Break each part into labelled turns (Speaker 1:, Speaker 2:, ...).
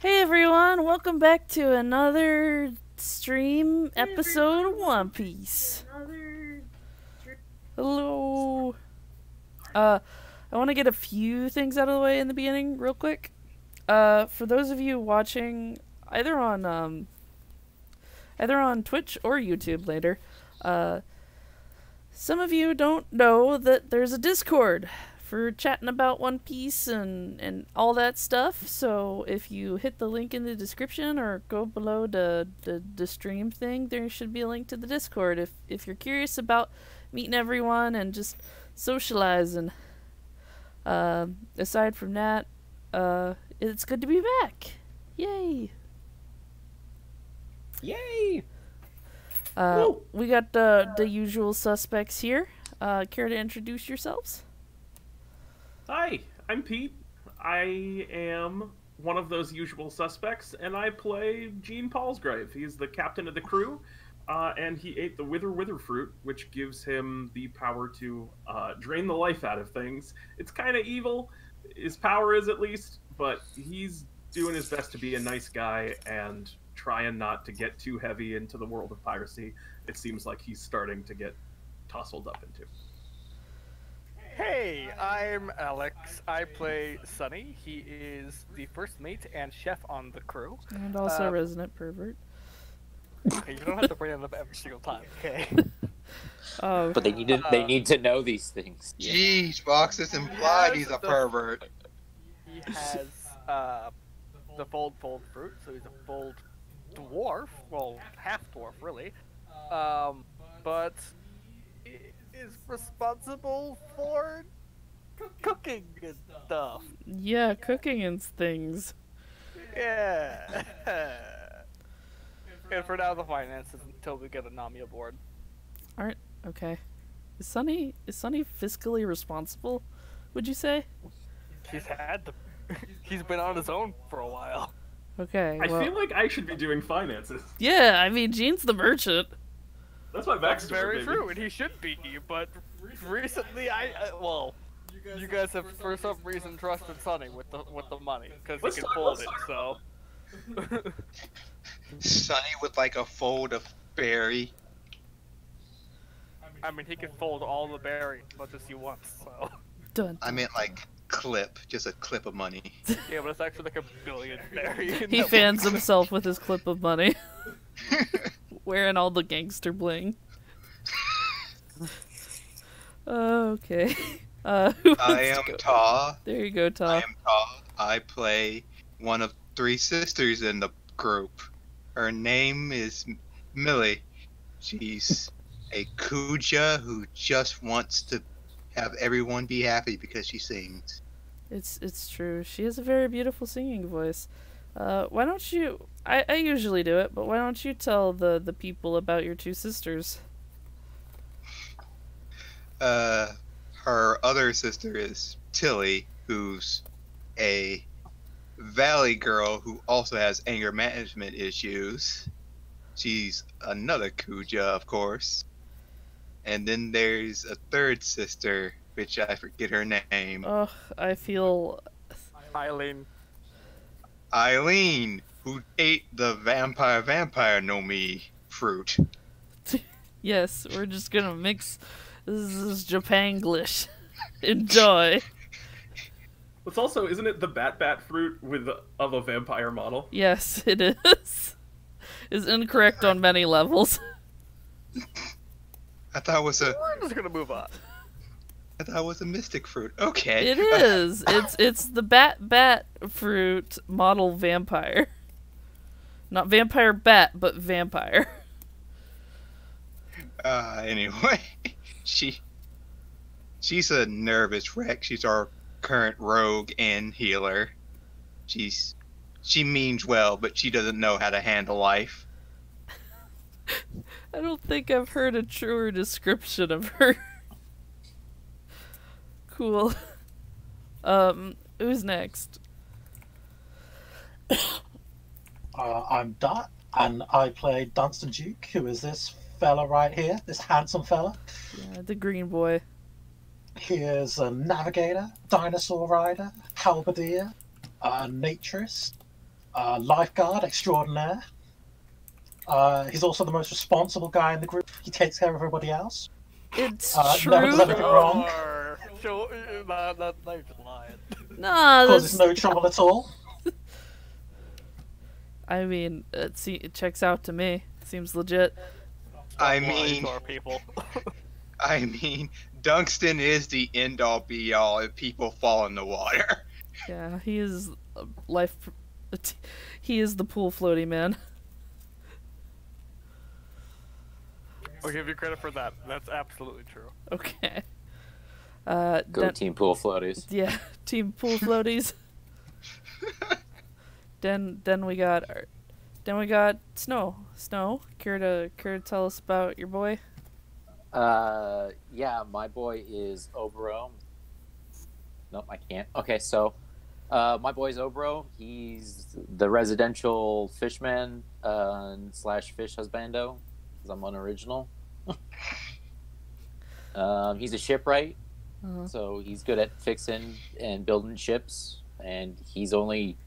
Speaker 1: Hey everyone, welcome back to another stream episode of One Piece. Hello. I want to get a few things out of the way in the beginning real quick. For those of you watching either on Twitch or YouTube later, some of you don't know that there's a Discord for chatting about One Piece and all that stuff. So if you hit the link in the description or go below the stream thing, there should be a link to the Discord if you're curious about meeting everyone and just socializing. Aside from that, it's good to be back. Yay!
Speaker 2: Yay!
Speaker 1: We got the usual suspects here. Care to introduce yourselves?
Speaker 2: Hi, I'm Pete. I am one of those usual suspects, and I play Gene Palsgrave. He's the captain of the crew, and he ate the wither fruit, which gives him the power to drain the life out of things. It's kind of evil, his power is at least, but he's doing his best to be a nice guy and trying not to get too heavy into the world of piracy. It seems like he's starting to get tousled up into.
Speaker 3: Hey, I'm Alex. I play Sunny. He is the first mate and chef on the crew.
Speaker 1: And also a resident pervert.
Speaker 3: Okay, you don't have to bring it up every single time, okay?
Speaker 1: Oh.
Speaker 4: But they need to know these things.
Speaker 5: Jeez, Fox is implied he's a pervert.
Speaker 3: He has the fold fruit, so he's a fold dwarf. Well, half dwarf, really. But is responsible for cooking and stuff.
Speaker 1: Yeah, cooking and things.
Speaker 3: Yeah. And for now, the finances until we get a Nami aboard.
Speaker 1: Alright, okay. Is Sunny fiscally responsible, would you say?
Speaker 3: He's been on his own for a while.
Speaker 1: Okay,
Speaker 2: I feel like I should be doing finances.
Speaker 1: Yeah, I mean, Gene's the merchant.
Speaker 2: That's my
Speaker 3: That's
Speaker 2: backstory,
Speaker 3: very
Speaker 2: baby.
Speaker 3: true, and he should be, but recently well, you guys have for some reason trusted Sunny with the money, because he can fold it, so...
Speaker 5: Sunny with like a fold of berry.
Speaker 3: I mean, he can fold all the berry as much as he wants, so...
Speaker 1: Done.
Speaker 5: I meant like clip, just a clip of money.
Speaker 3: Yeah, but it's actually like a billion berry.
Speaker 1: He fans himself with his clip of money. Wearing all the gangster bling. Okay. Who
Speaker 5: I
Speaker 1: wants
Speaker 5: am
Speaker 1: to go?
Speaker 5: Ta.
Speaker 1: There you go,
Speaker 5: I
Speaker 1: Ta.
Speaker 5: am Ta. I play one of 3 sisters in the group. Her name is Millie. She's a Kuja who just wants to have everyone be happy because she sings.
Speaker 1: It's true. She has a very beautiful singing voice. Why don't you... I usually do it, but why don't you tell the people about your 2 sisters?
Speaker 5: Her other sister is Tilly, who's a valley girl who also has anger management issues. She's another Kuja, of course. And then there's a 3rd sister, which I forget her name.
Speaker 1: Ugh, I feel...
Speaker 5: Eileen, who ate the vampire no me fruit.
Speaker 1: Yes, we're just gonna mix... This is Japanglish. Enjoy.
Speaker 2: It's also, isn't it the bat fruit of a vampire model?
Speaker 1: Yes, it is. Is incorrect on many levels.
Speaker 5: I thought it was a
Speaker 3: We're just gonna move on.
Speaker 5: I thought it was a mystic fruit. Okay.
Speaker 1: It is. It's the bat fruit model vampire. Not vampire bat, but vampire.
Speaker 5: Anyway, she's a nervous wreck. She's our current rogue and healer. She means well, but she doesn't know how to handle life.
Speaker 1: I don't think I've heard a truer description of her. Cool. Who's next?
Speaker 6: I'm Dot, and I play Dunstan Duke, who is this fella right here, this handsome fella.
Speaker 1: Yeah, the green boy.
Speaker 6: He is a navigator, dinosaur rider, halberdier, naturist, lifeguard extraordinaire. He's also the most responsible guy in the group. He takes care of everybody else.
Speaker 1: It's
Speaker 6: Never does
Speaker 1: true.
Speaker 6: anything wrong.
Speaker 3: Sure. Nah, you're just lying.
Speaker 1: Nah,
Speaker 6: Causes
Speaker 1: that's,
Speaker 6: no trouble at all.
Speaker 1: I mean, it checks out to me. Seems legit.
Speaker 5: I
Speaker 3: Lying
Speaker 5: mean,
Speaker 3: to our people.
Speaker 5: I mean, Dunstan is the end-all be-all if people fall in the water.
Speaker 1: Yeah, he is he is the pool floaty man.
Speaker 3: I'll give you credit for that. That's absolutely true.
Speaker 1: Okay.
Speaker 4: Go team pool floaties.
Speaker 1: Yeah, team pool floaties. then we got Snow. Snow, care to tell us about your boy?
Speaker 4: Yeah, my boy is Obro. Nope, I can't. Okay, so my boy's Obro. He's the residential fishman slash fish husbando, because I'm unoriginal. He's a shipwright, so he's good at fixing and building ships. And he's only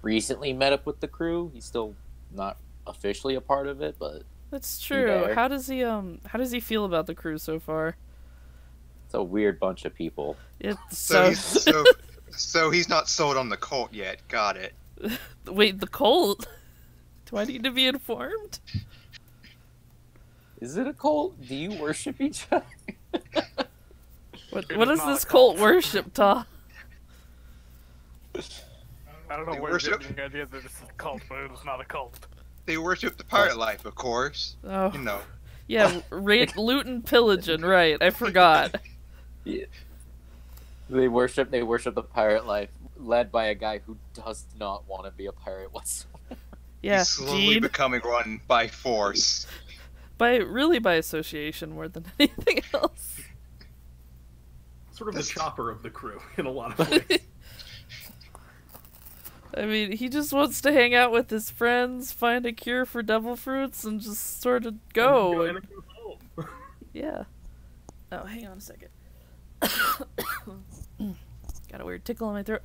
Speaker 4: recently met up with the crew. He's still not officially a part of it, but
Speaker 1: That's true.
Speaker 4: there.
Speaker 1: How does he feel about the crew so far?
Speaker 4: it's a weird bunch of people.
Speaker 1: It's
Speaker 5: So he's not sold on the cult yet. Got it.
Speaker 1: Wait, the cult? Do I need to be informed?
Speaker 4: Is it a cult? Do you worship each other?
Speaker 1: What
Speaker 3: It
Speaker 1: what
Speaker 3: is
Speaker 1: is
Speaker 3: not
Speaker 1: this
Speaker 3: a
Speaker 1: cult
Speaker 3: cult.
Speaker 1: worship, Ta?
Speaker 3: I don't know
Speaker 5: They
Speaker 3: where
Speaker 5: worship-
Speaker 3: you're getting the idea that this is a cult, but it is not a cult.
Speaker 5: They worship the pirate life, of course.
Speaker 1: Oh,
Speaker 5: You know.
Speaker 1: yeah, loot and pillaging. Right, I forgot.
Speaker 4: Yeah. They worship the pirate life, led by a guy who does not want to be a pirate whatsoever.
Speaker 1: Yeah,
Speaker 5: He's slowly
Speaker 1: Gene.
Speaker 5: becoming one by force.
Speaker 1: By association more than anything else.
Speaker 2: Sort of the chopper of the crew in a lot of ways.
Speaker 1: I mean, he just wants to hang out with his friends, find a cure for devil fruits, and just sort of go.
Speaker 2: And it goes home.
Speaker 1: Yeah. Oh, hang on a second. Got a weird tickle in my throat.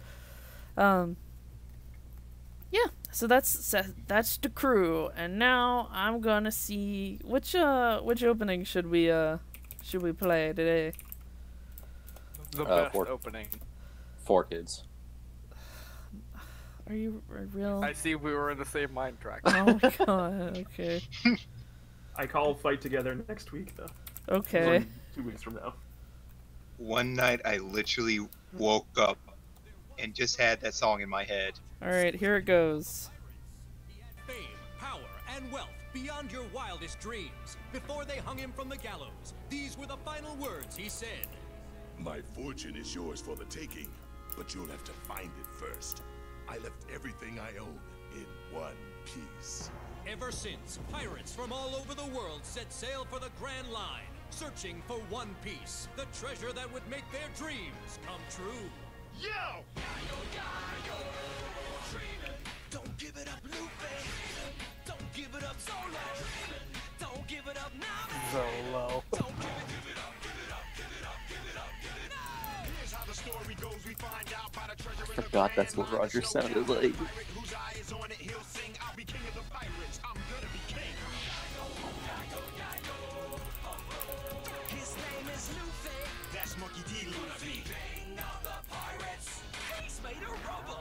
Speaker 1: Yeah. So that's the crew, and now I'm gonna see which opening should we play today.
Speaker 3: The best
Speaker 4: for-
Speaker 3: opening.
Speaker 4: 4 kids.
Speaker 1: Are you real?
Speaker 3: I see we were in the same mind track.
Speaker 1: Oh my god. Okay.
Speaker 2: I call Fight Together next week, though.
Speaker 1: Okay.
Speaker 2: 2 weeks from now.
Speaker 5: One night I literally woke up and just had that song in my head.
Speaker 1: All right. Here it goes.
Speaker 7: Fame, power, and wealth beyond your wildest dreams. Before they hung him from the gallows, these were the final words he said.
Speaker 8: My fortune is yours for the taking, but you'll have to find it first. I left everything I own in one piece.
Speaker 7: Ever since, pirates from all over the world set sail for the Grand Line, searching for One Piece, the treasure that would make their dreams come true.
Speaker 8: Yo!
Speaker 7: Don't give it up, Luffy. Don't give it up, Solo. Don't give it up, Nami.
Speaker 3: So low.
Speaker 7: Don't give it up.
Speaker 8: Here's how the story goes. We find out about a treasure in the
Speaker 4: Forgot that's what
Speaker 8: Grand Line.
Speaker 4: Roger sounded like.
Speaker 8: Pirate whose eye is on it, he'll sing. I'll be king of the pirates. I'm gonna be king.
Speaker 7: His name is Luffy.
Speaker 8: That's Monkey D. Luffy.
Speaker 7: King of the pirates. He's made of rubber.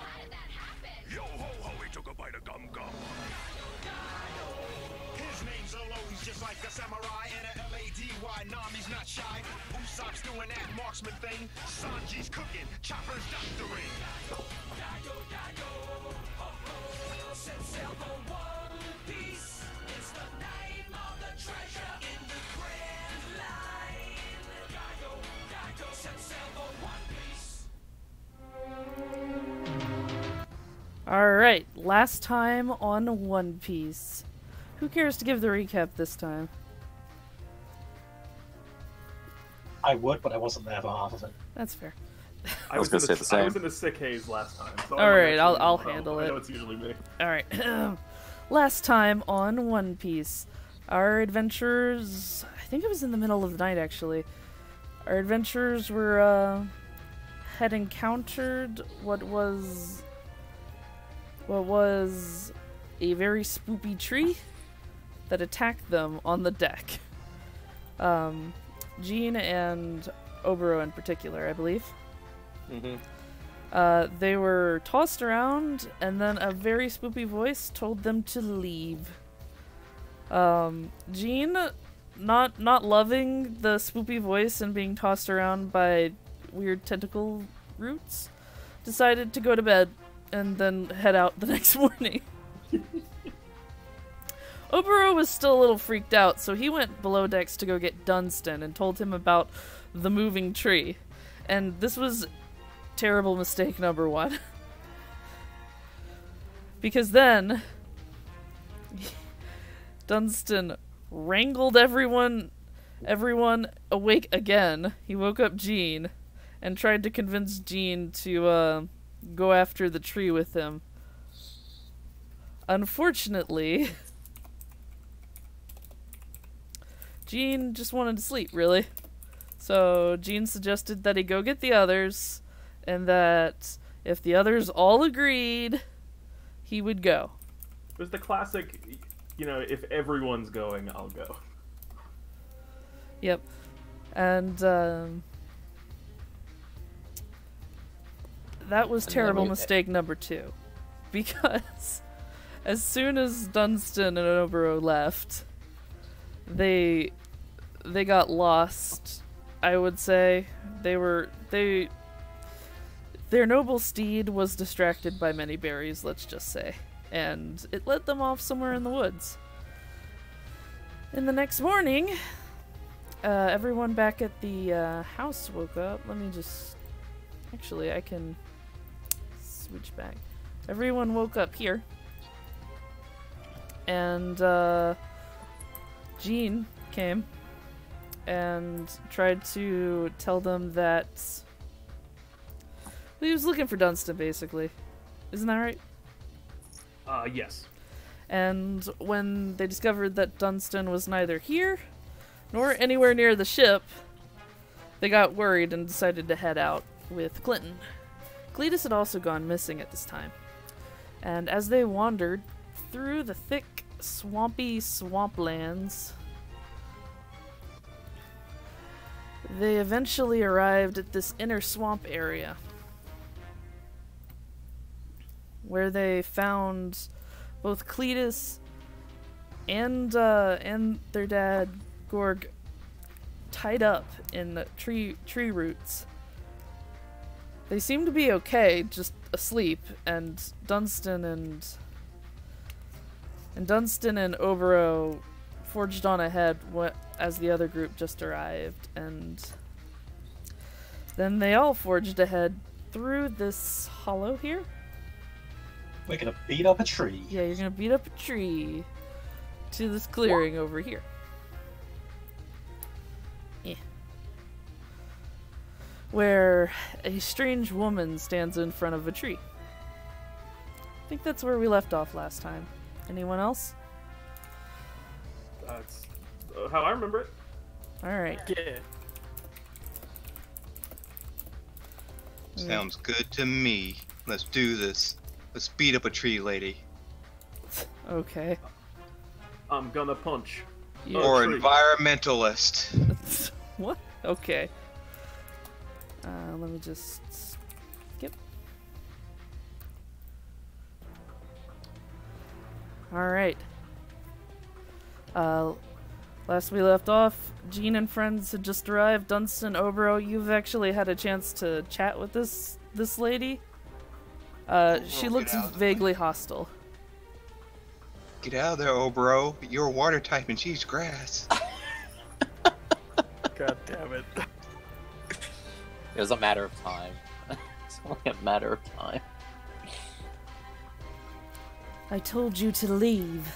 Speaker 8: Yo ho ho, he took a bite of gum gum. His name's Alo, he's just like a samurai and a L-A-D-Y. Nami's not shy. Usopp's doing that marksman thing. Sanji's cooking, Chopper's doctoring.
Speaker 7: Set sail for One Piece. It's the name of the treasure in the Grand Line. Set sail for One Piece.
Speaker 1: All right. Last time on One Piece. Who cares to give the recap this time?
Speaker 6: I would, but I wasn't there for half of it.
Speaker 1: That's fair.
Speaker 2: I
Speaker 4: was gonna say the
Speaker 2: I
Speaker 4: same.
Speaker 2: was in the sick haze last time. So
Speaker 1: All right,
Speaker 2: actually
Speaker 1: I'll
Speaker 2: well.
Speaker 1: handle
Speaker 2: I
Speaker 1: it.
Speaker 2: know it's usually me.
Speaker 1: All right. Last time on One Piece, our adventures. I think it was in the middle of the night, actually. Our adventurers were had encountered what was what was a very spoopy tree that attacked them on the deck. Jean and Obero in particular, I believe. They were tossed around, and then a very spoopy voice told them to leave. Jean, not loving the spoopy voice and being tossed around by weird tentacle roots, decided to go to bed and then head out the next morning. Obero was still a little freaked out, so he went below decks to go get Dunstan and told him about the moving tree. And this was terrible mistake number 1. Because then Dunstan wrangled everyone awake again. He woke up Jean and tried to convince Jean to go after the tree with him. Unfortunately, Jean just wanted to sleep, really. So Jean suggested that he go get the others, and that if the others all agreed, he would go.
Speaker 2: It was the classic, you know, if everyone's going, I'll go.
Speaker 1: Yep. And that was terrible mistake number 2. Because as soon as Dunstan and Obero left, they got lost, I would say. Their noble steed was distracted by many berries, let's just say. And it led them off somewhere in the woods. In the next morning, everyone back at the house woke up. Let me just... Actually, I can switch back. Everyone woke up here. And Jean came and tried to tell them that he was looking for Dunstan, basically. Isn't that right?
Speaker 2: Yes.
Speaker 1: And when they discovered that Dunstan was neither here nor anywhere near the ship, they got worried and decided to head out with Clinton. Cletus had also gone missing at this time. And as they wandered through the thick, swampy swamplands, they eventually arrived at this inner swamp area, where they found both Cletus and their dad Gorg tied up in tree roots. They seemed to be okay, just asleep, and Dunstan and Obero forged on ahead as the other group just arrived, and then they all forged ahead through this hollow here.
Speaker 6: We're gonna beat up a tree.
Speaker 1: Yeah, you're gonna beat up a tree to this clearing over here. Yeah. Where a strange woman stands in front of a tree. I think that's where we left off last time. Anyone else?
Speaker 2: That's how I remember it.
Speaker 1: Alright.
Speaker 3: Yeah.
Speaker 5: Sounds good to me. Let's do this. Let's beat up a tree lady.
Speaker 1: Okay.
Speaker 2: I'm gonna punch.
Speaker 1: Yeah.
Speaker 5: Or
Speaker 2: tree.
Speaker 5: environmentalist.
Speaker 1: What? Okay. Let me just skip. Alright. Last we left off, Jean and friends had just arrived. Dunstan, Obero, you've actually had a chance to chat with this lady. She looks vaguely hostile.
Speaker 5: Get out of there, Obero. You're water type and she's grass.
Speaker 3: God damn it.
Speaker 4: It was a matter of time. It's only a matter of time.
Speaker 1: I told you to leave.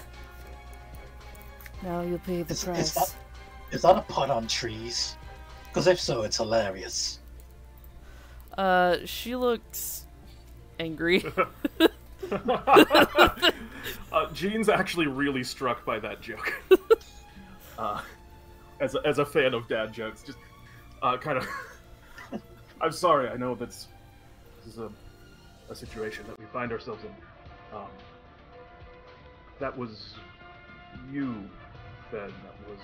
Speaker 1: Now you'll pay the price.
Speaker 6: Is that a pun on trees? Because if so, it's hilarious.
Speaker 1: She looks angry.
Speaker 2: Jean's actually really struck by that joke. As a fan of dad jokes, just kind of. I'm sorry. I know this is a situation that we find ourselves in. That was you, then, that was,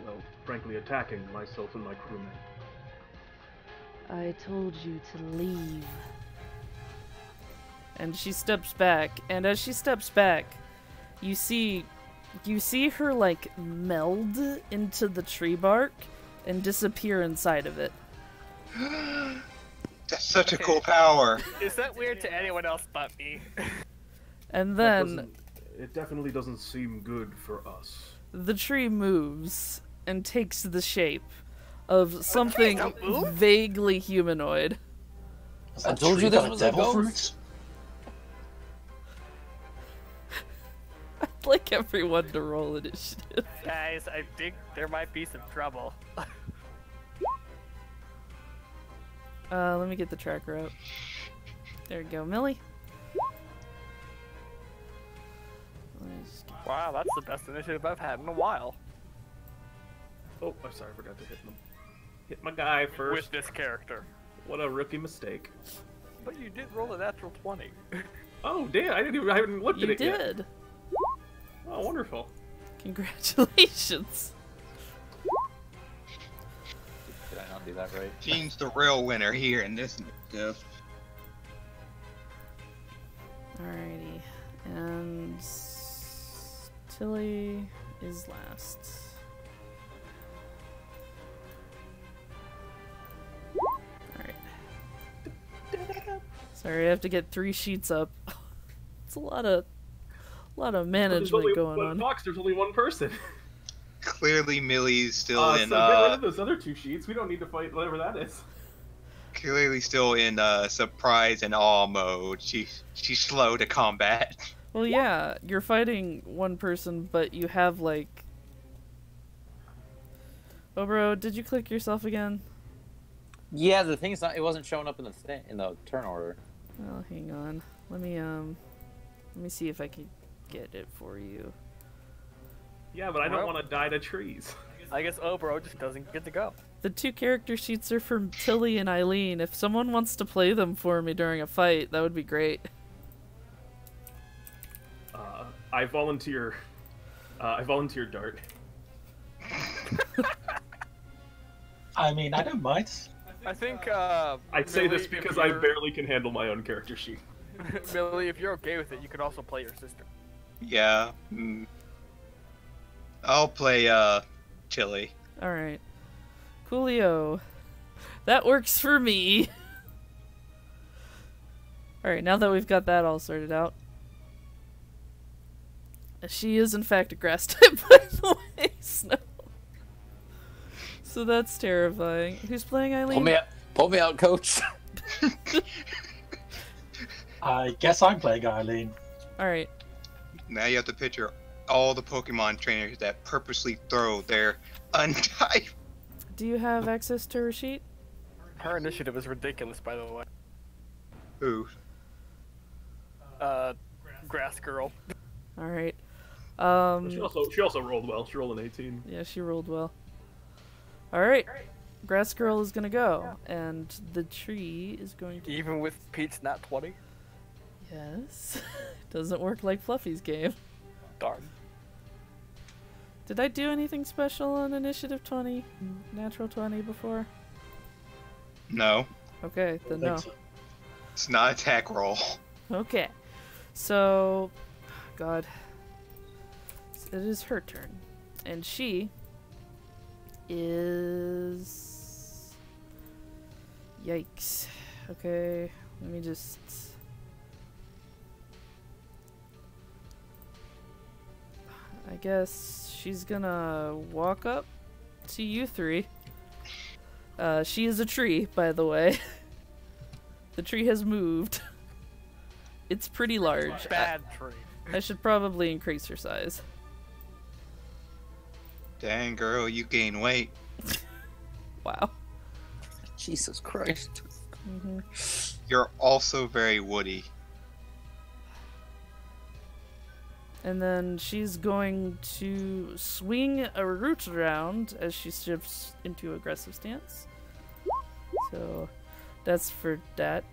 Speaker 2: well, frankly, attacking myself and my crewmate.
Speaker 1: I told you to leave. And she steps back, and as she steps back, you see her like meld into the tree bark and disappear inside of it.
Speaker 5: That's such a cool power.
Speaker 3: Is that weird to anyone else but me?
Speaker 1: And then
Speaker 2: It definitely doesn't seem good for us.
Speaker 1: the tree moves and takes the shape of something vaguely humanoid.
Speaker 6: I told you this was a ghost.
Speaker 1: I'd like everyone to roll initiative.
Speaker 3: Guys, I think there might be some trouble.
Speaker 1: Let me get the tracker out. There we go, Millie.
Speaker 3: Wow, that's the best initiative I've had in a while.
Speaker 2: Oh, I'm sorry, I forgot to hit them. Hit my guy first.
Speaker 3: With this character.
Speaker 2: What a rookie mistake.
Speaker 3: But you did roll a natural 20.
Speaker 2: Oh, damn, I haven't looked
Speaker 1: You
Speaker 2: at it yet.
Speaker 1: did.
Speaker 2: Oh, wonderful.
Speaker 1: Congratulations.
Speaker 4: Did I not do that right?
Speaker 5: Gene's the real winner here in this stuff.
Speaker 1: Alrighty. And Tilly is last. Alright. Sorry, I have to get 3 sheets up. It's a lot of management going on.
Speaker 2: Fox, there's only one person.
Speaker 5: Clearly, Millie's still in.
Speaker 2: So get rid of those other 2 sheets. We don't need to fight whatever that is.
Speaker 5: Clearly, still in surprise and awe mode. She's slow to combat.
Speaker 1: Well, yeah, you're fighting one person, but you have like. Oh, bro, did you click yourself again?
Speaker 4: Yeah, the thing is, it wasn't showing up in the turn order.
Speaker 1: Oh, hang on. Let me see if I can get it for you.
Speaker 2: Yeah, but I don't want to die to trees.
Speaker 3: I guess Obro just doesn't get to go.
Speaker 1: The 2 character sheets are from Tilly and Eileen. If someone wants to play them for me during a fight, that would be great.
Speaker 2: I volunteer. I volunteer Dart.
Speaker 6: I mean, I don't mind.
Speaker 3: I think,
Speaker 2: I say
Speaker 3: Millie,
Speaker 2: this because I barely can handle my own character sheet.
Speaker 3: Millie, if you're okay with it, you could also play your sister.
Speaker 5: Yeah. I'll play Chili.
Speaker 1: Alright. Coolio. That works for me. Alright, now that we've got that all sorted out. She is in fact a grass type, by the way, Snow. So that's terrifying. Who's playing Eileen?
Speaker 4: Pull me out, coach.
Speaker 6: I guess I'm playing Eileen.
Speaker 1: Alright.
Speaker 5: Now you have to picture all the Pokemon trainers that purposely throw their untyped.
Speaker 1: Do you have access to her sheet?
Speaker 3: Her initiative is ridiculous, by the way.
Speaker 5: Who?
Speaker 3: Grass Girl.
Speaker 1: Alright.
Speaker 2: She also rolled well. She rolled an 18.
Speaker 1: Yeah, she rolled well. Alright. Grass Girl is gonna go, and the tree is going to...
Speaker 3: Even with Pete's nat 20?
Speaker 1: Yes. Doesn't work like Fluffy's game.
Speaker 3: Darn.
Speaker 1: Did I do anything special on Initiative 20? Natural 20 before?
Speaker 5: No.
Speaker 1: Okay, then no.
Speaker 5: It's not attack roll.
Speaker 1: Okay. So... God. It is her turn. And she... is... Yikes. Okay, let me just... I guess she's gonna walk up to you 3. She is a tree, by the way. The tree has moved. It's pretty large.
Speaker 3: Bad tree.
Speaker 1: I should probably increase her size.
Speaker 5: Dang, girl, you gain weight.
Speaker 1: Wow.
Speaker 4: Jesus Christ.
Speaker 5: You're also very woody.
Speaker 1: And then she's going to swing a root around as she shifts into aggressive stance. So that's for that.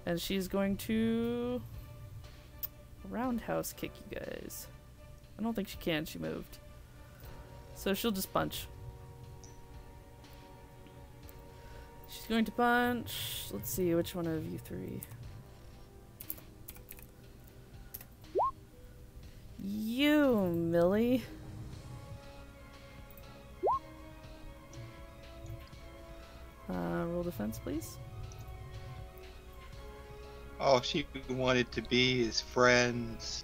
Speaker 1: And she's going to roundhouse kick you guys. I don't think she can. She moved. So she'll just punch. She's going to punch. Let's see, which one of you three? You, Millie. Roll defense, please.
Speaker 5: All she wanted to be is friends.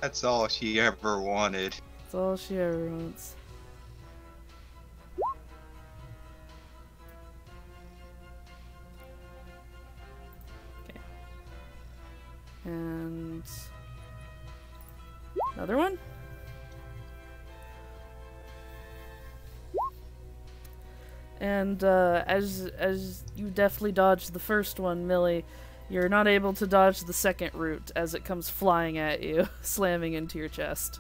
Speaker 5: That's all she ever wanted.
Speaker 1: That's all she ever wants. Okay. And another one. And as you deftly dodged the first one, Millie, you're not able to dodge the second route as it comes flying at you, slamming into your chest.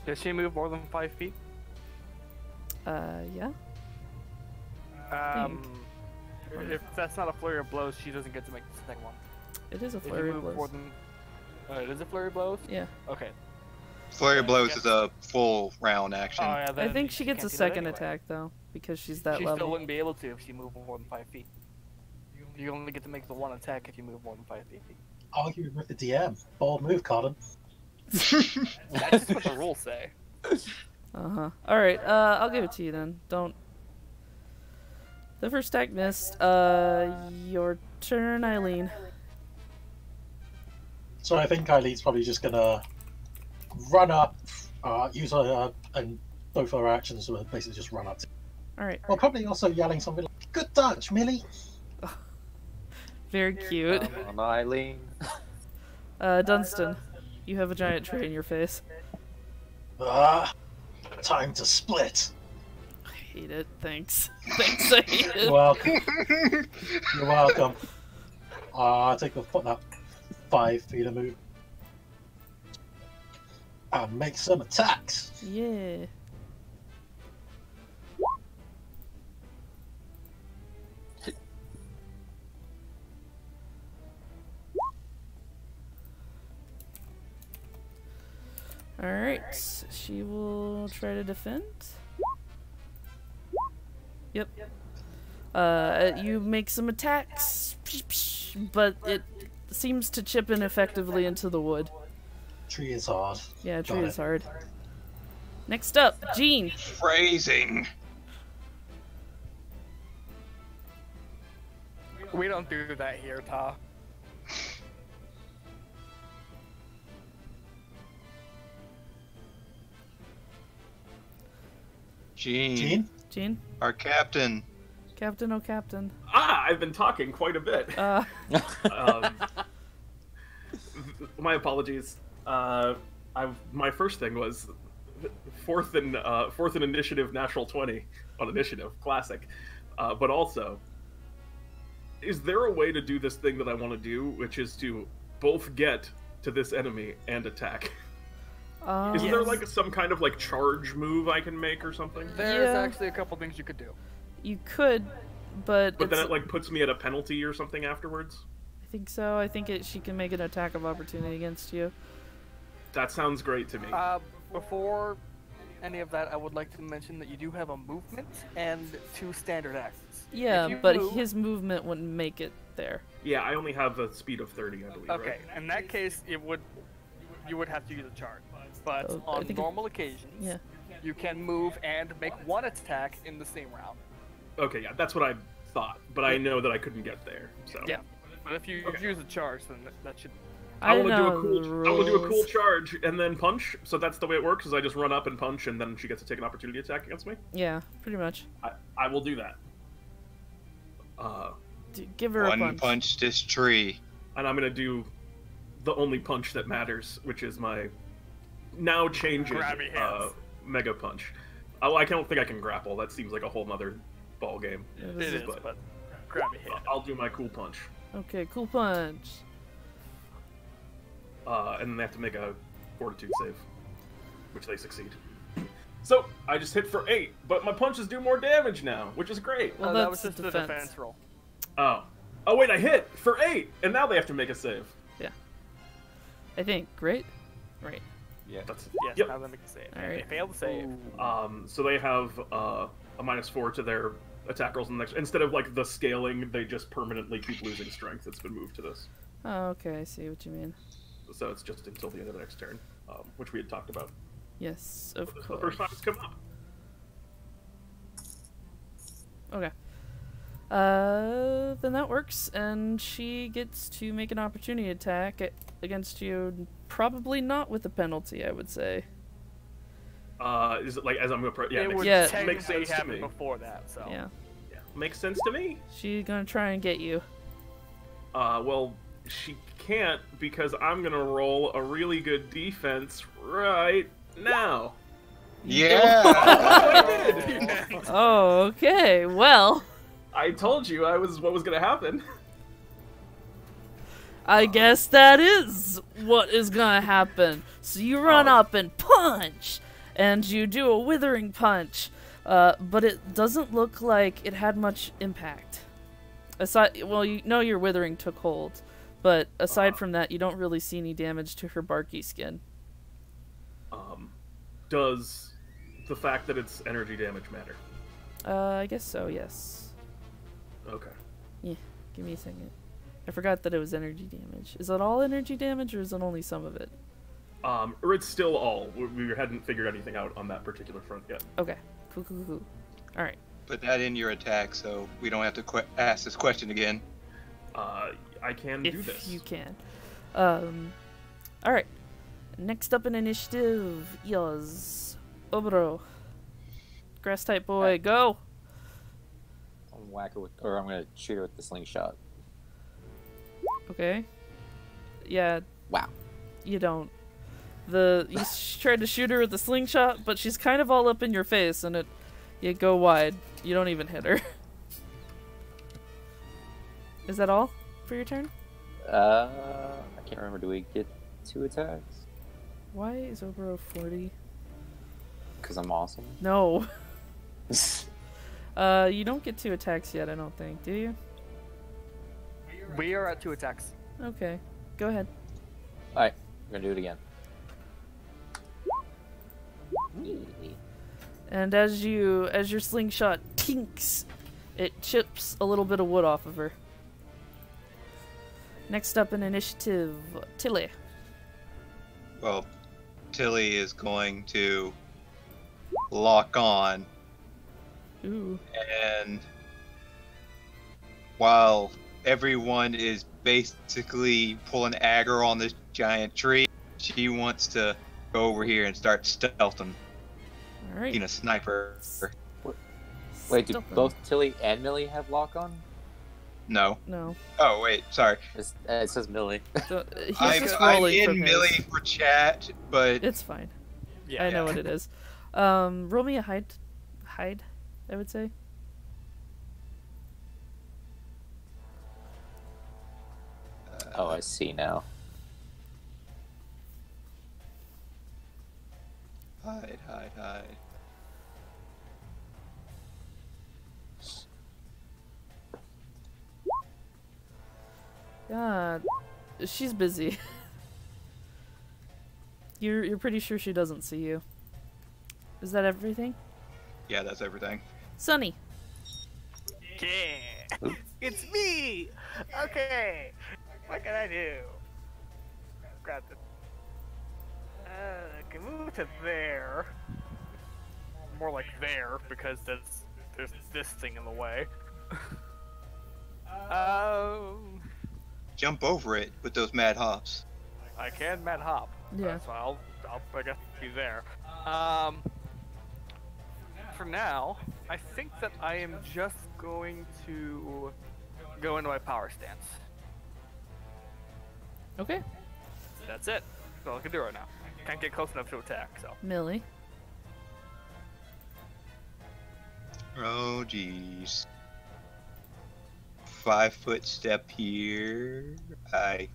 Speaker 3: Does she move more than 5 feet?
Speaker 1: Yeah.
Speaker 3: If that's not a flurry of blows, she doesn't get to make the second one.
Speaker 1: It is a
Speaker 3: If you
Speaker 1: flurry of
Speaker 3: move
Speaker 1: blows.
Speaker 3: more than... it is a flurry of blows?
Speaker 1: Yeah.
Speaker 3: Okay.
Speaker 5: Flurry of blows
Speaker 3: Yes.
Speaker 5: is a full round action.
Speaker 3: Oh, yeah,
Speaker 1: I
Speaker 3: then
Speaker 1: think she gets
Speaker 3: can't
Speaker 1: a
Speaker 3: do that
Speaker 1: second
Speaker 3: anyway.
Speaker 1: attack though, because she's that
Speaker 3: She
Speaker 1: level.
Speaker 3: still wouldn't be able to if she moved more than 5 feet. You only get to make the one attack if you move more than 5 feet.
Speaker 6: Arguing with the DM. Bold move, Cardin.
Speaker 3: That's just what the rules say.
Speaker 1: Uh-huh. Alright, I'll give it to you then. Don't... The first attack missed. Your turn, Eileen.
Speaker 6: So I think Eileen's probably just gonna run up, use her, and both her actions will basically just run up to.
Speaker 1: Alright.
Speaker 6: Well, probably also yelling something like, "Good dodge, Millie!"
Speaker 1: Very cute.
Speaker 4: On Eileen.
Speaker 1: Dunstan, you have a giant tree in your face.
Speaker 6: Time to split.
Speaker 1: I hate it. Thanks. Thanks, I hate it.
Speaker 6: You're welcome. You're welcome. I'll take that 5 feet of move. And make some attacks.
Speaker 1: Yeah. Alright, she will try to defend. Yep. You make some attacks, but it seems to chip ineffectively into the wood.
Speaker 6: Tree is hard.
Speaker 1: Yeah, tree
Speaker 6: Got
Speaker 1: is
Speaker 6: it.
Speaker 1: hard. Next up, Jean.
Speaker 5: Phrasing.
Speaker 3: We don't do that here, Ta.
Speaker 6: Gene?
Speaker 1: Jean?
Speaker 5: Our captain.
Speaker 1: Captain, oh captain.
Speaker 2: I've been talking quite a bit. My apologies. My first thing was fourth in initiative, natural 20 on initiative, classic. But also, is there a way to do this thing that I want to do, which is to both get to this enemy and attack? Is there like some kind of like charge move I can make or something?
Speaker 3: There's
Speaker 1: Yeah.
Speaker 3: actually a couple things you could do.
Speaker 1: You could, but
Speaker 2: But then
Speaker 1: it's-
Speaker 2: it like puts me at a penalty or something afterwards?
Speaker 1: I think so. I think she can make an attack of opportunity against you.
Speaker 2: That sounds great to me.
Speaker 3: Before any of that, I would like to mention that you do have a movement and 2 standard actions.
Speaker 1: Yeah,
Speaker 3: If you
Speaker 1: but
Speaker 3: move-
Speaker 1: his movement wouldn't make it there.
Speaker 2: Yeah, I only have a speed of 30, I believe.
Speaker 3: Okay,
Speaker 2: Right?
Speaker 3: in that case, you would have to use a charge. But
Speaker 1: Oh, I
Speaker 3: on
Speaker 1: think it-
Speaker 3: normal occasions,
Speaker 1: Yeah.
Speaker 3: you can move and make 1 attack in the same round.
Speaker 2: Okay, yeah, that's what I thought, but I know that I couldn't get there. So
Speaker 3: Yeah. But if you use a charge, then that should...
Speaker 2: I want to do
Speaker 1: know
Speaker 2: a cool.
Speaker 1: the
Speaker 2: I want to do a cool
Speaker 1: rules.
Speaker 2: charge and then punch. So that's the way it works. Is I just run up and punch, and then she gets to take an opportunity attack against me.
Speaker 1: Yeah, pretty much.
Speaker 2: I will do that.
Speaker 1: Give her a
Speaker 5: One
Speaker 1: punch.
Speaker 5: punch this tree.
Speaker 2: And I'm gonna do the only punch that matters, which is my now changing
Speaker 3: Grabby hands.
Speaker 2: mega punch. I don't think I can grapple. That seems like a whole nother ball game.
Speaker 1: Yeah,
Speaker 3: It
Speaker 1: this
Speaker 3: is,
Speaker 1: is-
Speaker 3: but grab your hand.
Speaker 2: I'll do my cool punch,
Speaker 1: Okay, cool punch.
Speaker 2: and then they have to make a fortitude save, which they succeed. So I just hit for 8, but my punches do more damage now, which is great.
Speaker 1: Well,
Speaker 3: that was
Speaker 1: that's
Speaker 3: just
Speaker 1: the
Speaker 3: the
Speaker 1: defense.
Speaker 3: defense roll.
Speaker 2: Oh, Oh wait, I hit for 8, and now they have to make a save.
Speaker 1: I think, right? Right.
Speaker 3: Yeah.
Speaker 2: That's
Speaker 3: Yes,
Speaker 2: yep.
Speaker 3: now they make a save.
Speaker 1: All
Speaker 3: And
Speaker 1: right.
Speaker 3: they fail to save.
Speaker 2: So they have a -4 to their attack rolls in the next. Instead of like the scaling, they just permanently keep losing strength. It's been moved to this,
Speaker 1: Oh, okay, I see what you mean.
Speaker 2: so it's just until the end of the next turn, which we had talked about.
Speaker 1: Yes, of
Speaker 2: This is the
Speaker 1: course.
Speaker 2: first time it's come up.
Speaker 1: Okay. Then that works, and she gets to make an opportunity attack against you. Probably not with a penalty, I would say.
Speaker 2: Is it like as I'm gonna? Yeah,
Speaker 3: It
Speaker 2: makes,
Speaker 3: would
Speaker 1: Yeah.
Speaker 2: makes
Speaker 3: technically
Speaker 2: sense to
Speaker 3: happen
Speaker 2: me.
Speaker 3: before that, so.
Speaker 1: Yeah.
Speaker 2: Yeah, makes sense to me.
Speaker 1: She's gonna try and get you.
Speaker 2: Well, she can't because I'm gonna roll a really good defense right now.
Speaker 5: Yeah.
Speaker 2: I did.
Speaker 1: Oh, okay. Well,
Speaker 2: I told you what was gonna happen.
Speaker 1: I guess that is what is gonna happen. So you run up and punch, and you do a withering punch, but it doesn't look like it had much impact. Aside, well, you know your withering took hold, but aside from that, you don't really see any damage to her barky skin.
Speaker 2: Does the fact that it's energy damage matter?
Speaker 1: I guess so. Yes.
Speaker 2: Okay.
Speaker 1: Yeah. Give me a second. I forgot that it was energy damage. Is it all energy damage, or is it only some of it?
Speaker 2: Or it's still all. We hadn't figured anything out on that particular front yet.
Speaker 1: Okay. Cool, cool, cool. All right.
Speaker 5: Put that in your attack so we don't have to ask this question again.
Speaker 2: I can do
Speaker 1: If
Speaker 2: this.
Speaker 1: you can. All right. Next up in initiative is Obro. Grass type boy, go.
Speaker 4: I'm whack her with, or I'm gonna shoot her with the slingshot.
Speaker 1: Okay. Yeah,
Speaker 4: Wow.
Speaker 1: you don't. You tried to shoot her with the slingshot, but she's kind of all up in your face, and you go wide. You don't even hit her. Is that all for your turn?
Speaker 4: I can't remember. Do we get 2 attacks?
Speaker 1: Why is Obro 40?
Speaker 4: Because I'm awesome.
Speaker 1: No. You don't get 2 attacks yet, I don't think. Do you?
Speaker 3: We are at 2 attacks.
Speaker 1: Okay. Go ahead.
Speaker 4: Alright, we're gonna do it again.
Speaker 1: And as your slingshot tinks, it chips a little bit of wood off of her. Next up in initiative, Tilly.
Speaker 5: Well, Tilly is going to lock on,
Speaker 1: Ooh.
Speaker 5: and while everyone is basically pulling aggro on this giant tree, she wants to go over here and start stealthing,
Speaker 1: All right.
Speaker 5: being a sniper.
Speaker 4: Wait, do
Speaker 1: Stealthing.
Speaker 4: both Tilly and Millie have lock on?
Speaker 5: No.
Speaker 1: No.
Speaker 5: Oh, wait, sorry.
Speaker 4: It says Millie.
Speaker 1: He's
Speaker 5: I'm
Speaker 1: just rolling
Speaker 5: in
Speaker 1: from his.
Speaker 5: Millie for chat, but
Speaker 1: It's fine.
Speaker 3: Yeah,
Speaker 1: I know what it is. Roll me a hide, I would say.
Speaker 4: Oh, I see now.
Speaker 5: hide.
Speaker 1: God, she's busy. You're pretty sure she doesn't see you. Is that everything?
Speaker 5: Yeah, that's everything.
Speaker 1: Sunny.
Speaker 3: Yeah! It's me! Okay! What can I do? Grab the... I can move to there. More like there, because there's this thing in the way.
Speaker 5: Jump over it with those mad hops.
Speaker 3: I can mad hop.
Speaker 1: Yeah.
Speaker 3: So I'll I guess be there. For now, I think that I am just going to go into my power stance.
Speaker 1: Okay.
Speaker 3: That's it. That's all I can do right now. Can't get close enough to attack, so.
Speaker 1: Millie.
Speaker 5: Oh, jeez. 5-foot step here. I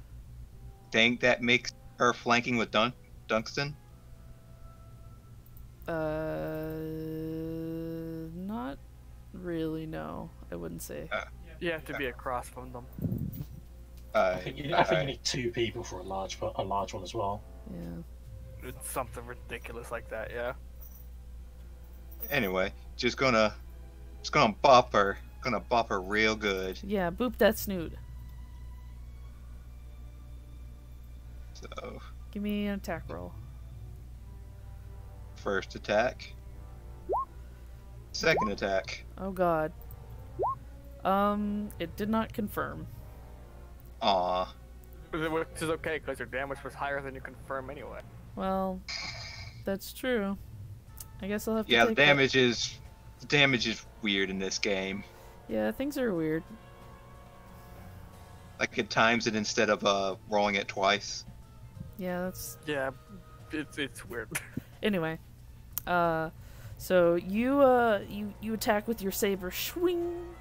Speaker 5: think that makes her flanking with Dunstan.
Speaker 1: Not really, no. I wouldn't say.
Speaker 3: You have to be across from them.
Speaker 6: I think you need 2 people for a large one as well.
Speaker 1: Yeah.
Speaker 3: It's something ridiculous like that, yeah.
Speaker 5: Anyway, just gonna bop her. Gonna bop her real good.
Speaker 1: Yeah, boop that snoot.
Speaker 5: So,
Speaker 1: Give me an attack roll.
Speaker 5: first attack. Second attack.
Speaker 1: Oh god. It did not confirm.
Speaker 5: Aw.
Speaker 3: Which is okay, because your damage was higher than you confirm anyway.
Speaker 1: Well, that's true. I guess I'll have to
Speaker 5: Yeah,
Speaker 1: take
Speaker 5: the damage is weird in this game.
Speaker 1: Yeah, things are weird.
Speaker 5: Like it times it instead of rolling it twice.
Speaker 1: Yeah, that's...
Speaker 3: Yeah, it's weird.
Speaker 1: Anyway. So you attack with your saber, swing,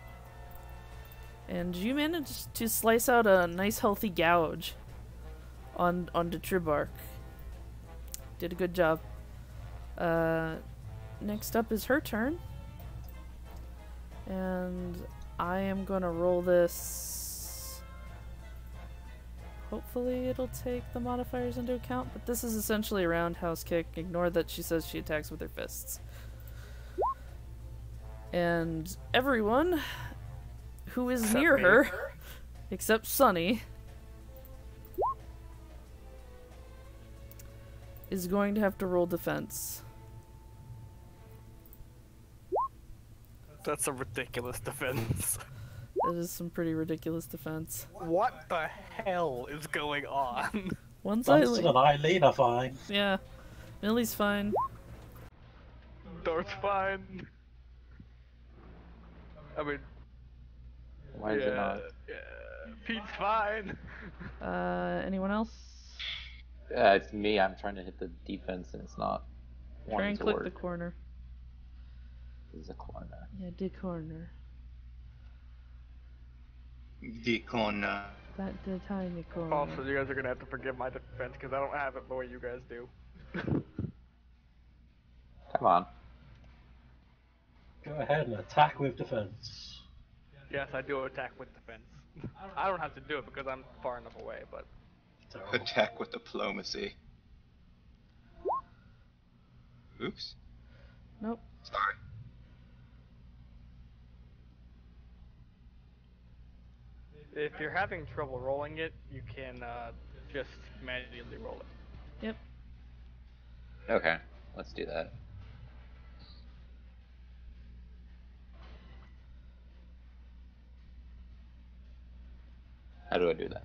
Speaker 1: and you manage to slice out a nice healthy gouge on the Tribark. Did a good job. Next up is her turn, and I am gonna roll this. Hopefully it'll take the modifiers into account, but this is essentially a roundhouse kick. Ignore that she says she attacks with her fists. And everyone who is
Speaker 3: Except
Speaker 1: near
Speaker 3: me.
Speaker 1: her, except Sunny, is going to have to roll defense.
Speaker 3: That's a ridiculous defense.
Speaker 1: That is some pretty ridiculous defense.
Speaker 3: What the hell is going on?
Speaker 1: One's
Speaker 6: Dunstan
Speaker 1: Eileen.
Speaker 6: and Eileen are fine.
Speaker 1: Yeah. Millie's fine.
Speaker 3: Dart's fine. I mean,
Speaker 4: Why is it not?
Speaker 3: yeah, Pete's fine.
Speaker 1: Anyone else?
Speaker 4: It's me. I'm trying to hit the defense and it's not
Speaker 1: Try
Speaker 4: wanting
Speaker 1: and
Speaker 4: to
Speaker 1: click
Speaker 4: work.
Speaker 1: the corner.
Speaker 4: There's a corner.
Speaker 1: Yeah, the corner.
Speaker 5: The corner.
Speaker 1: That the tiny corner.
Speaker 3: Also, you guys are gonna have to forgive my defense because I don't have it the way you guys do.
Speaker 4: Come on.
Speaker 6: Go ahead and attack with defense.
Speaker 3: Yes, I do attack with defense. I don't have to do it because I'm far enough away, but
Speaker 6: Terrible.
Speaker 5: Attack with diplomacy. Oops.
Speaker 1: Nope.
Speaker 5: Sorry.
Speaker 3: if you're having trouble rolling it, you can just manually roll it.
Speaker 1: Yep.
Speaker 4: Okay, let's do that. How do I do that?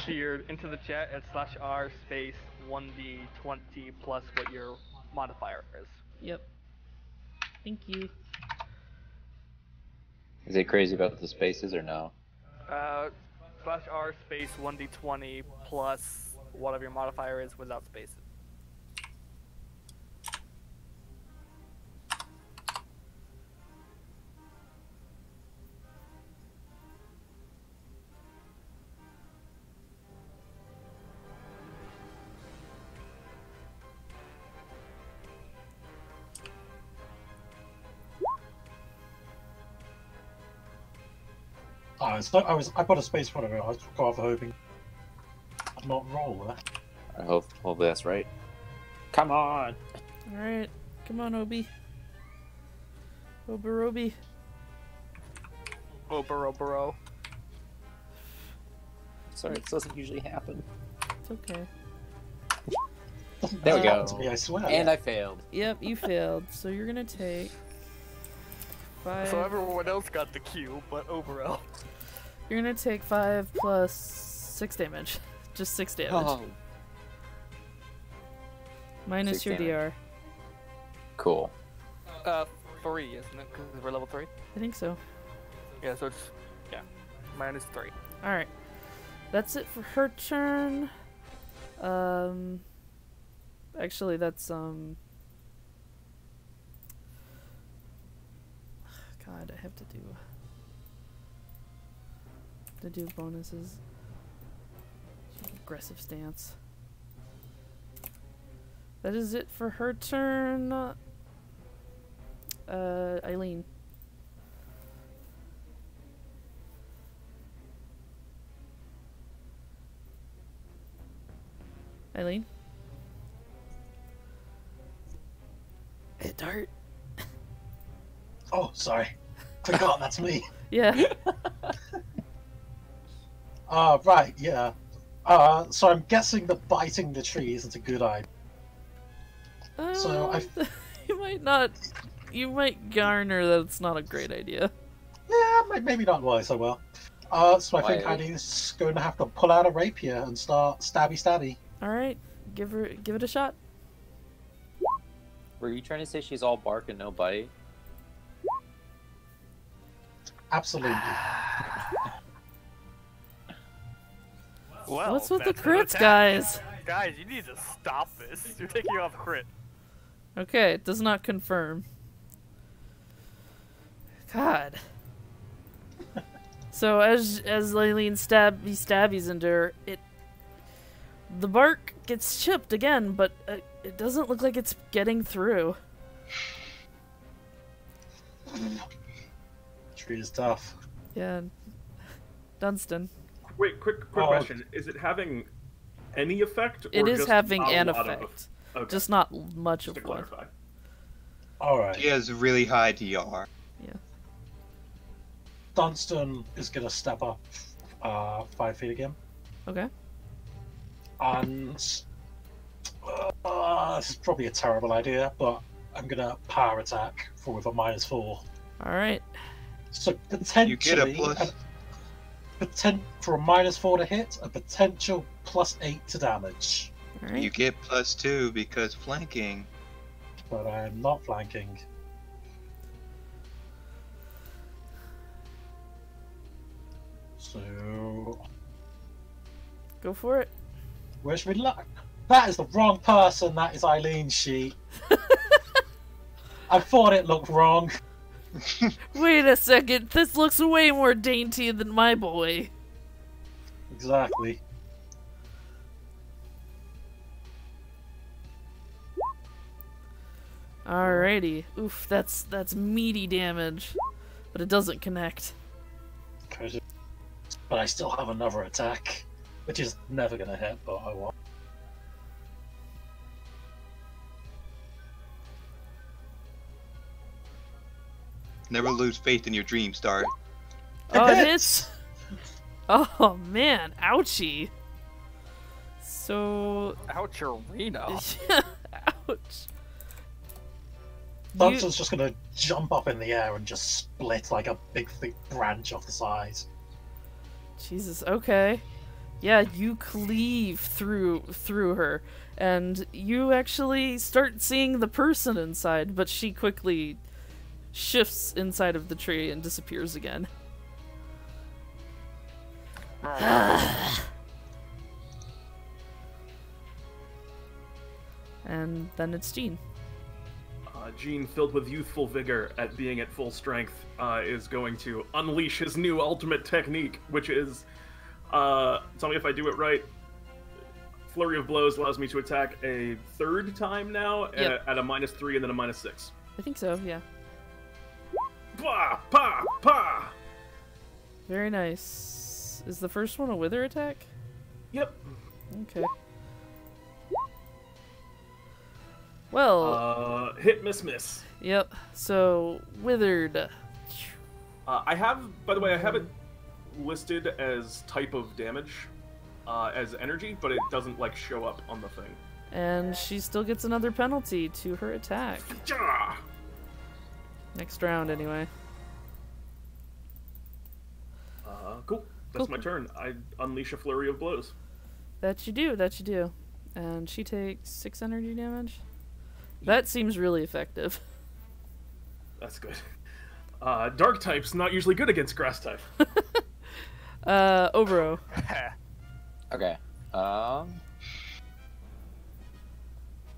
Speaker 3: Into the chat at /r space 1d20 plus what your modifier is.
Speaker 1: Yep. Thank you.
Speaker 4: Is it crazy about the spaces or no?
Speaker 3: /r space 1d20 plus whatever your modifier is without spaces.
Speaker 6: I put a space in front of it. I was rather hoping I'd not roll that.
Speaker 4: I hopefully that's right. Come on!
Speaker 1: Alright. Come on, Obi. Obi.
Speaker 3: Obero.
Speaker 4: Sorry, this doesn't usually happen.
Speaker 1: It's okay.
Speaker 6: Doesn't
Speaker 4: There we
Speaker 6: happen
Speaker 4: go.
Speaker 6: to me, I swear.
Speaker 4: And I failed.
Speaker 1: Yep, you failed. So you're gonna take 5.
Speaker 3: So everyone else got the Q, but Obero.
Speaker 1: You're gonna take 5 plus 6 damage. Just 6 damage.
Speaker 4: Oh,
Speaker 1: Minus
Speaker 4: 6
Speaker 1: your
Speaker 4: damage.
Speaker 1: DR.
Speaker 4: cool.
Speaker 3: 3, isn't it? Because we're level 3.
Speaker 1: I think so.
Speaker 3: Yeah, so it's minus 3.
Speaker 1: Alright. That's it for her turn. Actually, that's, God, I have to do bonuses. Aggressive stance. That is it for her turn. Eileen. Eileen? Hey, Dart.
Speaker 6: Oh, sorry. Forgot that's me.
Speaker 1: Yeah.
Speaker 6: Right, yeah. So I'm guessing that biting the tree isn't a good idea. So
Speaker 1: You might not. You might garner that it's not a great idea.
Speaker 6: Yeah, maybe not wise so well. So I think
Speaker 4: Why?
Speaker 6: Eileen's going to have to pull out a rapier and start stabby.
Speaker 1: All right, give it a shot.
Speaker 4: Were you trying to say she's all bark and no bite?
Speaker 6: Absolutely.
Speaker 3: Well,
Speaker 1: What's with the
Speaker 3: that's an
Speaker 1: crits,
Speaker 3: attack.
Speaker 1: guys?
Speaker 3: Guys, you need to stop this. You're taking off crit.
Speaker 1: Okay, it does not confirm. God. So as Eileen stabbies into her, the bark gets chipped again, but it doesn't look like it's getting through.
Speaker 6: Tree is tough.
Speaker 1: Yeah. Dunstan.
Speaker 2: Wait, quick question. Is it having any effect? Or
Speaker 1: It is
Speaker 2: just
Speaker 1: having
Speaker 2: a
Speaker 1: an
Speaker 2: lot
Speaker 1: effect.
Speaker 2: Of... Okay.
Speaker 1: Just not much
Speaker 2: Just to
Speaker 1: of one.
Speaker 2: clarify.
Speaker 6: Alright.
Speaker 5: He has really high DR.
Speaker 1: Yeah.
Speaker 6: Dunstan is going to step up 5 feet again.
Speaker 1: Okay.
Speaker 6: And this is probably a terrible idea, but I'm going to power attack with a -4.
Speaker 1: All right.
Speaker 6: So potentially,
Speaker 5: You get a plus.
Speaker 6: For a -4 to hit, a potential +8 to damage.
Speaker 1: All right.
Speaker 5: You get +2 because flanking.
Speaker 6: But I'm not flanking. So,
Speaker 1: Go for it.
Speaker 6: where's we look? That is the wrong person. That is Eileen's sheet. I thought it looked wrong.
Speaker 1: Wait a second. This looks way more dainty than my boy.
Speaker 6: Exactly.
Speaker 1: Alrighty. Oof, that's meaty damage. But it doesn't connect.
Speaker 6: But I still have another attack, which is never going to hit, but I want.
Speaker 5: Never lose faith in your dreams, Dart.
Speaker 1: Oh, it hits? Oh, man. Ouchie. So...
Speaker 3: Ouch, arena.
Speaker 1: Ouch.
Speaker 6: Dunstan's just going to jump up in the air and just split like a big thick branch off the side.
Speaker 1: Jesus, okay. Yeah, you cleave through her, and you actually start seeing the person inside, but she quickly shifts inside of the tree and disappears again. And then it's Jean.
Speaker 2: Jean, filled with youthful vigor at being at full strength, is going to unleash his new ultimate technique, which is, tell me if I do it right, Flurry of Blows allows me to attack a third time now
Speaker 1: Yep.
Speaker 2: at a -3 and then a -6.
Speaker 1: I think so, yeah.
Speaker 2: Pa! Pa! Pa!
Speaker 1: Very nice. Is the first one a wither attack?
Speaker 2: Yep.
Speaker 1: Okay. Well,
Speaker 2: Hit, miss.
Speaker 1: yep. So, withered.
Speaker 2: I have, by the way, I have it listed as type of damage, as energy, but it doesn't, like, show up on the thing.
Speaker 1: And she still gets another penalty to her attack.
Speaker 2: Ja!
Speaker 1: Next round, anyway.
Speaker 2: Cool. That's
Speaker 1: Cool.
Speaker 2: my turn. I unleash a flurry of blows.
Speaker 1: That you do. And she takes 6 energy damage. That seems really effective.
Speaker 2: That's good. Dark type's not usually good against grass type.
Speaker 1: Obro.
Speaker 4: Okay.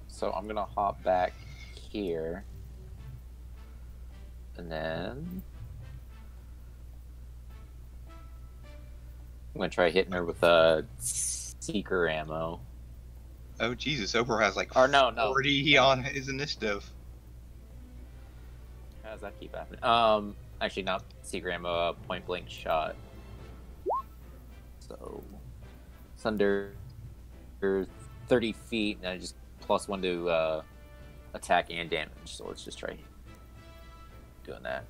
Speaker 4: So I'm gonna hop back here, and then I'm gonna try hitting her with a seeker ammo.
Speaker 5: Oh Jesus, Oprah has like
Speaker 4: Or no.
Speaker 5: 40 on his initiative.
Speaker 4: How does that keep happening? Actually, not seeker ammo. Point blank shot. So, it's under 30 feet, and I just +1 to attack and damage. So let's just try doing that.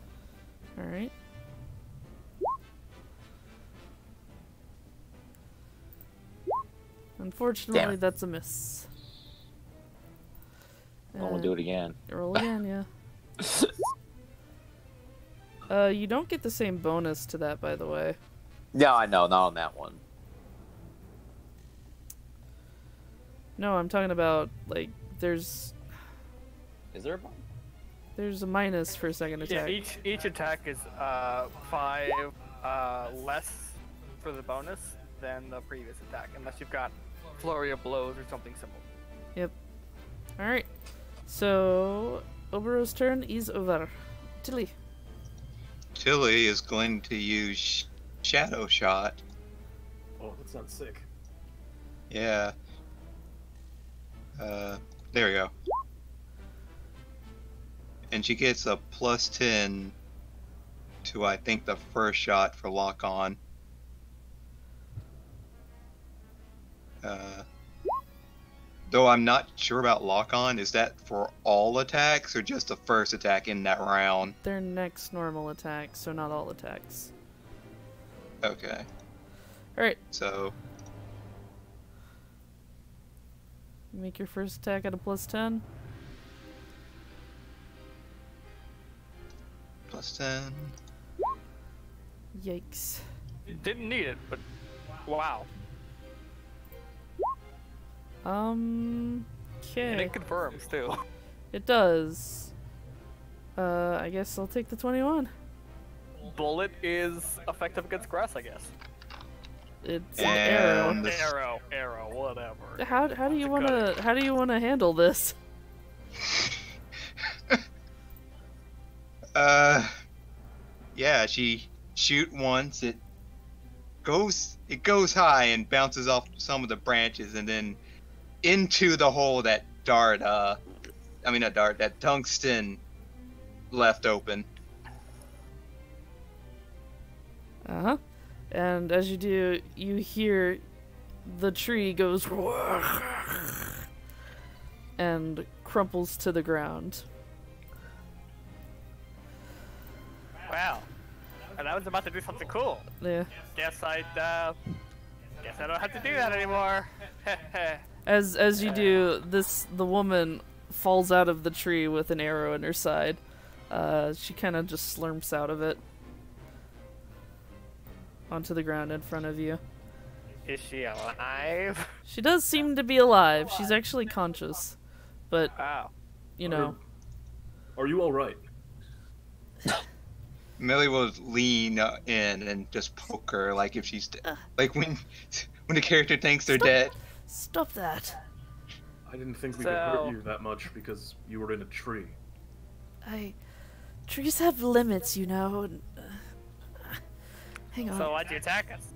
Speaker 1: All right. Unfortunately, that's a miss.
Speaker 4: We'll do it again.
Speaker 1: Roll again, yeah. You don't get the same bonus to that, by the way.
Speaker 4: No, I know, not on that one.
Speaker 1: No, I'm talking about, like, there's...
Speaker 4: Is there a bonus?
Speaker 1: There's a minus for second attack.
Speaker 3: Yeah, each attack is 5 less for the bonus than the previous attack, unless you've got flurry of blows or something similar.
Speaker 1: Yep. Alright. So, Obero's turn is over. Tilly.
Speaker 5: Tilly is going to use Shadow Shot.
Speaker 2: Oh, that sounds sick.
Speaker 5: Yeah. There we go. And she gets a +10 to, I think, the first shot for lock on. Though I'm not sure about lock on. Is that for all attacks or just the first attack in that round?
Speaker 1: Their next normal attack, so not all attacks.
Speaker 5: Okay.
Speaker 1: Alright.
Speaker 5: So,
Speaker 1: Make your first attack at a +10.
Speaker 5: +10.
Speaker 1: Yikes.
Speaker 3: Didn't need it, but wow. And
Speaker 1: Okay.
Speaker 3: it confirms too.
Speaker 1: It does. I guess I'll take the 21.
Speaker 3: Bullet is effective against grass, I guess.
Speaker 1: It's an arrow.
Speaker 5: And
Speaker 3: Arrow, whatever.
Speaker 1: How do you wanna handle this?
Speaker 5: Yeah, she shoot once, it goes high and bounces off some of the branches and then into the hole that that tungsten left open.
Speaker 1: Uh-huh. And as you do, you hear the tree goes and crumples to the ground.
Speaker 3: Wow. And I was about to do something cool.
Speaker 1: Yeah.
Speaker 3: Guess I don't have to do that anymore.
Speaker 1: As you do, the woman falls out of the tree with an arrow in her side. She kind of just slurps out of it onto the ground in front of you.
Speaker 3: Is she alive?
Speaker 1: She does seem to be alive. She's actually conscious, but
Speaker 3: Wow.
Speaker 1: you know.
Speaker 2: Are you all right?
Speaker 5: Millie will lean in and just poke her, like if she's like when the character thinks they're dead.
Speaker 1: Stop that.
Speaker 2: I didn't think we could hurt you that much because you were in a tree.
Speaker 1: Trees have limits, you know. Hang on.
Speaker 3: So why'd you attack us?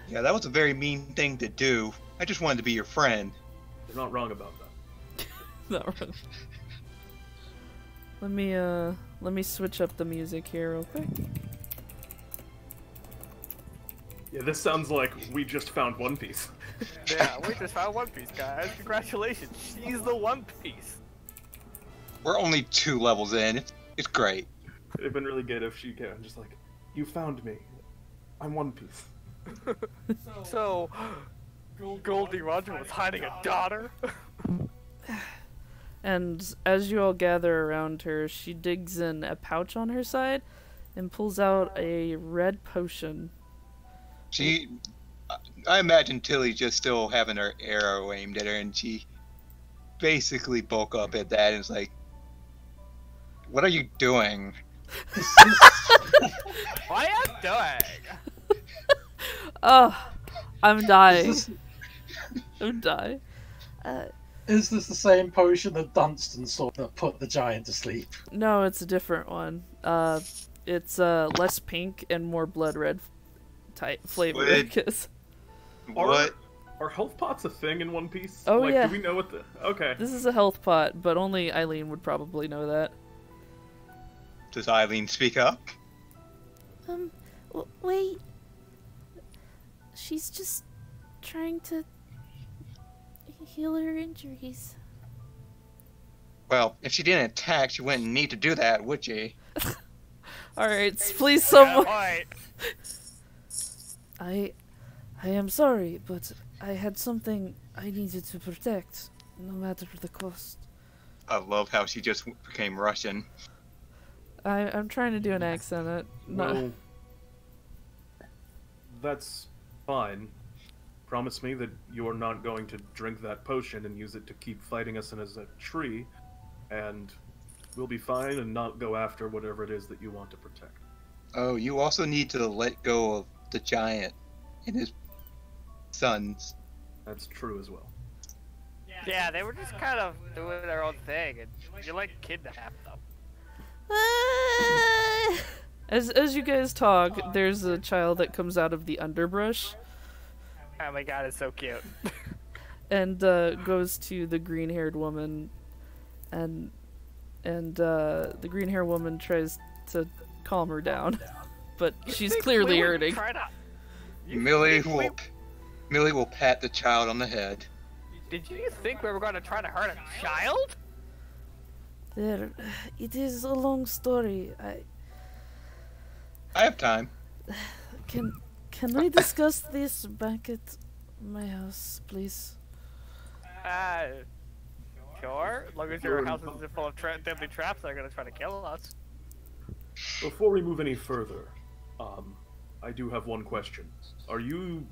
Speaker 5: Yeah, that was a very mean thing to do. I just wanted to be your friend.
Speaker 2: You're not wrong about that.
Speaker 1: Not wrong. Let me switch up the music here real quick.
Speaker 2: Yeah, this sounds like we just found One Piece.
Speaker 3: Yeah, we just found One Piece, guys. Congratulations. She's the One Piece.
Speaker 5: We're only 2 levels in. It's great.
Speaker 2: It'd been really good if she came just like, you found me. I'm One Piece.
Speaker 3: So, Goldie Roger was hiding a daughter?
Speaker 1: And as you all gather around her, she digs in a pouch on her side and pulls out a red potion.
Speaker 5: I imagine Tilly just still having her arrow aimed at her, and she basically bulk up at that and is like, "What are you doing?"
Speaker 3: What are you doing?
Speaker 1: Oh, I'm dying. I'm dying.
Speaker 6: Is this the same potion that Dunstan saw that put the giant to sleep?
Speaker 1: No, it's a different one. It's less pink and more blood red type flavor.
Speaker 5: What?
Speaker 2: Are health pots a thing in One Piece?
Speaker 1: Oh,
Speaker 2: like,
Speaker 1: yeah.
Speaker 2: Do we know what the... Okay.
Speaker 1: This is a health pot, but only Eileen would probably know that.
Speaker 5: Does Eileen speak up?
Speaker 1: Wait. She's just trying to heal her injuries.
Speaker 5: Well, if she didn't attack, she wouldn't need to do that, would she?
Speaker 1: Alright, please someone...
Speaker 3: Alright.
Speaker 1: I am sorry, but I had something I needed to protect, no matter the cost.
Speaker 5: I love how she just became Russian.
Speaker 1: I'm trying to do an accent.
Speaker 2: Well, that's fine. Promise me that you're not going to drink that potion and use it to keep fighting us as a tree, and we'll be fine and not go after whatever it is that you want to protect.
Speaker 5: Oh, you also need to let go of the giant and his sons.
Speaker 2: That's true as well.
Speaker 3: Yeah, they were just kind of doing their own thing, and you like kidnap them.
Speaker 1: As you guys talk, there's a child that comes out of the underbrush
Speaker 3: Oh my god, it's so cute.
Speaker 1: and goes to the green-haired woman, and the green-haired woman tries to calm her down, but she's clearly hurting.
Speaker 5: Millie will pat the child on the head.
Speaker 3: Did you think we were going to try to hurt a child?
Speaker 1: It is a long story.
Speaker 5: I have time.
Speaker 1: Can we discuss this back at my house, please?
Speaker 3: Sure. As long as your house isn't full of deadly traps that are going to try to kill us.
Speaker 2: Before we move any further, I do have one question. Are you,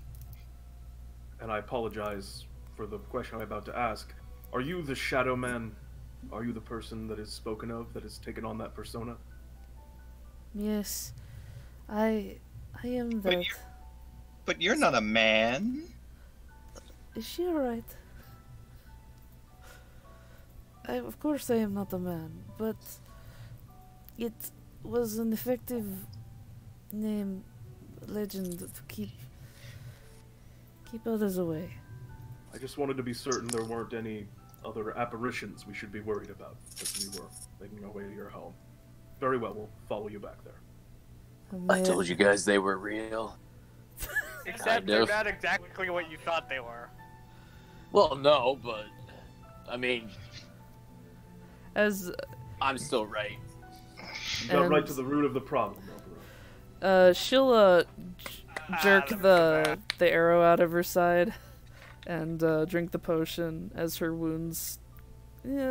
Speaker 2: and I apologize for the question I'm about to ask, are you the Shadow Man? Are you the person that is spoken of, that has taken on that persona?
Speaker 1: Yes, I am that.
Speaker 5: But you're not a man.
Speaker 1: Is she alright? Of course I am not a man, but it was an effective name, legend to keep others away.
Speaker 2: I just wanted to be certain there weren't any other apparitions we should be worried about as we were making our way to your home. Very well, we'll follow you back there.
Speaker 4: I told you guys they were real.
Speaker 3: Except they're not exactly what you thought they were.
Speaker 4: Well, no, but I mean,
Speaker 1: As
Speaker 4: I'm still right.
Speaker 2: You got right to the root of the problem, Emperor.
Speaker 1: she'll jerk the arrow out of her side and drink the potion as her wounds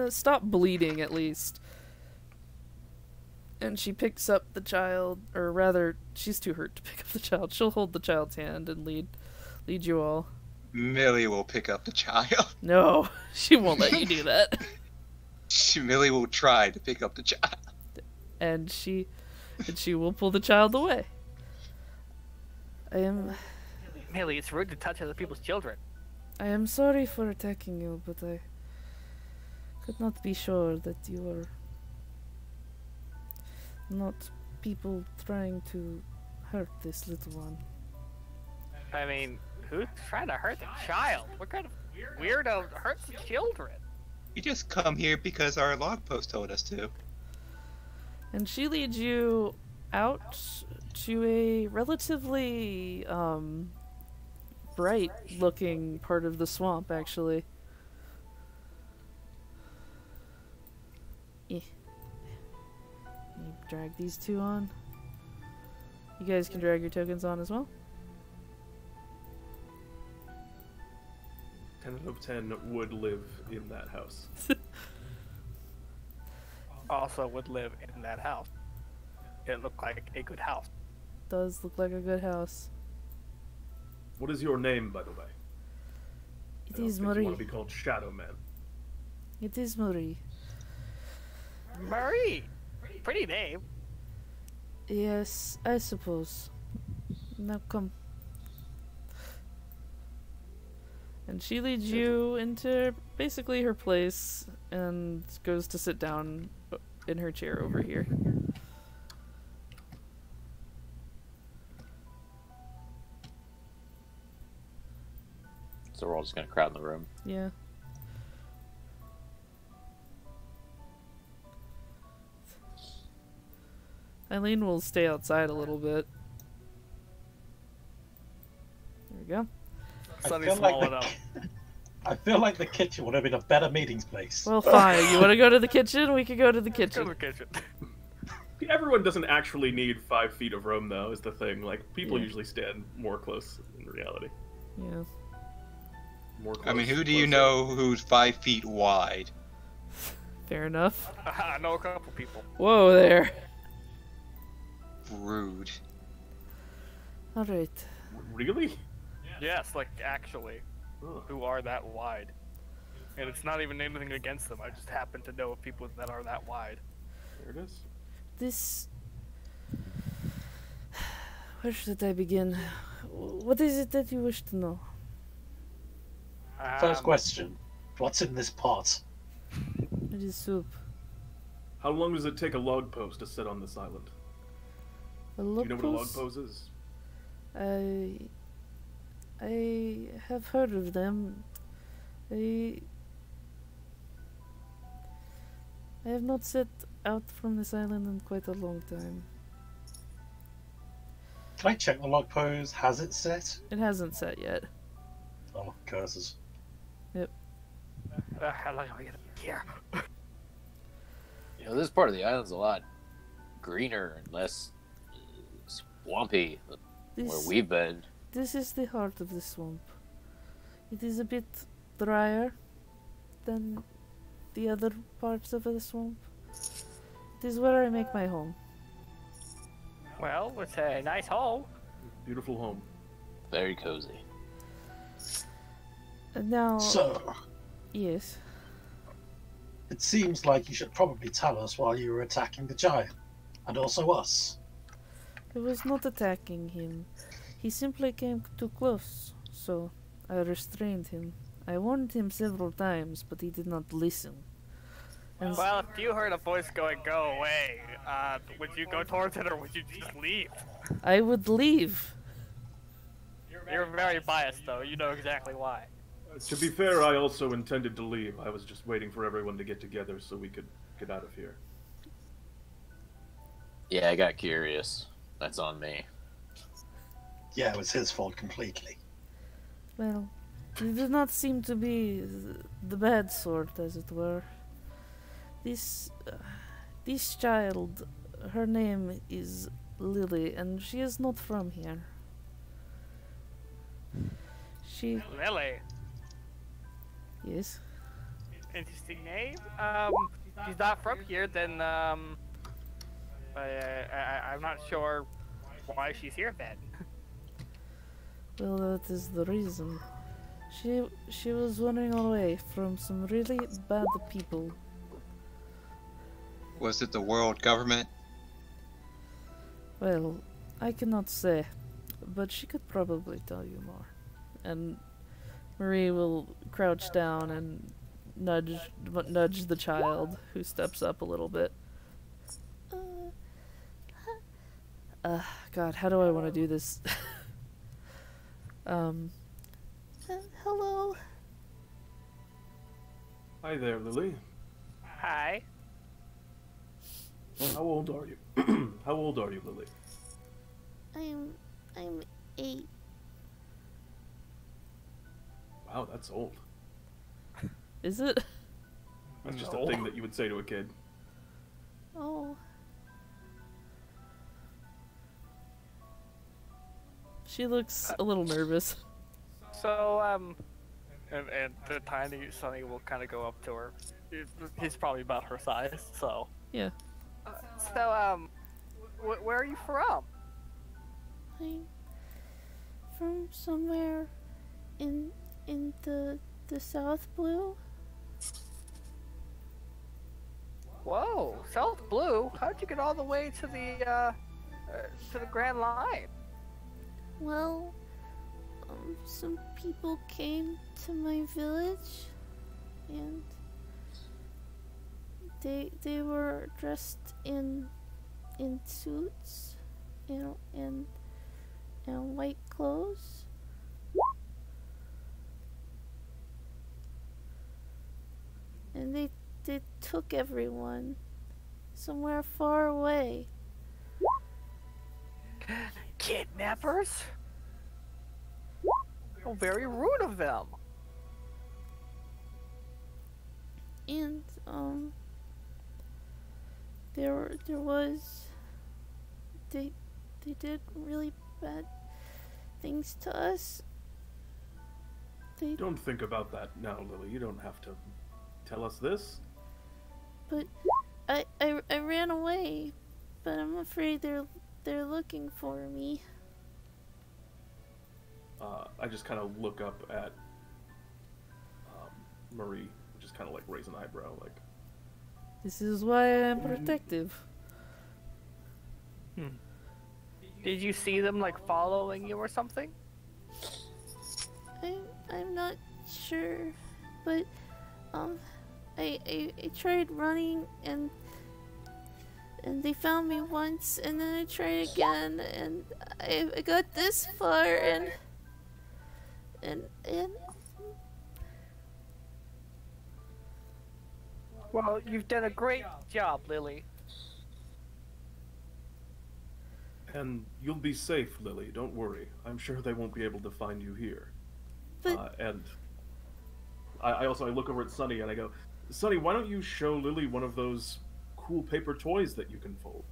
Speaker 1: stop bleeding at least. And she picks up the child, or rather, she's too hurt to pick up the child. She'll hold the child's hand and lead you all.
Speaker 5: Millie will pick up the child.
Speaker 1: No, she won't let you do that.
Speaker 5: Millie will try to pick up the child.
Speaker 1: And she will pull the child away.
Speaker 3: Millie, it's rude to touch other people's children.
Speaker 1: I am sorry for attacking you, but I could not be sure that you were not people trying to hurt this little one.
Speaker 3: I mean, who's trying to hurt the child? What kind of weirdo hurts the children?
Speaker 5: We just come here because our log post told us to.
Speaker 1: And she leads you out to a relatively bright looking part of the swamp, actually. You drag these two on. You guys can drag your tokens on as well.
Speaker 2: 10 out of 10 would live in that house.
Speaker 3: Also would live in that house. It looked like a good house.
Speaker 1: Does look like a good house.
Speaker 2: What is your name, by the way?
Speaker 1: It
Speaker 2: I don't
Speaker 1: is
Speaker 2: think you
Speaker 1: Marie.
Speaker 2: want to be called Shadow Man.
Speaker 1: It is Marie.
Speaker 3: Marie! Pretty name.
Speaker 1: Yes, I suppose. Now come. And she leads you into basically her place and goes to sit down in her chair over here.
Speaker 4: So we're all just gonna crowd in the room.
Speaker 1: Yeah. Eileen will stay outside a little bit. There we go.
Speaker 3: Sunny
Speaker 6: feel like
Speaker 3: swallowed
Speaker 6: the-
Speaker 3: up.
Speaker 6: I feel like the kitchen would have been a better meeting place.
Speaker 1: Well, fine. You want to go to the kitchen? We could go to the
Speaker 3: Go to
Speaker 1: kitchen.
Speaker 3: the kitchen.
Speaker 2: Everyone doesn't actually need 5 feet of room, though, is the thing. Like, people
Speaker 1: Yeah.
Speaker 2: usually stand more close in reality.
Speaker 1: Yeah.
Speaker 2: More close,
Speaker 5: I mean, who do you
Speaker 2: closer.
Speaker 5: know who's 5 feet wide?
Speaker 1: Fair enough.
Speaker 3: I know a couple people.
Speaker 1: Whoa there.
Speaker 5: Rude.
Speaker 1: All right.
Speaker 2: Really?
Speaker 3: Yes, like actually,
Speaker 2: Ugh.
Speaker 3: who are that wide. And it's not even anything against them. I just happen to know of people that are that wide.
Speaker 2: There it is.
Speaker 1: This. Where should I begin? What is it that you wish to know?
Speaker 6: First question. What's in this pot?
Speaker 1: It is soup.
Speaker 2: How long does it take a log pose to sit on this island?
Speaker 1: A
Speaker 2: Do you know what a log
Speaker 1: locus?
Speaker 2: pose is?
Speaker 1: I have heard of them. I have not set out from this island in quite a long time.
Speaker 6: Can I check the log pose? Has it set?
Speaker 1: It hasn't set yet.
Speaker 6: Oh, curses.
Speaker 3: How long am I gonna be here?
Speaker 4: You know, this part of the island's a lot greener and less swampy than where
Speaker 1: This,
Speaker 4: we've been.
Speaker 1: this is the heart of the swamp. It is a bit drier than the other parts of the swamp. It is where I make my home.
Speaker 3: Well, it's a nice home.
Speaker 2: Beautiful home.
Speaker 4: Very cozy.
Speaker 1: And now,
Speaker 6: So,
Speaker 1: yes,
Speaker 6: it seems like you should probably tell us while you were attacking the giant. And also us.
Speaker 1: I was not attacking him. He simply came too close, so I restrained him. I warned him several times, but he did not listen. And
Speaker 3: Well, if you heard a voice going, "Go away," would you go towards it or would you just leave?
Speaker 1: I would leave.
Speaker 3: You're very biased, though. You know exactly why.
Speaker 2: To be fair, I also intended to leave. I was just waiting for everyone to get together so we could get out of here.
Speaker 4: Yeah, I got curious. That's on me.
Speaker 6: Yeah, it was his fault completely.
Speaker 1: Well, he did not seem to be the bad sort, as it were. This child, her name is Lily, and she is not from here. She,
Speaker 3: Lily.
Speaker 1: yes,
Speaker 3: Interesting name. She's not from here, then, I'm not sure why she's here then.
Speaker 1: well, that is the reason. She was running away from some really bad people.
Speaker 5: Was it the world government?
Speaker 1: Well, I cannot say, but she could probably tell you more. And Marie will crouch down and nudge the child, who steps up a little bit. God, how do I want to do this? Hello.
Speaker 2: Hi there, Lily.
Speaker 3: Hi.
Speaker 2: How old are you? How old are you, Lily?
Speaker 1: I'm 8.
Speaker 2: Wow, that's old.
Speaker 1: Is it?
Speaker 2: That's just
Speaker 3: No.
Speaker 2: a thing that you would say to a kid.
Speaker 1: Oh. She looks a little nervous.
Speaker 3: So, and the tiny Sonny will kind of go up to her. He's probably about her size, so.
Speaker 1: Yeah.
Speaker 3: So, where are you from?
Speaker 1: I'm from somewhere in the South Blue.
Speaker 3: Whoa, South Blue? How'd you get all the way to the Grand Line?
Speaker 1: Well, some people came to my village, and they were dressed in suits, and white clothes. And they took everyone somewhere far away.
Speaker 3: Kidnappers? How very rude of them.
Speaker 1: And there was they did really bad things to us. They
Speaker 2: Don't think about that now, Lily. You don't have to tell us this.
Speaker 1: But I ran away, but I'm afraid they're looking for me.
Speaker 2: I just kind of look up at Marie, just kind of like raise an eyebrow, like.
Speaker 1: This is why I'm protective.
Speaker 3: Did you see them like following you or something?
Speaker 1: I'm not sure, but I tried running and they found me once, and then I tried again, and I got this far, and
Speaker 3: Well, you've done a great job, Lily.
Speaker 2: And you'll be safe, Lily. Don't worry. I'm sure they won't be able to find you here.
Speaker 1: But
Speaker 2: And I also look over at Sunny and I go, Sunny, why don't you show Lily one of those cool paper toys that you can fold?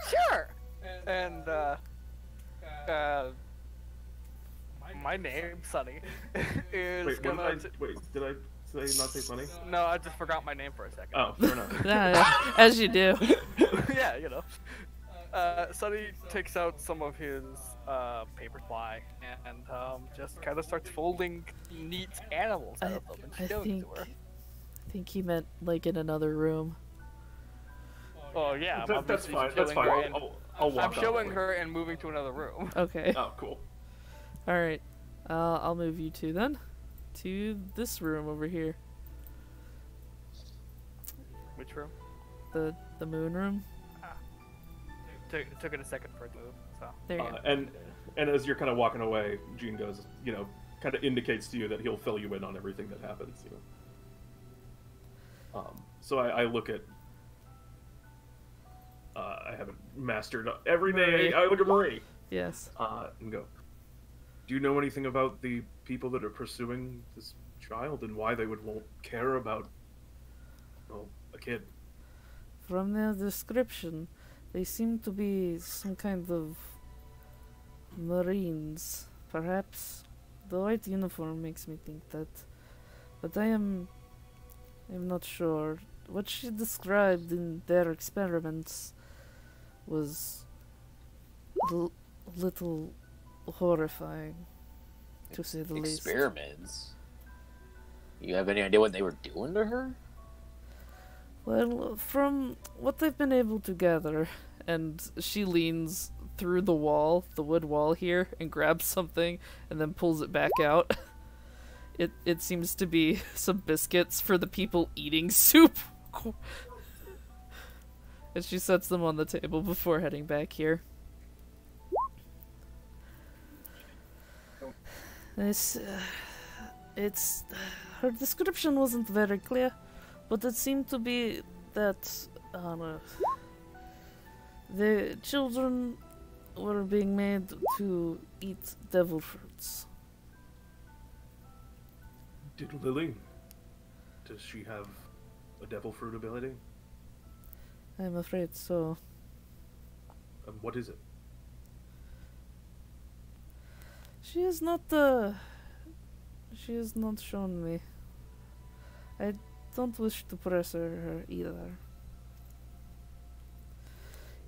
Speaker 3: Sure. And my name, Sunny, is
Speaker 2: Wait,
Speaker 3: gonna.
Speaker 2: did I say not say Sunny?
Speaker 3: No, I just forgot my name for a second.
Speaker 2: Oh, fair enough.
Speaker 1: yeah, as you do.
Speaker 3: Yeah, you know. Sunny takes out some of his paper ply and just kind of starts folding neat animals out of them and showing to her.
Speaker 1: I think he meant like in another room.
Speaker 3: Oh yeah, I'm
Speaker 2: That's
Speaker 3: obviously
Speaker 2: fine. That's
Speaker 3: showing
Speaker 2: fine.
Speaker 3: her and-
Speaker 2: I'll walk
Speaker 3: I'm showing
Speaker 2: out.
Speaker 3: her and moving to another room.
Speaker 1: Okay.
Speaker 2: Oh, cool.
Speaker 1: All right. I'll move you two then to this room over here.
Speaker 3: Which room?
Speaker 1: The moon room.
Speaker 3: Took it a second for it to move. So.
Speaker 1: There you go.
Speaker 2: And as you're kind of walking away, Gene goes, kind of indicates to you that he'll fill you in on everything that happens. So I look at. I haven't mastered every day.
Speaker 1: Marie.
Speaker 2: I look at Marie.
Speaker 1: Yes.
Speaker 2: And go. Do you know anything about the people that are pursuing this child and why they won't care about, a kid?
Speaker 1: From their description, they seem to be some kind of Marines, perhaps. The white uniform makes me think that, but I'm not sure. What she described in their experiments was little horrifying, to say the least.
Speaker 4: Experiments? You have any idea what they were doing to her?
Speaker 1: Well, from what they've been able to gather, and she leans through the wall, the wood wall here, and grabs something, and then pulls it back out. It seems to be some biscuits for the people eating soup. And she sets them on the table before heading back here. It's her description wasn't very clear, but it seemed to be that the children were being made to eat devil fruits.
Speaker 2: Did Lily? Does she have a devil fruit ability?
Speaker 1: I'm afraid so.
Speaker 2: And what is it?
Speaker 1: She has not shown me. I don't wish to pressure her either.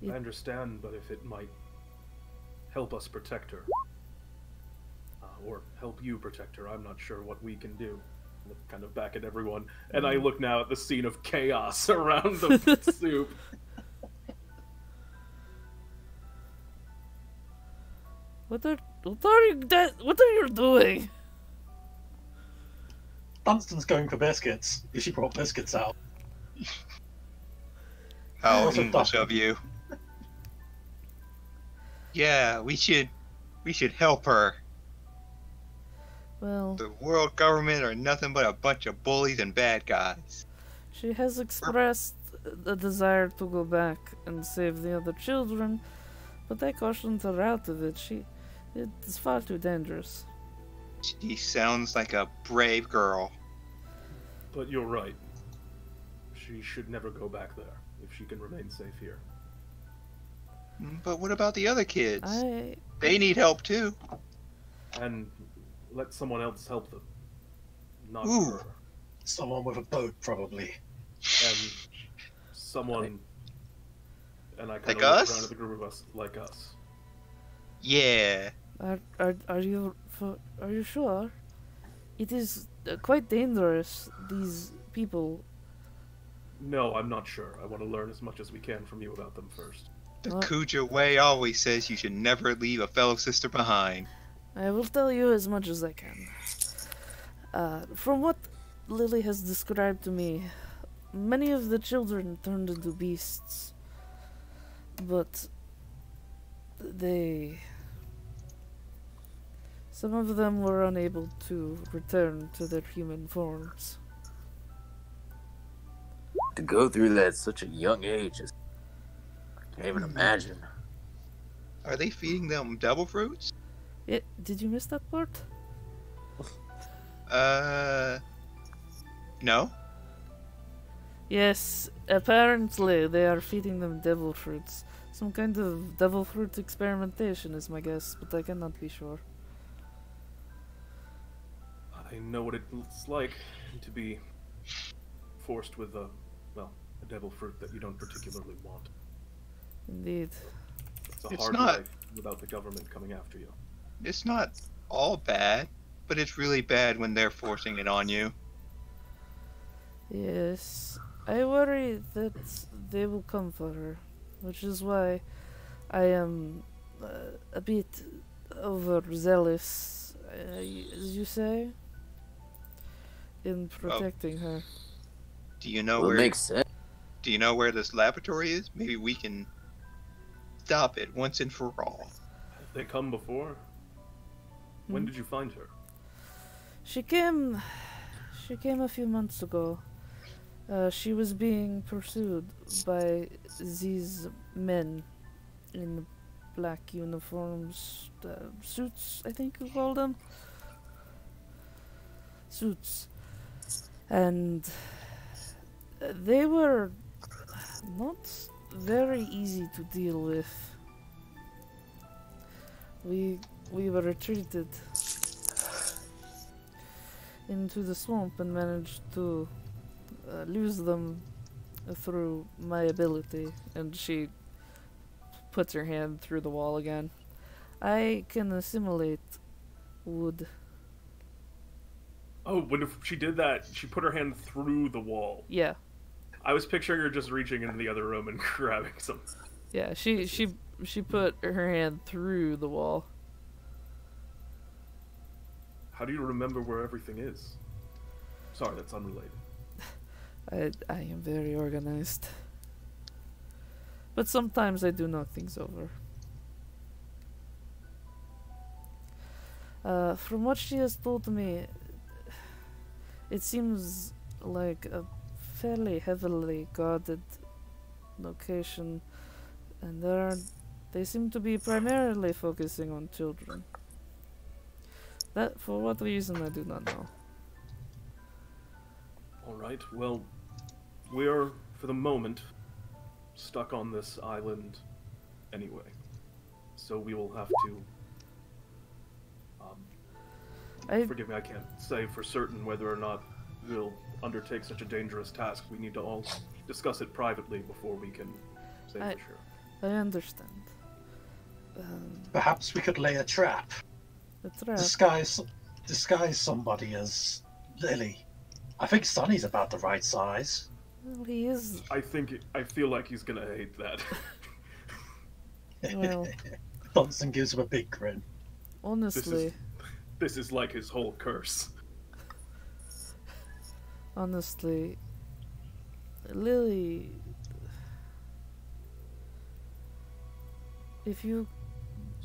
Speaker 2: I understand, but if it might help us protect her, or help you protect her, I'm not sure what we can do. Look kind of back at everyone, and I look now at the scene of chaos around the soup.
Speaker 1: What are you doing?
Speaker 6: Dunstan's going for biscuits. If she brought biscuits out.
Speaker 5: How
Speaker 6: Also
Speaker 5: English
Speaker 6: Dustin.
Speaker 5: of you. Yeah, we should help her.
Speaker 1: Well,
Speaker 5: The world government are nothing but a bunch of bullies and bad guys.
Speaker 1: she has expressed a desire to go back and save the other children, but I cautioned her out of it. It's far too dangerous.
Speaker 5: She sounds like a brave girl.
Speaker 2: But you're right. She should never go back there if she can remain safe here.
Speaker 5: But what about the other kids?
Speaker 1: I
Speaker 5: They need help too.
Speaker 2: And let someone else help them. Not
Speaker 5: Ooh.
Speaker 2: her.
Speaker 6: Someone with a boat, probably.
Speaker 2: And someone... And I kind
Speaker 5: Like
Speaker 2: of look
Speaker 5: us?
Speaker 2: around at the group of us, like us.
Speaker 5: Yeah.
Speaker 1: are you sure? It is quite dangerous. These people.
Speaker 2: No, I'm not sure. I want to learn as much as we can from you about them first.
Speaker 5: The
Speaker 1: What?
Speaker 5: Kuja way always says you should never leave a fellow sister behind.
Speaker 1: I will tell you as much as I can. From what Lily has described to me, many of the children turned into beasts. But some of them were unable to return to their human forms.
Speaker 4: To go through that at such a young age, I can't even imagine.
Speaker 5: Are they feeding them devil fruits?
Speaker 1: Did you miss that part?
Speaker 5: No.
Speaker 1: Yes, apparently they are feeding them devil fruits. Some kind of devil fruit experimentation is my guess, but I cannot be sure.
Speaker 2: I know what it's like to be forced with a devil fruit that you don't particularly want.
Speaker 1: Indeed.
Speaker 2: It's a
Speaker 5: It's
Speaker 2: hard
Speaker 5: not-
Speaker 2: life without the government coming after you.
Speaker 5: It's not all bad, but it's really bad when they're forcing it on you.
Speaker 1: Yes, I worry that they will come for her, which is why I am a bit overzealous, as you say, in protecting her.
Speaker 5: Do you know
Speaker 4: Well, it
Speaker 5: where?
Speaker 4: makes sense.
Speaker 5: Do you know where this laboratory is? Maybe we can stop it once and for all.
Speaker 2: Have they come before? When
Speaker 1: Hmm?
Speaker 2: did you find her?
Speaker 1: She came a few months ago. She was being pursued by these men in black uniforms, suits, I think you call them. Suits. And they were not very easy to deal with. We were retreated into the swamp and managed to lose them through my ability. And she puts her hand through the wall again. I can assimilate wood.
Speaker 2: Oh, when she did that, she put her hand through the wall.
Speaker 1: Yeah,
Speaker 2: I was picturing her just reaching into the other room and grabbing some.
Speaker 1: yeah. She put her hand through the wall.
Speaker 2: How do you remember where everything is? Sorry, that's unrelated.
Speaker 1: I am very organized. But sometimes I do knock things over. From what she has told me, it seems like a fairly heavily guarded location, and they seem to be primarily focusing on children. That, for what reason, I do not know.
Speaker 2: Alright, well, we're, for the moment, stuck on this island anyway. So we will have to... forgive me, I can't say for certain whether or not we'll undertake such a dangerous task. We need to all discuss it privately before we can say for sure.
Speaker 1: I understand.
Speaker 6: Perhaps we could lay a trap.
Speaker 1: The trap.
Speaker 6: Disguise somebody as Lily. I think Sonny's about the right size.
Speaker 1: Well, he is.
Speaker 2: I feel like he's gonna hate that.
Speaker 1: Well,
Speaker 6: Thompson gives him a big grin.
Speaker 1: honestly,
Speaker 2: This is like his whole curse.
Speaker 1: honestly, Lily,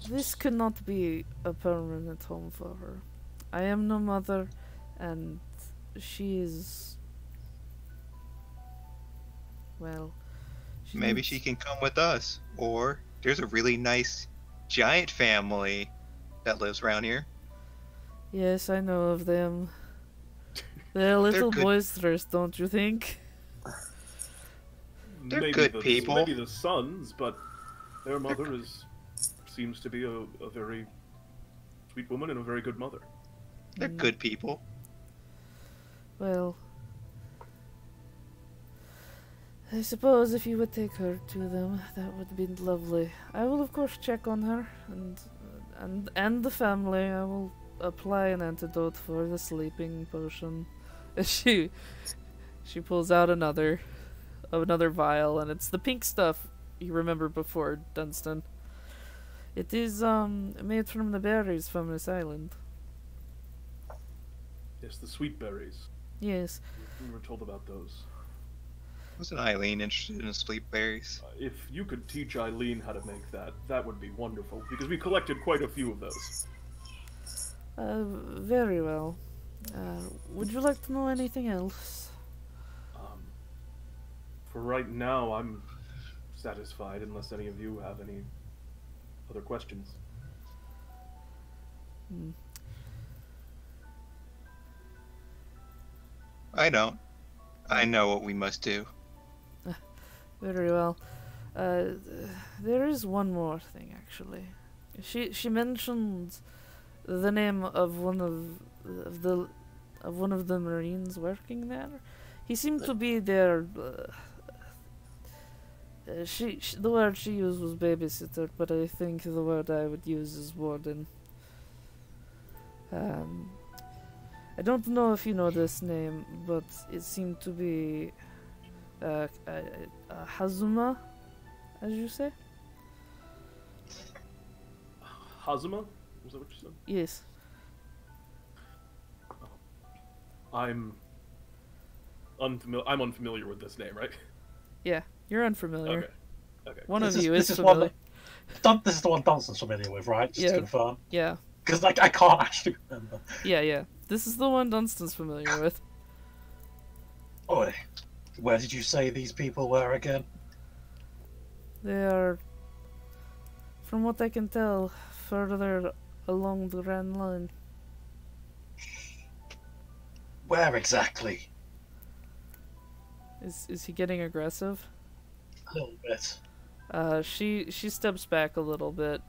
Speaker 1: this could not be a permanent home for her. I am no mother, and she is, well,
Speaker 5: Maybe
Speaker 1: needs-
Speaker 5: she can come with us. Or there's a really nice giant family that lives around here.
Speaker 1: Yes, I know of them. They're a little
Speaker 5: good.
Speaker 1: boisterous, don't you think?
Speaker 5: They're
Speaker 2: maybe
Speaker 5: good people.
Speaker 2: Maybe the sons, but their mother seems to be a very sweet woman and a very good mother.
Speaker 5: They're good people.
Speaker 1: Well, I suppose if you would take her to them, that would be lovely. I will of course check on her and the family. I will apply an antidote for the sleeping potion. She pulls out another vial, and it's the pink stuff you remember before, Dunstan. It is made from the berries from this island.
Speaker 2: Yes, the sweet berries.
Speaker 1: Yes.
Speaker 2: We were told about those.
Speaker 5: Wasn't Eileen interested in sleep berries?
Speaker 2: If you could teach Eileen how to make that, that would be wonderful, because we collected quite a few of those.
Speaker 1: Very well. Would you like to know anything else?
Speaker 2: For right now, I'm satisfied, unless any of you have any other questions.
Speaker 5: I don't. I know what we must do.
Speaker 1: Very well. There is one more thing, actually. She mentioned the name of one of the Marines working there. He seemed to be their. The word she used was babysitter, but I think the word I would use is warden. I don't know if you know this name, but it seemed to be Hazuma, as you say?
Speaker 2: Hazuma? Was that what you said?
Speaker 1: Yes.
Speaker 2: I'm unfamiliar with this name, right?
Speaker 1: Yeah, you're unfamiliar.
Speaker 2: Okay. Okay.
Speaker 1: One
Speaker 6: This
Speaker 1: of
Speaker 6: is-
Speaker 1: you
Speaker 6: this
Speaker 1: is
Speaker 6: is one
Speaker 1: familiar.
Speaker 6: This is the one Dunson's familiar with, right? Just
Speaker 1: Yeah.
Speaker 6: to confirm.
Speaker 1: Yeah,
Speaker 6: Because like I can't actually remember.
Speaker 1: yeah. This is the one Dunstan's familiar with.
Speaker 6: Oh, where did you say these people were again?
Speaker 1: They are, from what I can tell, further along the Grand Line.
Speaker 6: Where exactly?
Speaker 1: Is he getting aggressive?
Speaker 6: A little bit.
Speaker 1: She steps back a little bit.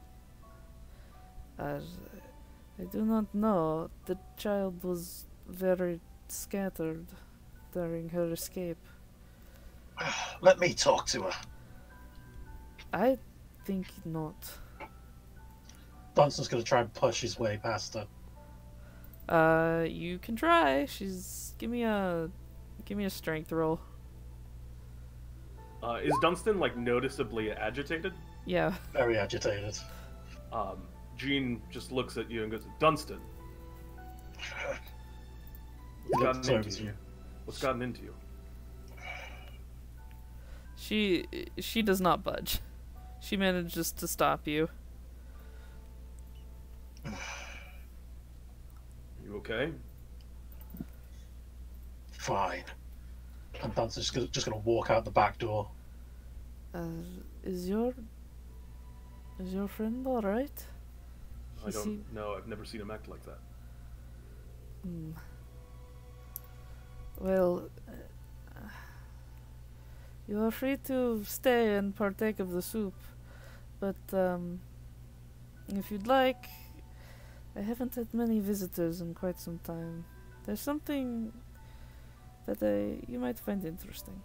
Speaker 1: I do not know. The child was very scattered during her escape.
Speaker 6: Let me talk to her.
Speaker 1: I think not.
Speaker 6: Dunson's gonna try and push his way past her.
Speaker 1: You can try. Give me a strength roll.
Speaker 2: Is Dunstan like noticeably agitated?
Speaker 1: Yeah.
Speaker 6: Very agitated.
Speaker 2: Jean just looks at you and goes, Dunstan,
Speaker 6: He
Speaker 2: what's
Speaker 6: looks
Speaker 2: gotten
Speaker 6: over
Speaker 2: into
Speaker 6: to
Speaker 2: you?
Speaker 6: you.
Speaker 2: What's gotten into you?
Speaker 1: She does not budge. She manages to stop you.
Speaker 2: You okay?
Speaker 6: Fine. And Dunson's just gonna walk out the back door.
Speaker 1: Is your friend all right?
Speaker 2: I don't know. I've never seen him act like that.
Speaker 1: Well, you are free to stay and partake of the soup, but if you'd like, I haven't had many visitors in quite some time. There's something that you might find interesting.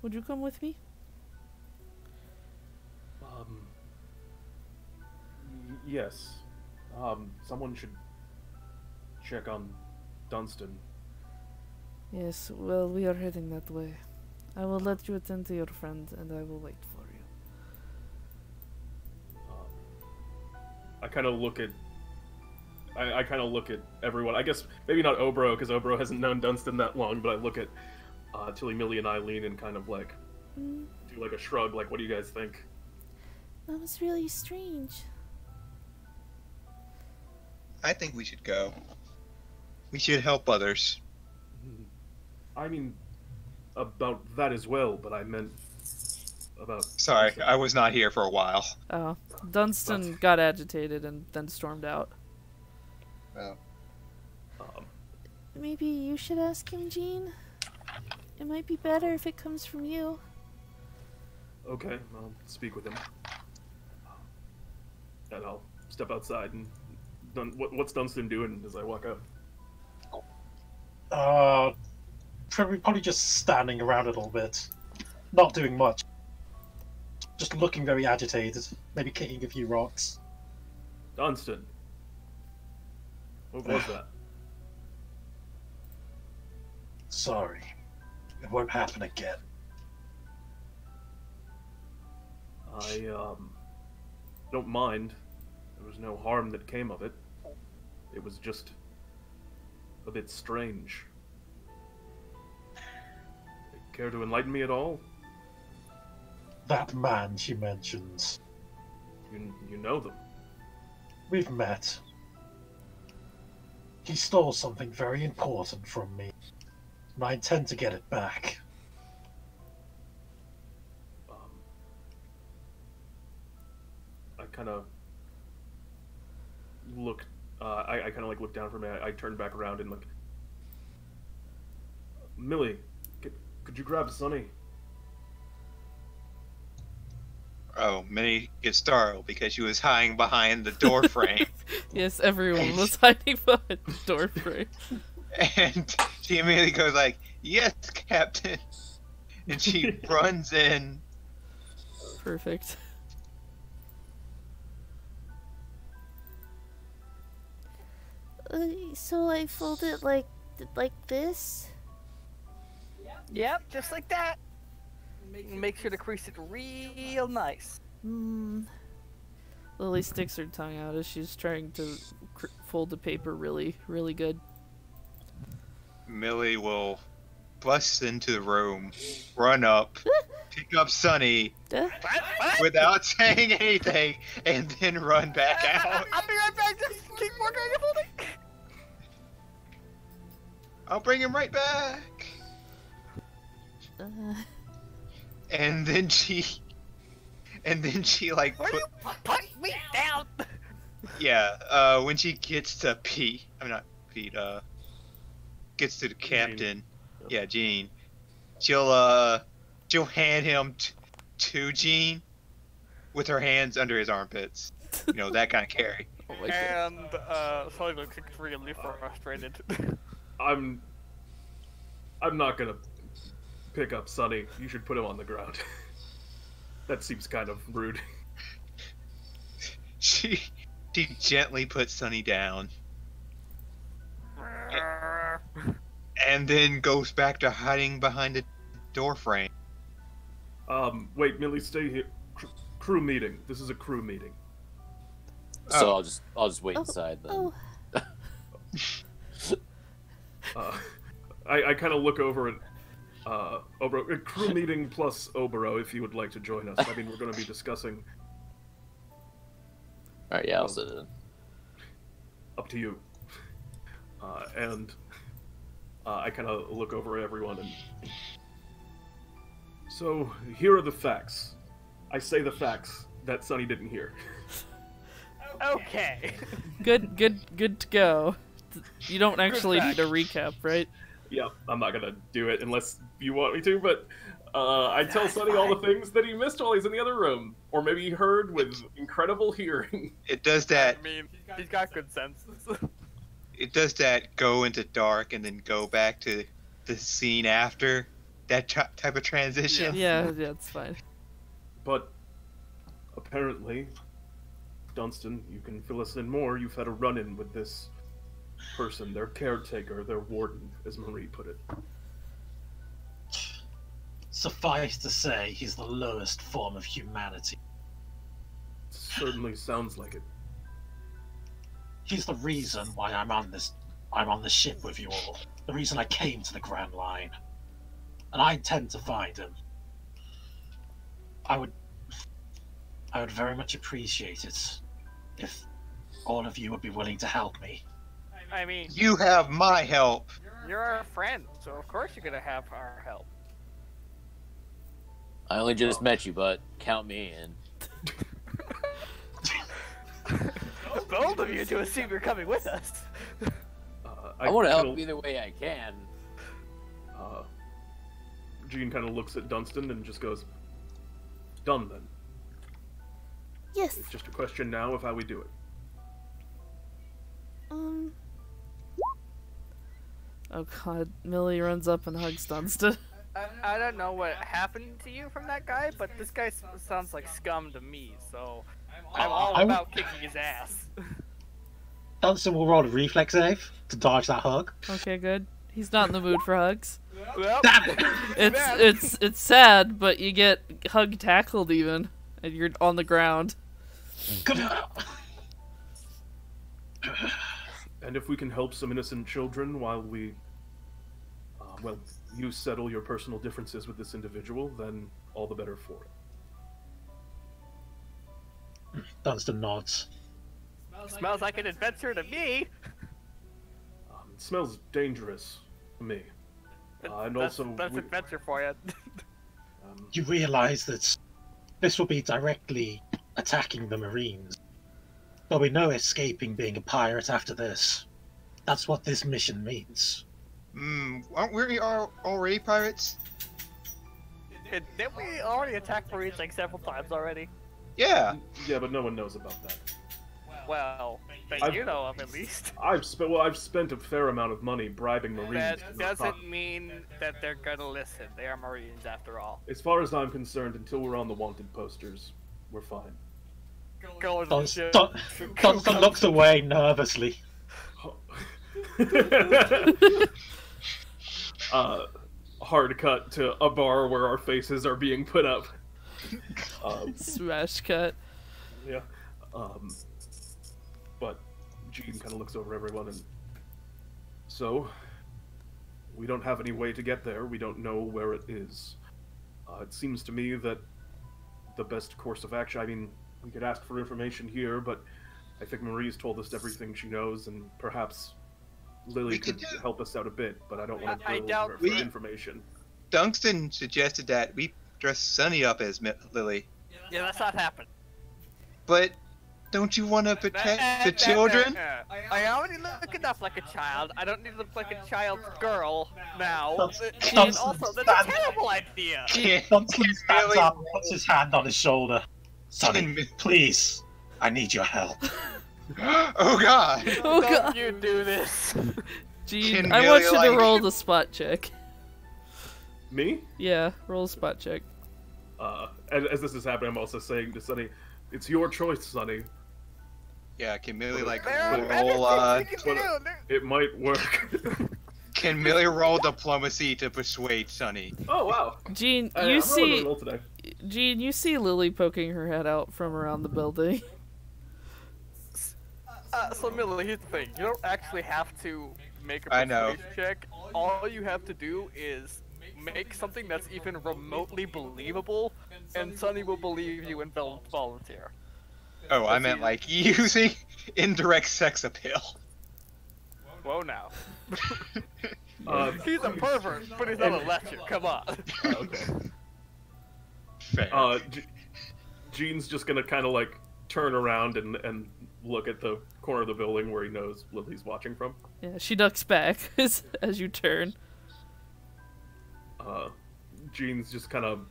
Speaker 1: Would you come with me?
Speaker 2: Yes. Someone should check on Dunstan.
Speaker 1: Yes, well, we are heading that way. I will let you attend to your friend, and I will wait for you.
Speaker 2: I kind of look at. I kind of look at everyone. I guess maybe not Obro, because Obro hasn't known Dunstan that long. But I look at Tilly, Millie, and Eileen, and kind of like do like a shrug. Like, what do you guys think?
Speaker 1: That was really strange.
Speaker 5: I think we should go. We should help others.
Speaker 2: I mean, about that as well, but I meant about.
Speaker 5: Sorry,
Speaker 2: Dunstan.
Speaker 5: I was not here for a while.
Speaker 1: Oh, Dunstan got agitated and then stormed out.
Speaker 5: Well,
Speaker 1: Maybe you should ask him, Jean. It might be better if it comes from you.
Speaker 2: Okay, I'll speak with him. And I'll step outside and... What's Dunstan doing as I walk up?
Speaker 6: Probably just standing around a little bit. Not doing much. Just looking very agitated. Maybe kicking a few rocks.
Speaker 2: Dunstan. What was that?
Speaker 6: Sorry. It won't happen again.
Speaker 2: I, don't mind. There was no harm that came of it. It was just a bit strange. Care to enlighten me at all?
Speaker 6: That man she mentions.
Speaker 2: You know them?
Speaker 6: We've met. He stole something very important from me, and I intend to get it back.
Speaker 2: I kind of look. I kind of like look down for a minute. I turn back around and look. Millie, could you grab Sonny?
Speaker 5: Oh, Minnie gets startled because she was hiding behind the door frame.
Speaker 1: Yes, everyone was hiding behind the door frame.
Speaker 5: And she immediately goes like, "Yes, Captain." And she runs in.
Speaker 1: Perfect. So I fold it like this?
Speaker 3: Yep, just like that. Make sure to crease it real nice.
Speaker 1: Lily sticks her tongue out as she's trying to fold the paper really, really good.
Speaker 5: Millie will bust into the room, run up, pick up Sonny without saying anything, and then run back out.
Speaker 3: I'll be right back. Just keep working on your folding.
Speaker 5: I'll bring him right back. And then she like
Speaker 3: Put me down.
Speaker 5: Yeah, when she gets to gets to the captain, yeah, Jean, she'll hand him to Jean with her hands under his armpits, you know, that kind of carry.
Speaker 1: Oh my God.
Speaker 3: And Sully looks really frustrated.
Speaker 2: I'm not gonna pick up Sonny. You should put him on the ground. That seems kind of rude.
Speaker 5: She gently puts Sonny down. And then goes back to hiding behind the door frame.
Speaker 2: Wait, Millie, stay here. Crew meeting. This is a crew meeting.
Speaker 4: So I'll just wait inside then.
Speaker 2: I kind of look over at Obero. Crew meeting plus Obero, if you would like to join us. I mean, we're going to be discussing.
Speaker 4: All right, yeah, I'll sit in.
Speaker 2: Up to you. And I kind of look over at everyone and. So here are the facts. I say the facts that Sonny didn't hear.
Speaker 3: Okay.
Speaker 1: Good to go. You don't actually need a recap, right?
Speaker 2: Yeah, I'm not gonna do it unless you want me to, but I tell Sonny all the things that he missed while he's in the other room. Or maybe he heard with incredible hearing.
Speaker 5: It does that.
Speaker 3: I mean, he's got good sense.
Speaker 5: It does that go into dark and then go back to the scene after that type of transition.
Speaker 1: Yeah, it's fine.
Speaker 2: But apparently, Dunstan, you can fill us in more. You've had a run-in with this person, their caretaker, their warden, as Marie put it.
Speaker 6: Suffice to say, he's the lowest form of humanity.
Speaker 2: Certainly sounds like it.
Speaker 6: He's the reason why I'm on the ship with you all. The reason I came to the Grand Line. And I intend to find him. I would very much appreciate it if all of you would be willing to help me.
Speaker 3: I mean,
Speaker 5: You have my help.
Speaker 3: you're our friend, so of course you're gonna have our help.
Speaker 4: I only just met you, but count me in.
Speaker 3: Bold of you to assume you're coming with us.
Speaker 4: I want to help either way I can.
Speaker 2: Jean kind of looks at Dunstan and just goes, "Done then.
Speaker 1: Yes.
Speaker 2: It's just a question now of how we do it."
Speaker 1: Oh god, Millie runs up and hugs Dunstan.
Speaker 3: I don't know what happened to you from that guy, but this guy sounds like scum to me, so I'm all about kicking his ass.
Speaker 6: Dunstan will roll a reflex save to dodge that hug.
Speaker 1: Okay, good. He's not in the mood for hugs.
Speaker 3: Well,
Speaker 6: Damn it!
Speaker 1: It's sad, but you get hug tackled even, and you're on the ground.
Speaker 2: And if we can help some innocent children while we, you settle your personal differences with this individual, then all the better for it.
Speaker 6: Dunstan nods.
Speaker 3: Smells like an adventure to me.
Speaker 2: It smells dangerous to me. And
Speaker 3: that's
Speaker 2: also,
Speaker 3: adventure for you.
Speaker 6: You realize that this will be directly attacking the Marines. There'll be no escaping being a pirate after this. That's what this mission means.
Speaker 5: Aren't we already pirates?
Speaker 3: Didn't we already attack Marines like several times already?
Speaker 5: Yeah.
Speaker 2: Yeah, but no one knows about that.
Speaker 3: Well, that you know of at least.
Speaker 2: I've spent a fair amount of money bribing Marines.
Speaker 3: That doesn't mean that they're gonna listen. They are Marines after all.
Speaker 2: As far as I'm concerned, until we're on the wanted posters, we're fine.
Speaker 6: Dunstan looks away nervously.
Speaker 2: Hard cut to a bar where our faces are being put up.
Speaker 1: Smash cut.
Speaker 2: Yeah. But Jean kind of looks over everyone and... So, we don't have any way to get there. We don't know where it is. It seems to me that the best course of action... I mean, we could ask for information here, but I think Marie's told us everything she knows, and perhaps Lily could help us out a bit, but I don't want to bill her for information.
Speaker 5: Dunstan suggested that we dress Sunny up as Lily.
Speaker 3: Yeah, that's not happening.
Speaker 5: But don't you want to protect the children?
Speaker 3: I already look enough like a child. I don't need to look like a child girl now.
Speaker 6: And
Speaker 3: also, that's a terrible idea.
Speaker 6: Dunstan stands up and puts his hand on his shoulder. Sonny, please, I need your help.
Speaker 5: Oh god!
Speaker 1: Oh god!
Speaker 3: Don't you do this?
Speaker 1: Jean, I want you to roll the spot check.
Speaker 2: Me?
Speaker 1: Yeah, roll a spot check.
Speaker 2: As this is happening, I'm also saying to Sunny, it's your choice, Sunny.
Speaker 5: Yeah, can Millie like
Speaker 2: roll? It might work.
Speaker 5: Can Millie roll diplomacy to persuade Sunny?
Speaker 2: Oh wow!
Speaker 1: Jean, Jean, you see Lily poking her head out from around the building.
Speaker 3: So Millie, here's the thing. You don't actually have to make a persuasion check. All you have to do is make something that's even remotely believable, and Sunny will believe you and volunteer.
Speaker 5: Oh, I meant like using indirect sex appeal.
Speaker 3: Whoa now. He's a pervert, but he's not a lecher. Come on.
Speaker 2: Okay.
Speaker 5: Fair.
Speaker 2: Jean's just gonna kind of like turn around and look at the corner of the building where he knows Lily's watching from.
Speaker 1: Yeah, she ducks back as you turn.
Speaker 2: Jean's just kind of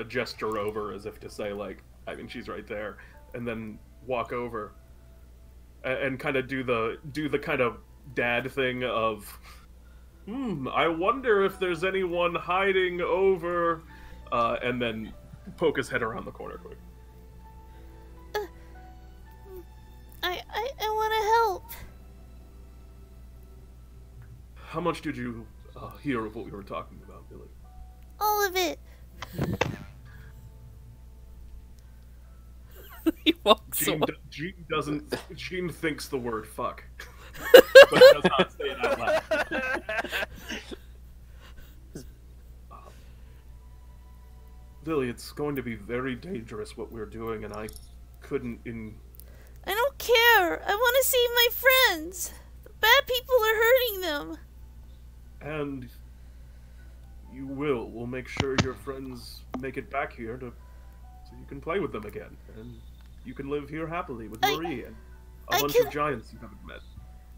Speaker 2: gesture over as if to say like, I mean, she's right there, and then walk over and kind of do the kind of dad thing of, I wonder if there's anyone hiding over, and then poke his head around the corner quick.
Speaker 1: I want to help.
Speaker 2: How much did you hear of what we were talking about, Billy?
Speaker 1: All of it. He walks away.
Speaker 2: Jean thinks the word fuck, but does not say it out loud. Lily, it's going to be very dangerous what we're doing, and I couldn't
Speaker 1: I don't care. I want to save my friends. The bad people are hurting them.
Speaker 2: And you will. We'll make sure your friends make it back here so you can play with them again, and you can live here happily with Marie and a bunch of giants you haven't met.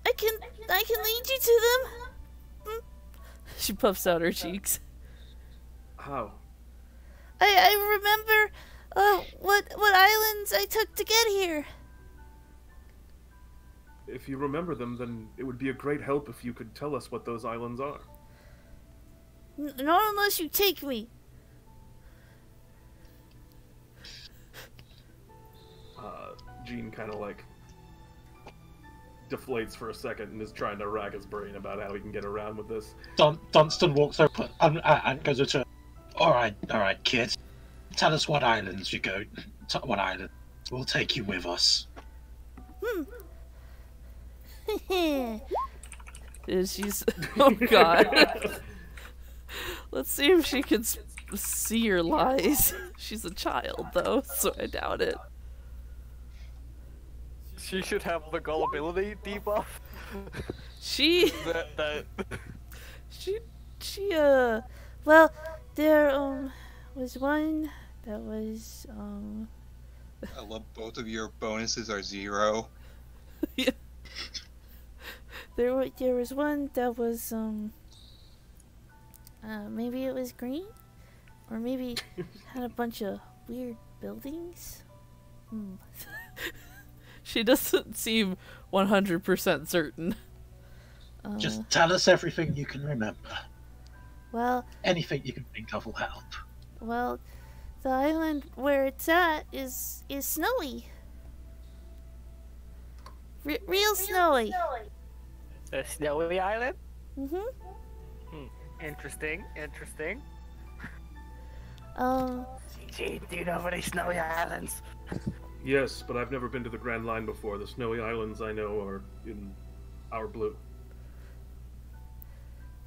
Speaker 1: I I can lead you to them. She puffs out her cheeks.
Speaker 2: How?
Speaker 1: I remember what islands I took to get here.
Speaker 2: If you remember them, then it would be a great help if you could tell us what those islands are.
Speaker 1: Not unless you take me.
Speaker 2: Gene kind of like deflates for a second and is trying to rack his brain about how he can get around with this.
Speaker 6: Dunstan walks over and goes to her. All right, kid. Tell us what islands you go. What island? We'll take you with us.
Speaker 1: And she's... Oh, God. Let's see if she can see your lies. She's a child, though, so I doubt it.
Speaker 3: She should have the gullibility debuff.
Speaker 1: She...
Speaker 3: She...
Speaker 1: Well, there, was one that was,
Speaker 5: I love both of your bonuses are 0.
Speaker 1: Yeah. There was one that was, maybe it was green? Or maybe had a bunch of weird buildings? She doesn't seem 100% certain.
Speaker 6: Just tell us everything you can remember.
Speaker 1: Well...
Speaker 6: Anything you can think of will help.
Speaker 1: Well, the island where it's at is snowy. Real snowy.
Speaker 3: A snowy island?
Speaker 1: Mm-hmm.
Speaker 3: Interesting.
Speaker 9: Gee, do you know of any snowy islands?
Speaker 2: Yes, but I've never been to the Grand Line before. The snowy islands I know are in our blue.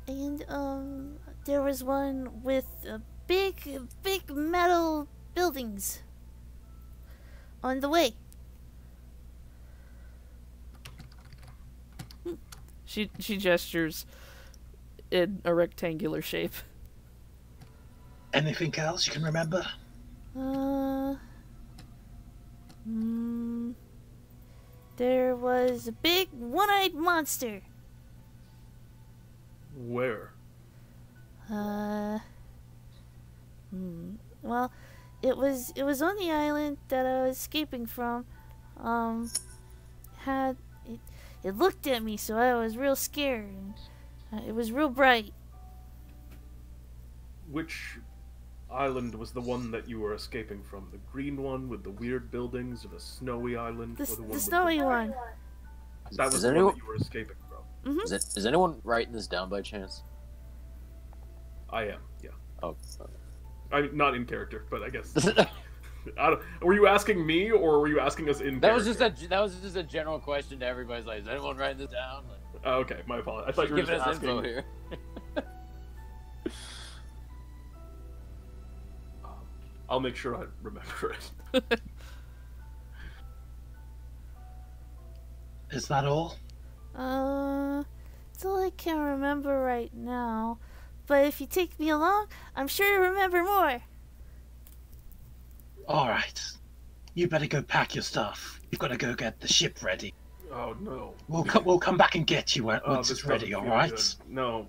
Speaker 1: And, there was one with big metal buildings on the way. She gestures in a rectangular shape.
Speaker 6: Anything else you can remember?
Speaker 1: There was a big one-eyed monster.
Speaker 2: Where?
Speaker 1: Well, it was on the island that I was escaping from. It looked at me, so I was real scared. And, it was real bright.
Speaker 2: Which island was the one that you were escaping from? The green one with the weird buildings, or the snowy island?
Speaker 1: The
Speaker 2: with
Speaker 1: snowy one.
Speaker 2: That was the one that you were escaping from.
Speaker 1: Mm-hmm.
Speaker 4: Is anyone writing this down by chance?
Speaker 2: I am, yeah.
Speaker 4: Oh.
Speaker 2: I mean, not in character, but I guess. Were you asking me, or were you asking us in
Speaker 4: That
Speaker 2: character?
Speaker 4: was just a general question to everybody's like, is anyone writing this down?
Speaker 2: Oh, okay, my apologies. I thought you were
Speaker 4: Giving
Speaker 2: just
Speaker 4: us
Speaker 2: asking.
Speaker 4: info here.
Speaker 2: I'll make sure I remember it.
Speaker 6: Is that all?
Speaker 1: It's all I can remember right now. But if you take me along, I'm sure to remember more.
Speaker 6: Alright. You better go pack your stuff. You've got to go get the ship ready.
Speaker 2: Oh no.
Speaker 6: We'll come back and get you once
Speaker 2: this
Speaker 6: it's ready,
Speaker 2: doesn't feel
Speaker 6: alright?
Speaker 2: good. No.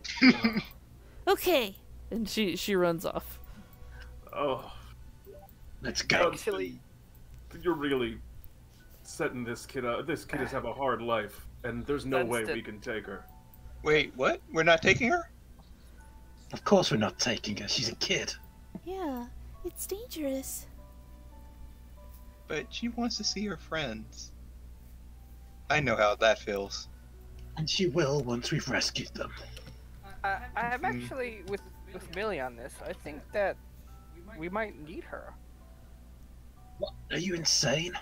Speaker 1: Okay.
Speaker 10: And she runs off.
Speaker 2: Oh.
Speaker 6: Let's go.
Speaker 3: Actually,
Speaker 2: You're really setting this kid up. This kid has have a hard life, and there's no way we can take her.
Speaker 5: Wait, what? We're not taking her?
Speaker 6: Of course we're not taking her. She's a kid.
Speaker 1: Yeah, it's dangerous.
Speaker 5: But she wants to see her friends. I know how that feels.
Speaker 6: And she will once we've rescued them.
Speaker 3: I'm actually with Millie on this. I think that we might need her.
Speaker 6: What? Are you insane?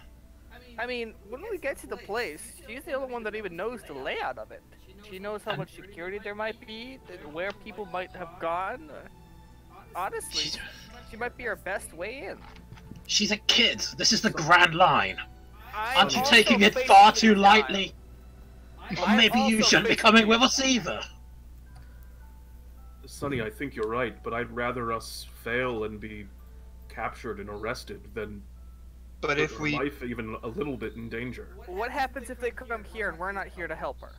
Speaker 3: I mean, when we get to the place, she's the only one that even knows the layout of it. She knows how much security there might be, where people might have gone. Honestly, she might be our best way in.
Speaker 6: She's a kid. This is the Grand Line. Aren't you
Speaker 3: also
Speaker 6: taking it far too
Speaker 3: basically
Speaker 6: lightly? Or
Speaker 3: I'm
Speaker 6: maybe you
Speaker 3: also
Speaker 6: shouldn't be coming with us either.
Speaker 2: Sonny, I think you're right, but I'd rather us fail and be captured and arrested than
Speaker 5: But
Speaker 2: put
Speaker 5: if
Speaker 2: her
Speaker 5: we...
Speaker 2: life even a little bit in danger.
Speaker 3: What happens if they come here and we're not here to help her?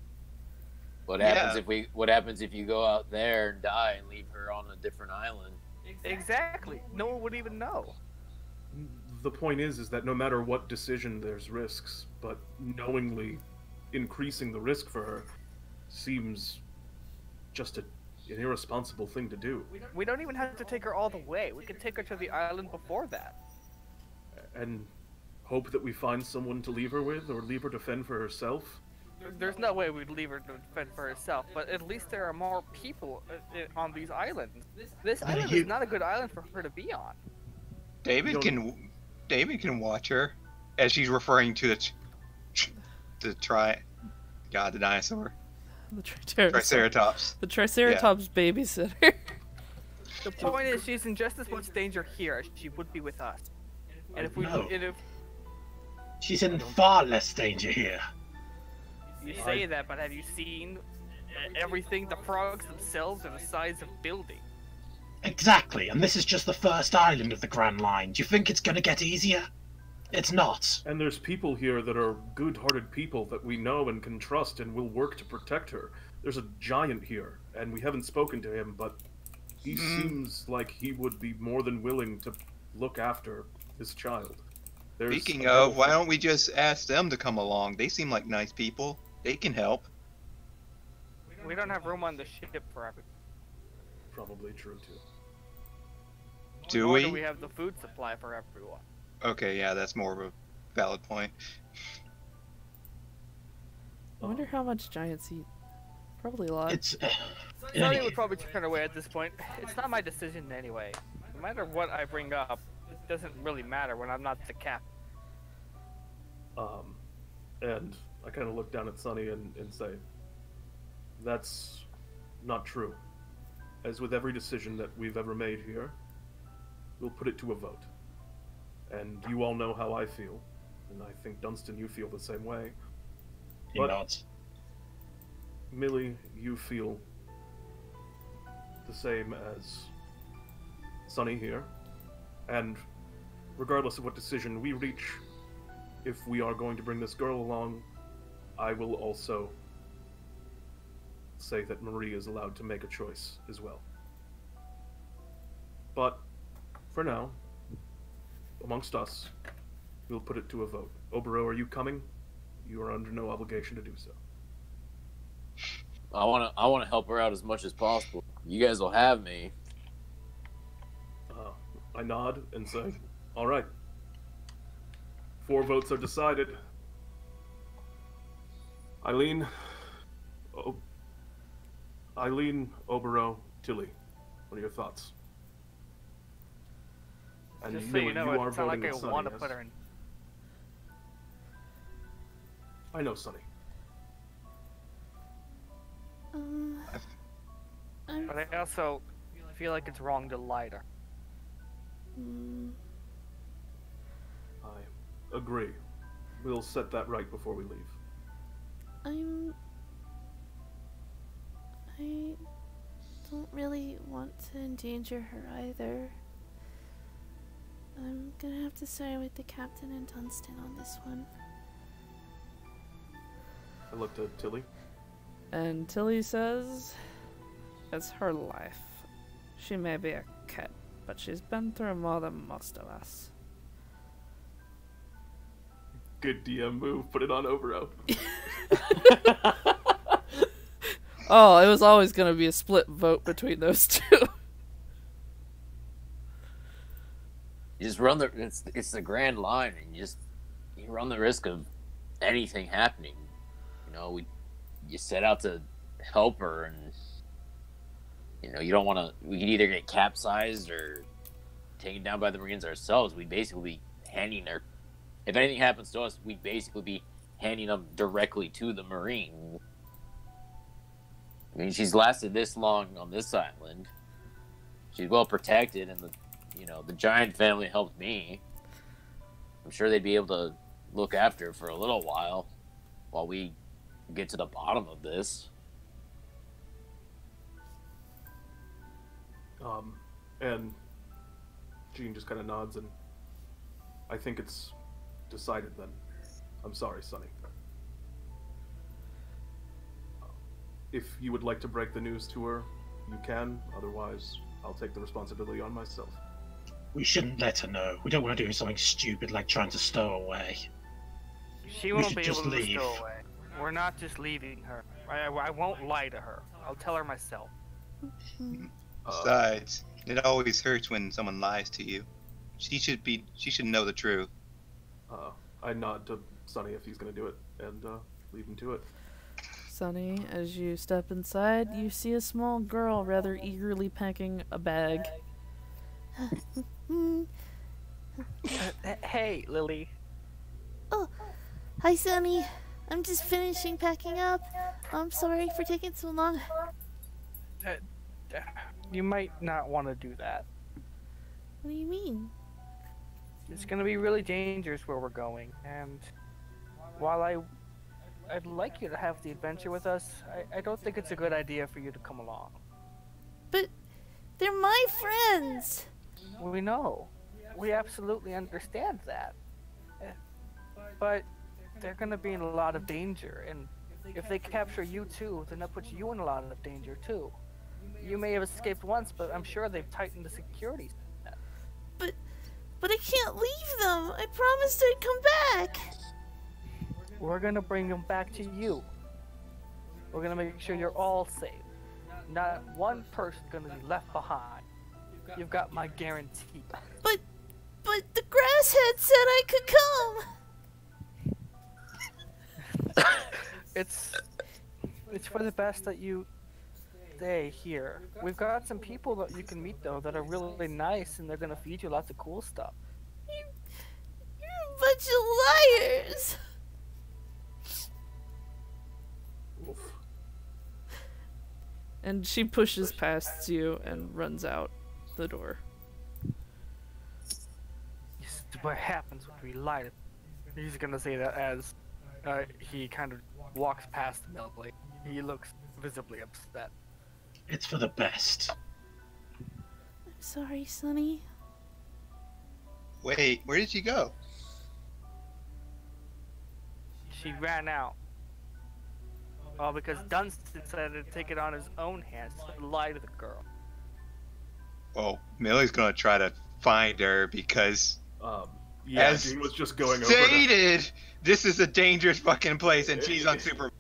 Speaker 4: What happens if you go out there and die and leave her on a different island?
Speaker 3: Exactly. No one would even know.
Speaker 2: The point is that no matter what decision, there's risks, but knowingly increasing the risk for her seems just an irresponsible thing to do.
Speaker 3: We don't even have to take her all the way. We could take her to the island before that.
Speaker 2: And hope that we find someone to leave her with, or leave her to fend for herself?
Speaker 3: There's no way we'd leave her to fend for herself, but at least there are more people on these islands. This island is not a good island for her to be on.
Speaker 5: David can watch her as she's referring to the dinosaur.
Speaker 1: The Triceratops.
Speaker 5: Triceratops.
Speaker 1: The Triceratops babysitter.
Speaker 3: The point is, she's in just as much danger here as she would be with us. And if
Speaker 6: she's in far less danger here.
Speaker 3: You say that, but have you seen everything? The frogs themselves are the size of buildings.
Speaker 6: Exactly, and this is just the first island of the Grand Line. Do you think it's gonna get easier? It's not.
Speaker 2: And there's people here that are good-hearted people that we know and can trust and will work to protect her. There's a giant here, and we haven't spoken to him, but he seems like he would be more than willing to look after his child.
Speaker 5: Speaking of, why don't we just ask them to come along? They seem like nice people. They can help.
Speaker 3: We don't have room on the ship for everyone.
Speaker 2: Probably true, too.
Speaker 5: Do we?
Speaker 3: Do we have the food supply for everyone?
Speaker 5: Okay, yeah, that's more of a valid point.
Speaker 1: I wonder how much giants eat. Probably a lot.
Speaker 3: Sonny would probably turn away at this point. It's not my decision anyway. No matter what I bring up, it doesn't really matter when I'm not the captain.
Speaker 2: And I kind of look down at Sonny and say, that's not true. As with every decision that we've ever made here, we'll put it to a vote. And you all know how I feel, and I think, Dunstan, you feel the same way.
Speaker 6: He nods.
Speaker 2: Millie, you feel the same as Sonny here, and regardless of what decision we reach, if we are going to bring this girl along, I will also say that Marie is allowed to make a choice as well. But, for now, amongst us, we'll put it to a vote. Obero, are you coming? You are under no obligation to do so.
Speaker 4: I wanna help her out as much as possible. You guys will have me.
Speaker 2: I nod and say, all right. 4 votes are decided. Eileen, Obero, Tilly, what are your thoughts? And
Speaker 3: just so you know,
Speaker 2: you are
Speaker 3: it's not like
Speaker 2: voting
Speaker 3: I
Speaker 2: with Sonny,
Speaker 3: want to
Speaker 2: yes?
Speaker 3: put her in.
Speaker 2: I know, Sonny.
Speaker 3: But I also feel like it's wrong to lie to her.
Speaker 2: I agree. We'll set that right before we leave.
Speaker 1: I don't really want to endanger her either. I'm gonna have to side with the captain and Dunstan on this one.
Speaker 2: I looked at Tilly.
Speaker 1: And Tilly says, it's her life. She may be a kid, but she's been through more than most of us.
Speaker 2: Good DM move. Put it on Obero.
Speaker 1: Oh, it was always gonna be a split vote between those two.
Speaker 4: You just run it's the Grand Line, and you run the risk of anything happening. You know, you set out to help her, and you know you don't want to. We could either get capsized or taken down by the Marines ourselves. We'd basically be handing her. If anything happens to us, we'd basically be handing them directly to the Marine. I mean, she's lasted this long on this island. She's well protected, and the giant family helped me. I'm sure they'd be able to look after her for a little while we get to the bottom of this.
Speaker 2: And Jean just kind of nods, and I think it's decided then. I'm sorry, Sonny. if you would like to break the news to her, you can. Otherwise, I'll take the responsibility on myself.
Speaker 6: We shouldn't let her know. We don't want to do something stupid like trying to stow away.
Speaker 3: She
Speaker 6: We
Speaker 3: won't
Speaker 6: should
Speaker 3: be
Speaker 6: just
Speaker 3: able to
Speaker 6: leave.
Speaker 3: stow away. We're not just leaving her. I won't lie to her. I'll tell her myself.
Speaker 5: Besides, it always hurts when someone lies to you. She should know the truth.
Speaker 2: I nod to Sonny if he's gonna do it, and leave him to it.
Speaker 1: Sonny, as you step inside, you see a small girl rather eagerly packing a bag.
Speaker 3: Hey, Lily.
Speaker 11: Oh, hi, Sonny. I'm just finishing packing up. I'm sorry for taking so long.
Speaker 3: You might not want to do that.
Speaker 11: What do you mean?
Speaker 3: It's gonna be really dangerous where we're going, and while I'd like you to have the adventure with us, I don't think it's a good idea for you to come along.
Speaker 11: But they're my friends!
Speaker 3: We know. We absolutely understand that. But they're gonna be in a lot of danger, and if they capture you too, then that puts you in a lot of danger too. You may have escaped once, but I'm sure they've tightened the security.
Speaker 11: But I can't leave them! I promised I'd come back!
Speaker 3: We're gonna bring them back to you. We're gonna make sure you're all safe. Not one person gonna be left behind. You've got my guarantee.
Speaker 11: But the grass head said I could come!
Speaker 3: It's for the best that you stay here. We've got some people that you can meet though that are really nice, and they're gonna feed you lots of cool stuff.
Speaker 11: You're a bunch of liars!
Speaker 2: Oof.
Speaker 1: And she pushes past you and runs out the door.
Speaker 3: This is what happens when we lie to. He's gonna say that as he kind of walks past Millie. He looks visibly upset.
Speaker 6: It's for the best.
Speaker 11: I'm sorry, Sonny.
Speaker 5: Wait, where did she go?
Speaker 3: She ran out. Oh, because Dunstan decided to take it on his own hands to lie to the girl.
Speaker 5: Well, Millie's gonna try to find her because,
Speaker 2: Yeah,
Speaker 5: as
Speaker 2: Gene was just going over
Speaker 5: stated, this is a dangerous fucking place, and she's on super.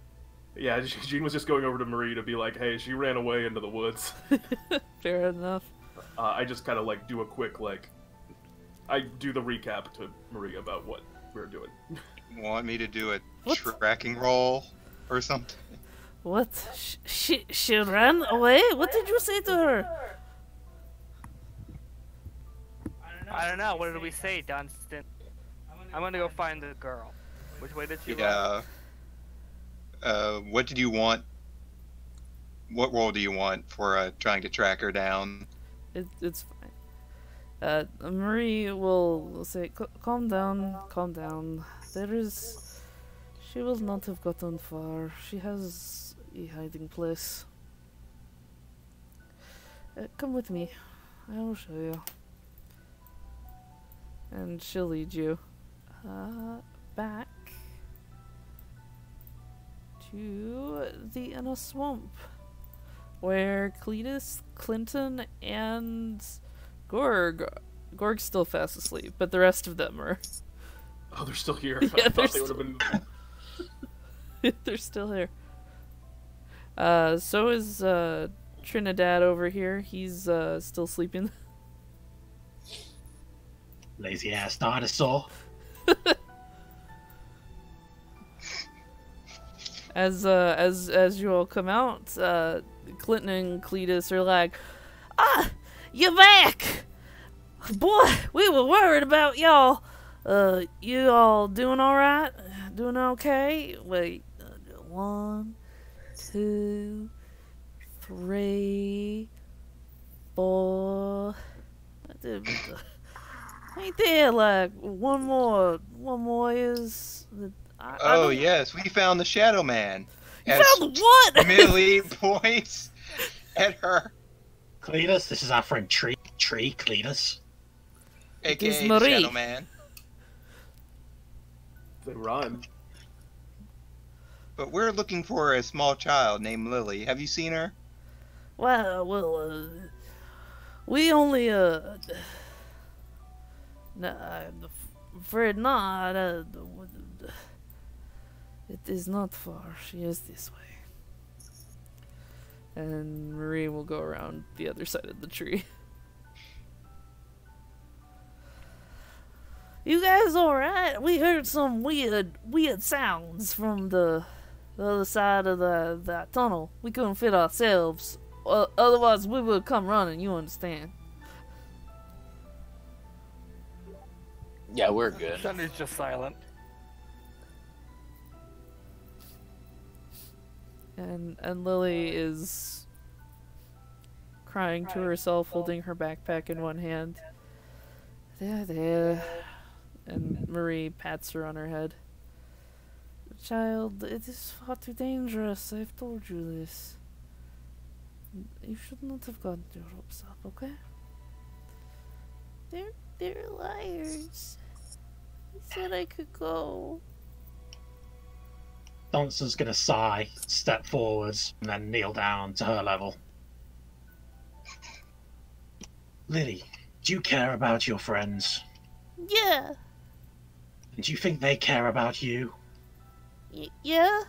Speaker 2: Yeah, Gene was just going over to Marie to be like, hey, she ran away into the woods.
Speaker 1: Fair enough.
Speaker 2: I just kind of like do a quick I do the recap to Marie about what we're doing.
Speaker 5: Want me to do a
Speaker 1: What?
Speaker 5: tracking roll or something?
Speaker 1: What? She ran away? What did you say to her?
Speaker 3: I don't know. What did we say, Dunstan? I'm gonna go find the girl. Which way did she run?
Speaker 5: Yeah. What did you want? What role do you want for trying to track her down?
Speaker 1: It's fine. Marie will say, calm down, calm down. She will not have gotten far. She has a hiding place. Come with me. I will show you. And she'll lead you back to the inner swamp, where Cletus, Clinton, and Gorg's still fast asleep, but the rest of them are.
Speaker 2: Oh, they're still here.
Speaker 1: Yeah,
Speaker 2: I
Speaker 1: they're
Speaker 2: thought they would have been.
Speaker 1: They're still here. So is Trinidad over here. He's still sleeping.
Speaker 6: Lazy ass dinosaur.
Speaker 1: As you all come out, Clinton and Cletus are like, "Ah, you're back, boy. We were worried about y'all. You all doing all right? Doing okay? Wait, 1, 2, 3, 4. Ain't there like one more is?
Speaker 5: Oh yes, we found the Shadow Man.
Speaker 1: You found what?
Speaker 5: Millie points at her.
Speaker 6: Cletus, this is our friend Tree Cletus.
Speaker 5: AKA
Speaker 1: Marie.
Speaker 5: Shadow Man.
Speaker 2: They rhyme.
Speaker 5: but we're looking for a small child named Lily. Have you seen her?
Speaker 1: Well, we only, no, I'm afraid not. It is not far. She is this way. And Marie will go around the other side of the tree. You guys alright? We heard some weird sounds from the other side of that tunnel. We couldn't fit ourselves. Otherwise, we would come running, you understand.
Speaker 4: Yeah, we're good.
Speaker 3: Sunny's just silent.
Speaker 1: And Lily is crying to herself, holding her backpack in one hand. There. And Marie pats her on her head. Child, it is far too dangerous. I've told you this. You should not have gotten your hopes up, okay?
Speaker 11: They're liars. He said I could go.
Speaker 6: Dunstan's gonna sigh, step forwards, and then kneel down to her level. Lily, do you care about your friends?
Speaker 11: Yeah.
Speaker 6: And do you think they care about you?
Speaker 11: Yeah?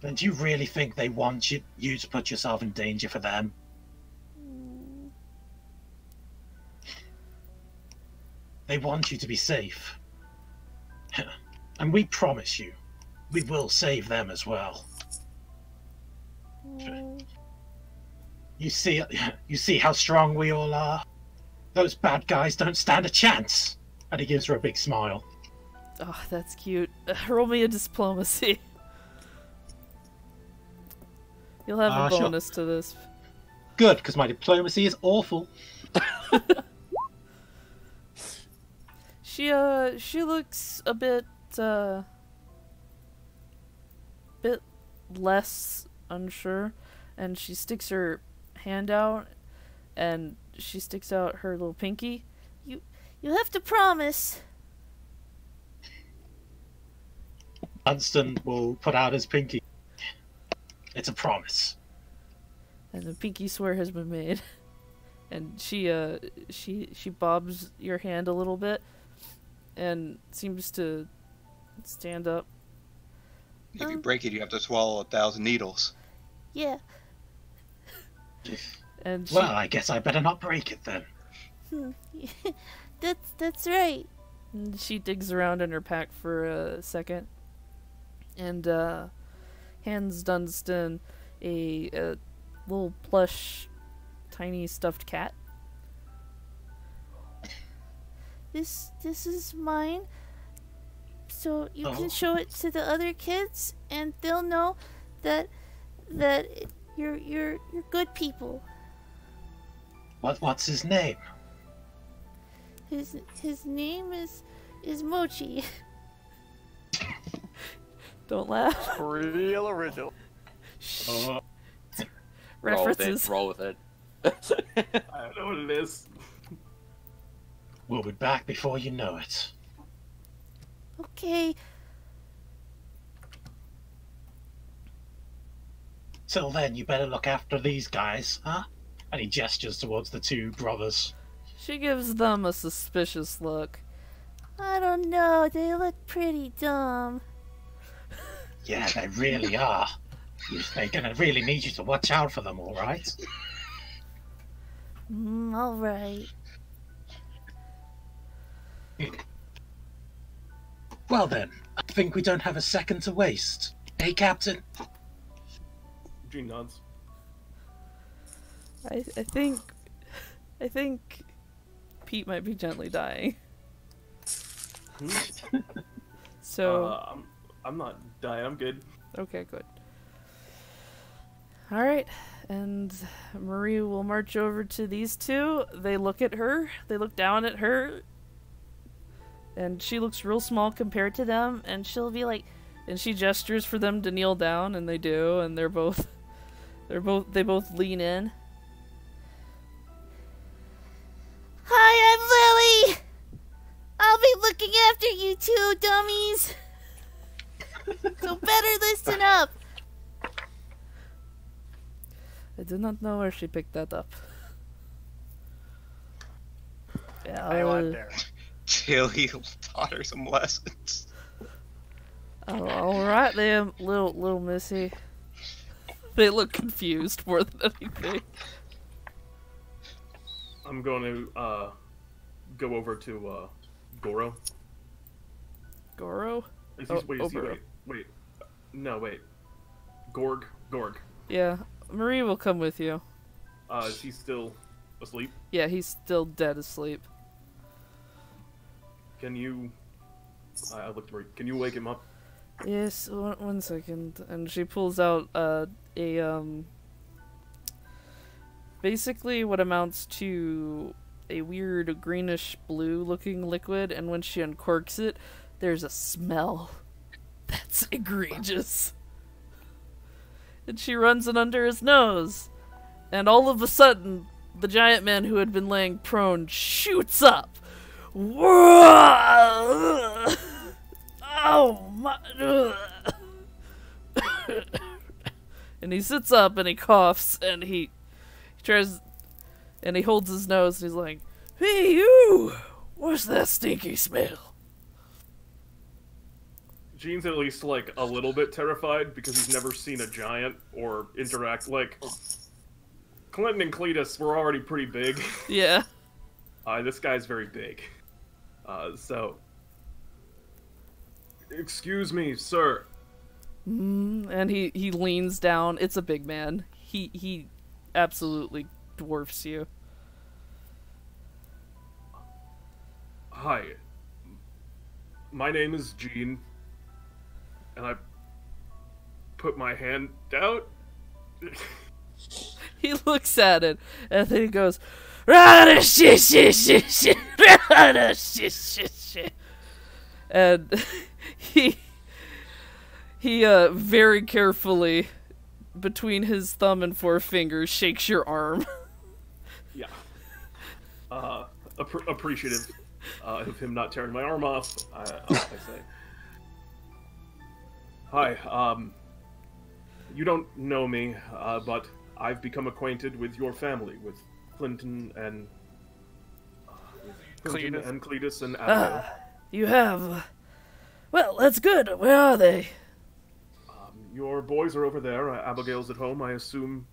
Speaker 6: And do you really think they want you to put yourself in danger for them? They want you to be safe. And we promise you, we will save them as well. You see how strong we all are? Those bad guys don't stand a chance. And he gives her a big smile.
Speaker 1: Oh, that's cute. Roll me a diplomacy. You'll have a bonus to this.
Speaker 6: Good, because my diplomacy is awful.
Speaker 1: She looks a bit less unsure, and she sticks her hand out, and she sticks out her little pinky.
Speaker 11: You have to promise.
Speaker 6: Dunstan will put out his pinky. It's a promise.
Speaker 1: And the pinky swear has been made. And she bobs your hand a little bit and seems to stand up.
Speaker 5: If you break it, you have to swallow 1,000 needles.
Speaker 11: Yeah.
Speaker 1: And
Speaker 6: well, I guess I better not break it then.
Speaker 11: That's right.
Speaker 1: And she digs around in her pack for a second and hands Dunstan a little plush, tiny stuffed cat.
Speaker 11: This is mine. So you can show it to the other kids, and they'll know that you're good people.
Speaker 6: What's his name?
Speaker 11: His name is Mochi.
Speaker 1: Don't laugh.
Speaker 3: Real original.
Speaker 1: References.
Speaker 4: Roll with it.
Speaker 2: I don't know what it is.
Speaker 6: We'll be back before you know it.
Speaker 11: Okay.
Speaker 6: Till then, you better look after these guys, huh? And he gestures towards the two brothers.
Speaker 1: She gives them a suspicious look.
Speaker 11: I don't know, they look pretty dumb.
Speaker 6: Yeah, they really are. They're gonna really need you to watch out for them, alright?
Speaker 11: Alright.
Speaker 6: Well then, I think we don't have a second to waste. Hey, Captain?
Speaker 2: Gene nods.
Speaker 1: I think Pete might be gently dying. So
Speaker 2: I'm not dying. I'm good.
Speaker 1: Okay, good. All right, and Marie will march over to these two. They look at her. They look down at her, and she looks real small compared to them. And she'll be like, and she gestures for them to kneel down, and they do. And they both lean in.
Speaker 11: Hi, I'm Lily! I'll be looking after you two, dummies! So better listen up.
Speaker 1: I do not know where she picked that up. Yeah,
Speaker 3: I wonder.
Speaker 5: Tilly taught her some lessons.
Speaker 1: all right then, little missy. They look confused more than anything.
Speaker 2: I'm going to go over to Goro.
Speaker 1: Goro?
Speaker 2: Is he, wait. No, wait. Gorg.
Speaker 1: Yeah, Marie will come with you.
Speaker 2: Is he still asleep?
Speaker 1: Yeah, he's still dead asleep.
Speaker 2: Can you... I looked at Marie. Can you wake him up?
Speaker 1: Yes, one second. And she pulls out a basically what amounts to a weird greenish blue looking liquid, and when she uncorks it, there's a smell that's egregious. And she runs it under his nose, and all of a sudden the giant man who had been laying prone shoots up. Whoa! Oh my! And he sits up and he coughs and he tries and he holds his nose and he's like, "Hey you! What's that stinky smell?"
Speaker 2: Gene's at least like a little bit terrified because he's never seen a giant or interact like. Clinton and Cletus were already pretty big.
Speaker 1: Yeah.
Speaker 2: This guy's very big. So. Excuse me, sir.
Speaker 1: And he leans down. It's a big man. He absolutely dwarfs you.
Speaker 2: Hi. My name is Gene. And I put my hand out.
Speaker 1: He looks at it, and then he goes, "Rada shit shit shit shit, rada shit shit shit," and he very carefully, between his thumb and forefinger, shakes your arm.
Speaker 2: Yeah. Appreciative of him not tearing my arm off. I say. Hi. You don't know me, but I've become acquainted with your family, with Clinton and Cletus and Abigail.
Speaker 1: You have. Well, that's good. Where are they?
Speaker 2: Your boys are over there. Abigail's at home, I assume.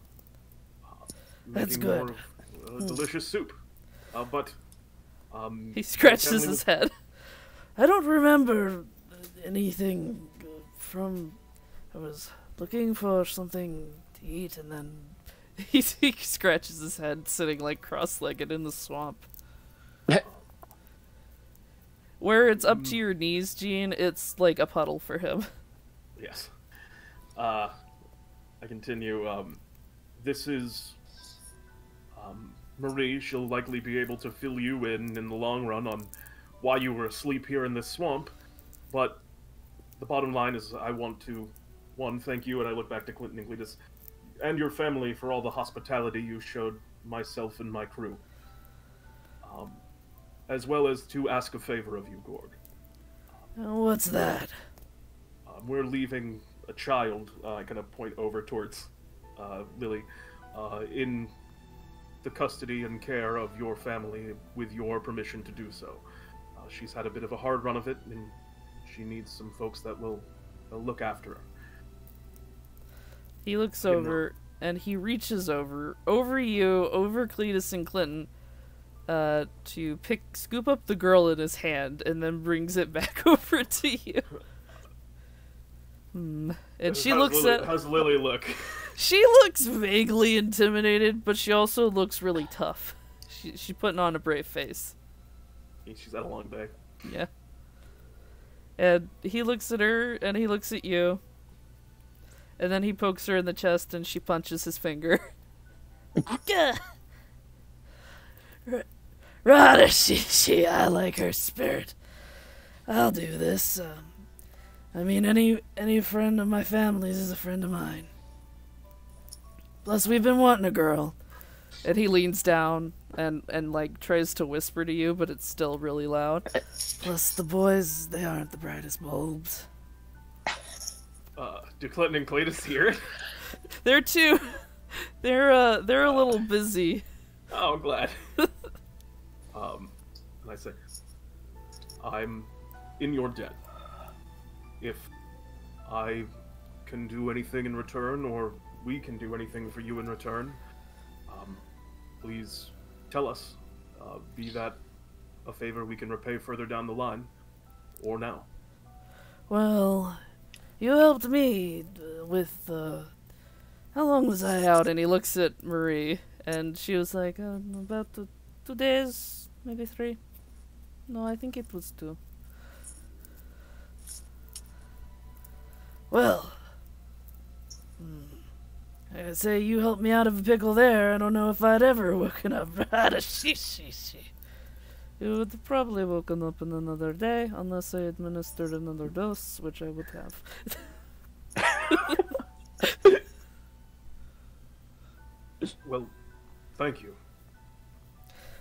Speaker 1: That's
Speaker 2: making
Speaker 1: good.
Speaker 2: More of, delicious soup. But
Speaker 1: he scratches his head. I don't remember anything from. I was looking for something to eat, and then he scratches his head, sitting like cross-legged in the swamp. Where it's up to your knees, Gene, it's like a puddle for him.
Speaker 2: Yes. I continue. This is Marie. She'll likely be able to fill you in the long run on why you were asleep here in this swamp. But the bottom line is I want to, one, thank you, and I look back to Clinton and Cletus, and your family for all the hospitality you showed myself and my crew. As well as to ask a favor of you, Gorg.
Speaker 1: What's that?
Speaker 2: We're leaving a child, I kind of point over towards Lily, in the custody and care of your family with your permission to do so. She's had a bit of a hard run of it, and she needs some folks that will look after her.
Speaker 1: He looks over, and he reaches over you, over Cletus and Clinton, to scoop up the girl in his hand, and then brings it back over to you. And she looks at...
Speaker 2: How's Lily look?
Speaker 1: She looks vaguely intimidated, but she also looks really tough. She's putting on a brave face.
Speaker 2: She's had a long day.
Speaker 1: Yeah. And he looks at her, and he looks at you. And then he pokes her in the chest, and she punches his finger. Rada she, I like her spirit. I'll do this. I mean, any friend of my family's is a friend of mine. Plus, we've been wanting a girl. And he leans down and like tries to whisper to you, but it's still really loud. Plus, the boys, they aren't the brightest bulbs.
Speaker 2: Do Clinton and Cletus hear?
Speaker 1: They're too. They're a little busy.
Speaker 2: Oh, I'm glad. And I say, I'm in your debt. If I can do anything in return, or we can do anything for you in return, please tell us. Be that a favor we can repay further down the line, or now.
Speaker 1: Well, you helped me with how long was I out? And he looks at Marie, and she was like, about 2 days, maybe 3. No, I think it was 2. Well, I say you helped me out of a pickle there. I don't know if I'd ever woken up out of shishi. You would probably woken up in another day, unless I administered another dose, which I would have.
Speaker 2: Well, thank you.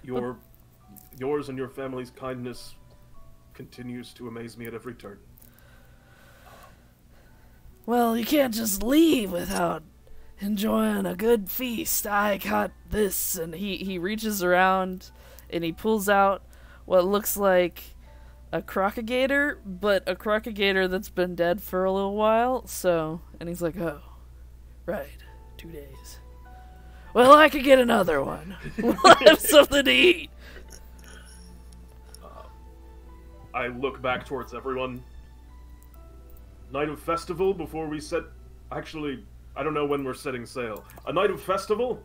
Speaker 2: Yours and your family's kindness continues to amaze me at every turn.
Speaker 1: Well, you can't just leave without enjoying a good feast. I got this, and he reaches around and he pulls out what looks like a crocagator, but a crocagator that's been dead for a little while. So, and he's like, oh, right, 2 days. Well, I could get another one. We'll have something to eat.
Speaker 2: I look back towards everyone. Night of festival before we set... Actually, I don't know when we're setting sail. A night of festival?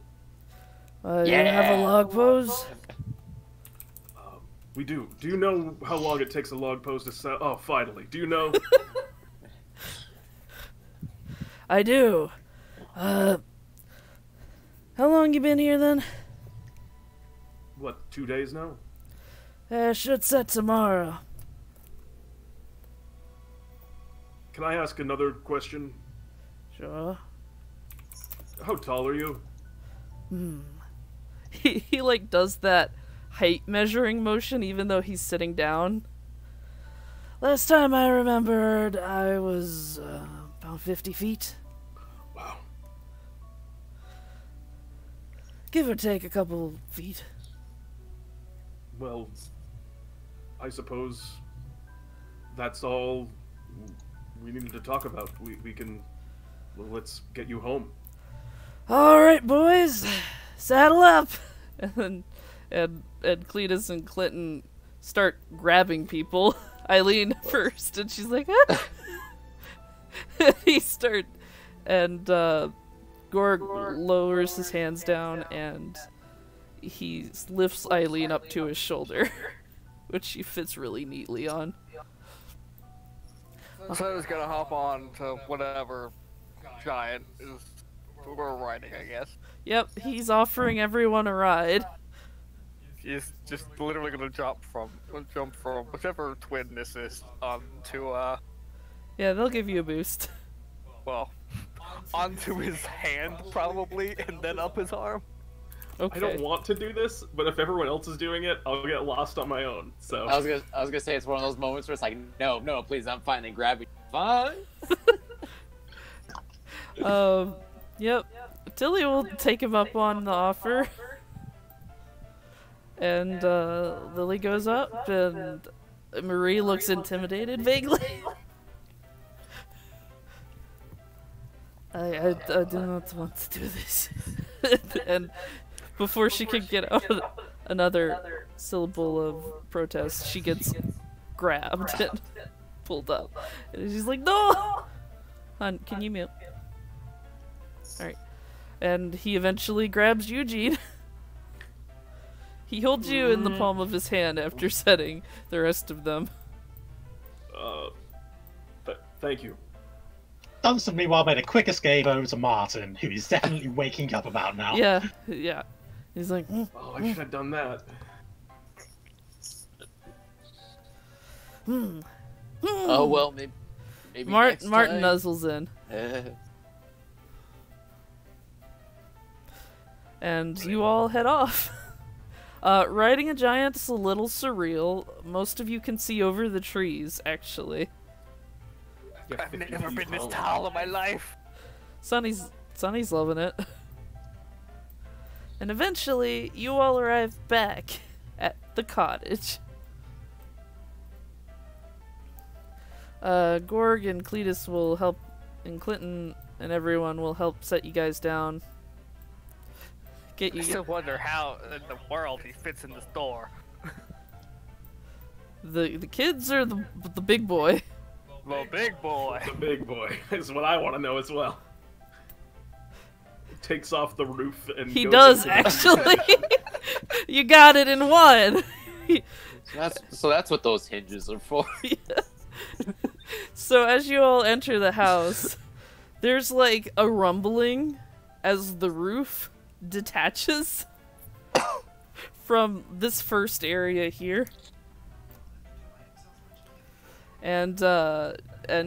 Speaker 1: Yeah. You have a log pose?
Speaker 2: We do. Do you know how long it takes a log pose to set? Oh, finally. Do you know?
Speaker 1: I do. How long you been here then?
Speaker 2: What, 2 days now?
Speaker 1: Should set tomorrow.
Speaker 2: Can I ask another question?
Speaker 1: Sure.
Speaker 2: How tall are you?
Speaker 1: He like does that height measuring motion even though he's sitting down. Last time I remembered, I was about 50 feet.
Speaker 2: Wow.
Speaker 1: Give or take a couple feet.
Speaker 2: Well, I suppose that's all we needed to talk about. We can... Well, let's get you home.
Speaker 1: Alright, boys. Saddle up! And Cletus and Clinton start grabbing people. Eileen first, and she's like, ah! He start... And, Gorg lowers his hands down, and he lifts Eileen up to his shoulder, which she fits really neatly on.
Speaker 3: So I was gonna hop on to whatever giant is we're riding, I guess.
Speaker 1: Yep, he's offering everyone a ride.
Speaker 3: He's just literally gonna jump from whichever twin this is onto
Speaker 1: Yeah, they'll give you a boost.
Speaker 3: Well, onto his hand probably, and then up his arm.
Speaker 2: Okay. I don't want to do this, but if everyone else is doing it, I'll get lost on my own. So
Speaker 4: I was gonna say it's one of those moments where it's like, no, please, I'm fine, and grab you. Fine.
Speaker 1: Yep. Tilly will take him up on the offer. And Lily goes up, and Marie looks intimidated vaguely. I do not want to do this. And before she can get out another syllable of protest, she gets grabbed and pulled up. And she's like, no! Hon, can you mute? Alright. And he eventually grabs Eugene. He holds you in the palm of his hand after setting the rest of them.
Speaker 2: Thank you.
Speaker 6: Dunstan, meanwhile, made a quick escape over to Martin, who is definitely waking up about now.
Speaker 1: Yeah. He's like,
Speaker 2: oh, I should have done that.
Speaker 4: Oh, well, maybe
Speaker 1: Martin
Speaker 4: next time.
Speaker 1: nuzzles in. And you all head off. Riding a giant is a little surreal. Most of you can see over the trees, actually.
Speaker 3: I've never been this tall in my life.
Speaker 1: Sonny's loving it. And eventually, you all arrive back at the cottage. Gorg and Cletus will help, and Clinton and everyone will help set you guys down. Get you.
Speaker 3: I still wonder how in the world he fits in this door.
Speaker 1: The kids or the big boy?
Speaker 3: The big boy.
Speaker 2: The big boy is what I want to know as well. Takes off the roof and
Speaker 1: he
Speaker 2: goes
Speaker 1: does
Speaker 2: into
Speaker 1: actually. You got it in one.
Speaker 4: So that's what those hinges are for.
Speaker 1: Yeah. So as you all enter the house, there's like a rumbling as the roof detaches from this first area here. And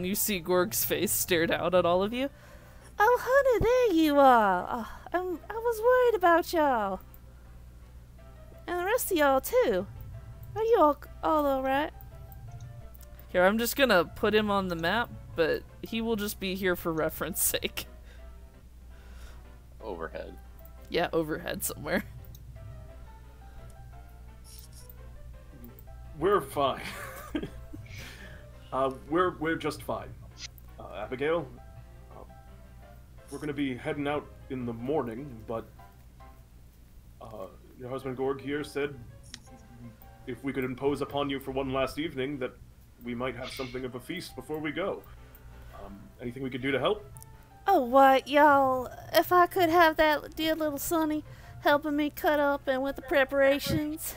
Speaker 1: you see Gorg's face stared out at all of you.
Speaker 11: Oh, honey, there you are. I was worried about y'all. And the rest of y'all, too. Are you all alright?
Speaker 1: Here, I'm just gonna put him on the map, but he will just be here for reference sake.
Speaker 4: Overhead.
Speaker 1: Yeah, overhead somewhere.
Speaker 2: We're fine. We're just fine. Abigail, we're gonna be heading out in the morning, but your husband Gorg here said if we could impose upon you for one last evening that we might have something of a feast before we go. Anything we could do to help?
Speaker 11: Oh, what, y'all? If I could have that dear little Sonny helping me cut up and with the preparations.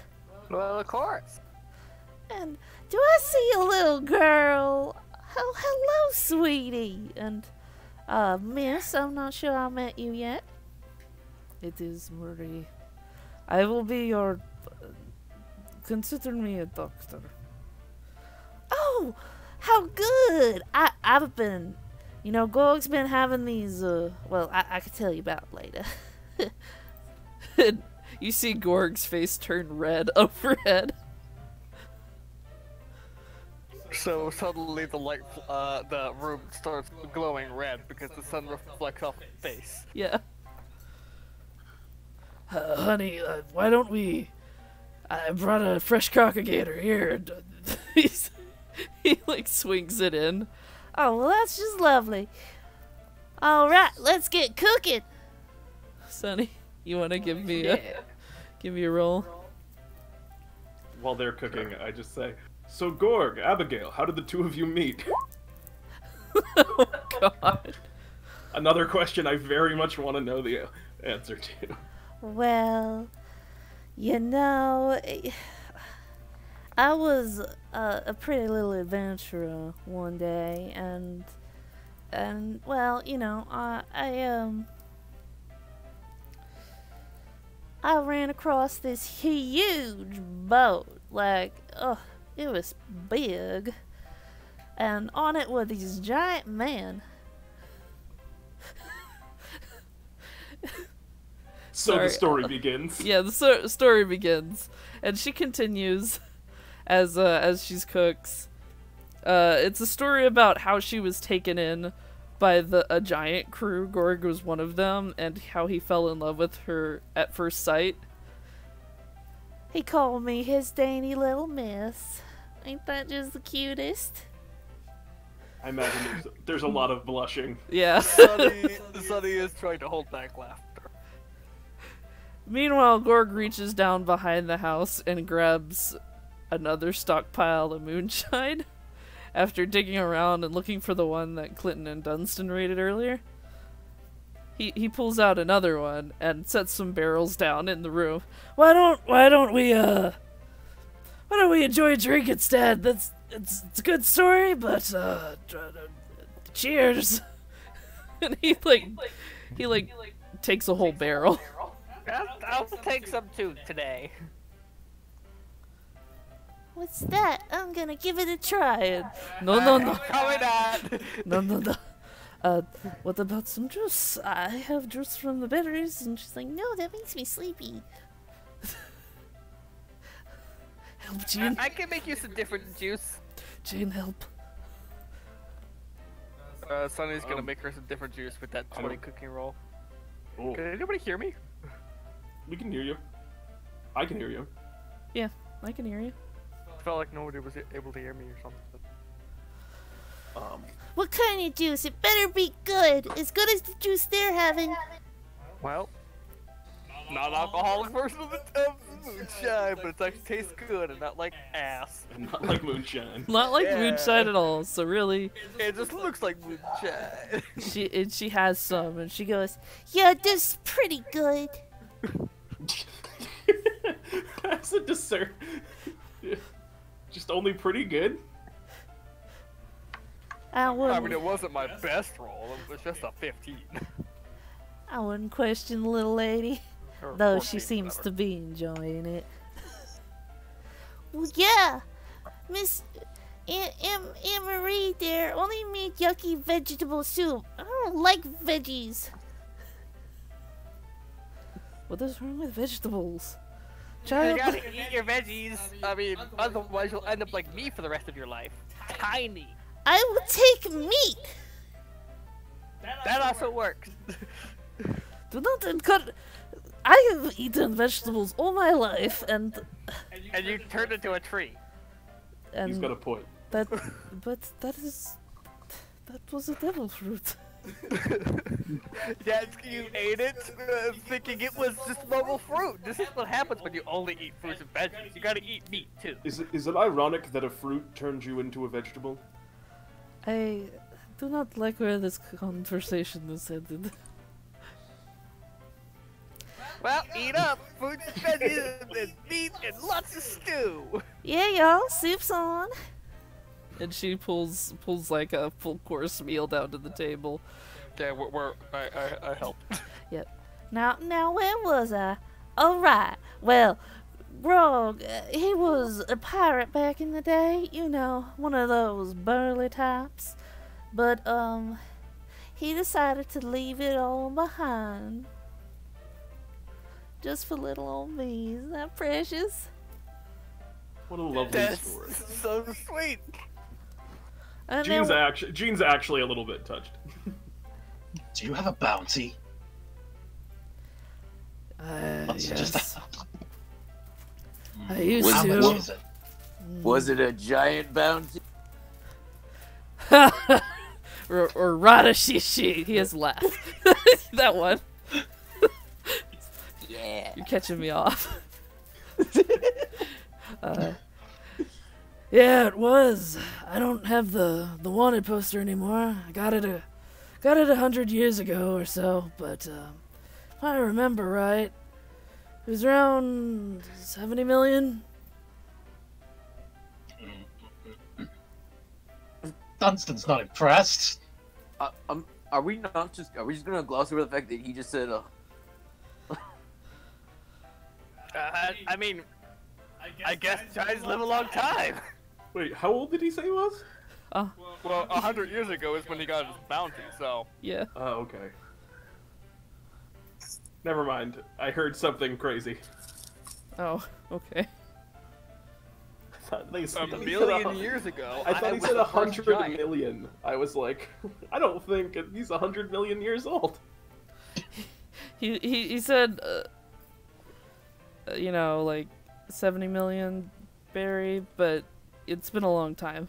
Speaker 3: Well, of course.
Speaker 11: And do I see a little girl? Oh, hello, sweetie. And, miss, I'm not sure I met you yet.
Speaker 1: It is Marie. I will be your... consider me a doctor.
Speaker 11: Oh, how good! I've been... You know, Gorg's been having these, well, I could tell you about later.
Speaker 1: You see Gorg's face turn red overhead.
Speaker 3: So suddenly the light, the room starts glowing red because the sun reflects off his face.
Speaker 1: Yeah. Honey, why don't we... I brought a fresh crocagator here. He like swings it in.
Speaker 11: Oh, well, that's just lovely. All right, let's get cooking.
Speaker 1: Sonny, you want to give me a roll?
Speaker 2: While they're cooking, I just say, so Gorg, Abigail, how did the two of you meet?
Speaker 1: Oh, God.
Speaker 2: Another question I very much want to know the answer to.
Speaker 11: Well, you know, I was a pretty little adventurer one day, and well, you know, I ran across this huge boat, like, oh, it was big, and on it were these giant men.
Speaker 2: So
Speaker 1: Sorry.
Speaker 2: the story begins.
Speaker 1: Yeah, the story begins, and she continues as she cooks. It's a story about how she was taken in by a giant crew. Gorg was one of them, and how he fell in love with her at first sight.
Speaker 11: He called me his dainty little miss. Ain't that just the cutest?
Speaker 2: I imagine there's a lot of blushing.
Speaker 1: Yeah.
Speaker 3: Sonny is trying to hold back laughter.
Speaker 1: Meanwhile, Gorg reaches down behind the house and grabs another stockpile of moonshine after digging around and looking for the one that Clinton and Dunstan raided earlier. He pulls out another one and sets some barrels down in the room. Why don't we enjoy a drink instead? It's a good story, but cheers. And he takes a whole barrel.
Speaker 3: I'll take some too today.
Speaker 11: What's that? I'm gonna give it a try.
Speaker 1: No.
Speaker 3: Coming on.
Speaker 1: No. What about some juice? I have juice from the berries.
Speaker 11: And she's like, no, that makes me sleepy.
Speaker 1: Help, Jane.
Speaker 3: I can make you some different juice.
Speaker 1: Jane, help.
Speaker 3: Sunny's gonna make her some different juice with that 20 cooking roll.
Speaker 2: Oh.
Speaker 3: Can anybody hear me?
Speaker 2: We can hear you. I can hear you.
Speaker 1: Yeah, I can hear you.
Speaker 3: I felt like nobody was able to hear me or something.
Speaker 11: What kind of juice? It better be good. As good as the juice they're having.
Speaker 3: Well, non-alcoholic version of the moonshine, but it actually tastes good and not like ass.
Speaker 2: And not like moonshine.
Speaker 1: Not like
Speaker 3: Yeah.
Speaker 1: moonshine at all. So really,
Speaker 3: It just looks like moonshine.
Speaker 1: she has some, and she goes,
Speaker 11: Yeah, this is pretty good.
Speaker 2: That's a dessert. Just only pretty good.
Speaker 11: I
Speaker 3: I mean,
Speaker 11: wouldn't,
Speaker 3: it wasn't my best roll. It was just a 15.
Speaker 11: I wouldn't question the little lady.
Speaker 3: Or
Speaker 11: Though
Speaker 3: 14,
Speaker 11: she seems
Speaker 3: whatever.
Speaker 11: to be enjoying it. Well, yeah. Miss Anne Marie there only made yucky vegetable soup. I don't like veggies.
Speaker 1: "What is wrong with vegetables?"
Speaker 3: You
Speaker 1: Child,
Speaker 3: gotta eat your veggies. I mean, otherwise you'll end up like me for the rest of your life. Tiny.
Speaker 11: I will take meat.
Speaker 3: That also works.
Speaker 1: do not encourage. I have eaten vegetables all my life, and
Speaker 3: And you turned into a tree.
Speaker 2: He's got a point.
Speaker 1: that, but that was a devil fruit.
Speaker 3: Yeah, you ate it thinking it was just normal fruit. This is what happens when you only eat fruits and veggies. You gotta eat meat too.
Speaker 2: Is it ironic that a fruit turned you into a vegetable?
Speaker 1: I do not like where this conversation is headed.
Speaker 3: Well, eat up fruits and veggies and meat and lots of stew.
Speaker 11: Yeah, y'all, soup's on.
Speaker 1: And she pulls like a full course meal down to the table.
Speaker 3: Yeah, I helped.
Speaker 1: Yep.
Speaker 11: Now, where was I? Oh, right. Well, Grog, he was a pirate back in the day. You know, one of those burly types. But, he decided to leave it all behind. Just for little old me. Isn't that precious?
Speaker 2: What a lovely
Speaker 3: That's
Speaker 2: story.
Speaker 3: so sweet.
Speaker 11: And
Speaker 2: Jean's actually a little bit touched.
Speaker 6: Do you have a bounty?
Speaker 1: Yes.
Speaker 6: Just
Speaker 1: I used
Speaker 6: how
Speaker 1: to.
Speaker 6: much is it?
Speaker 4: Was it a giant bounty?
Speaker 1: or Rada Shishi. He has laughed. That one.
Speaker 4: Yeah.
Speaker 1: You're catching me off. Yeah, it was. I don't have the wanted poster anymore. I got it 100 years ago or so, but if I remember right, it was around 70 million.
Speaker 6: Dunstan's not impressed.
Speaker 4: Are we just gonna gloss over the fact that he just said,
Speaker 3: I mean, I guess giants live a long time.
Speaker 2: Wait, how old did he say he was?
Speaker 1: Oh,
Speaker 3: Well, 100 years ago is when he got his bounty, so.
Speaker 1: yeah.
Speaker 2: Oh, okay. Never mind. I heard something crazy.
Speaker 1: Oh, okay.
Speaker 2: I thought they
Speaker 3: A
Speaker 2: said
Speaker 3: million years ago.
Speaker 2: I thought he
Speaker 3: was
Speaker 2: said
Speaker 3: the first
Speaker 2: 100
Speaker 3: giant.
Speaker 2: million. I was like, I don't think he's 100 million years old.
Speaker 1: He said, you know, like 70 million Barry, but it's been a long time.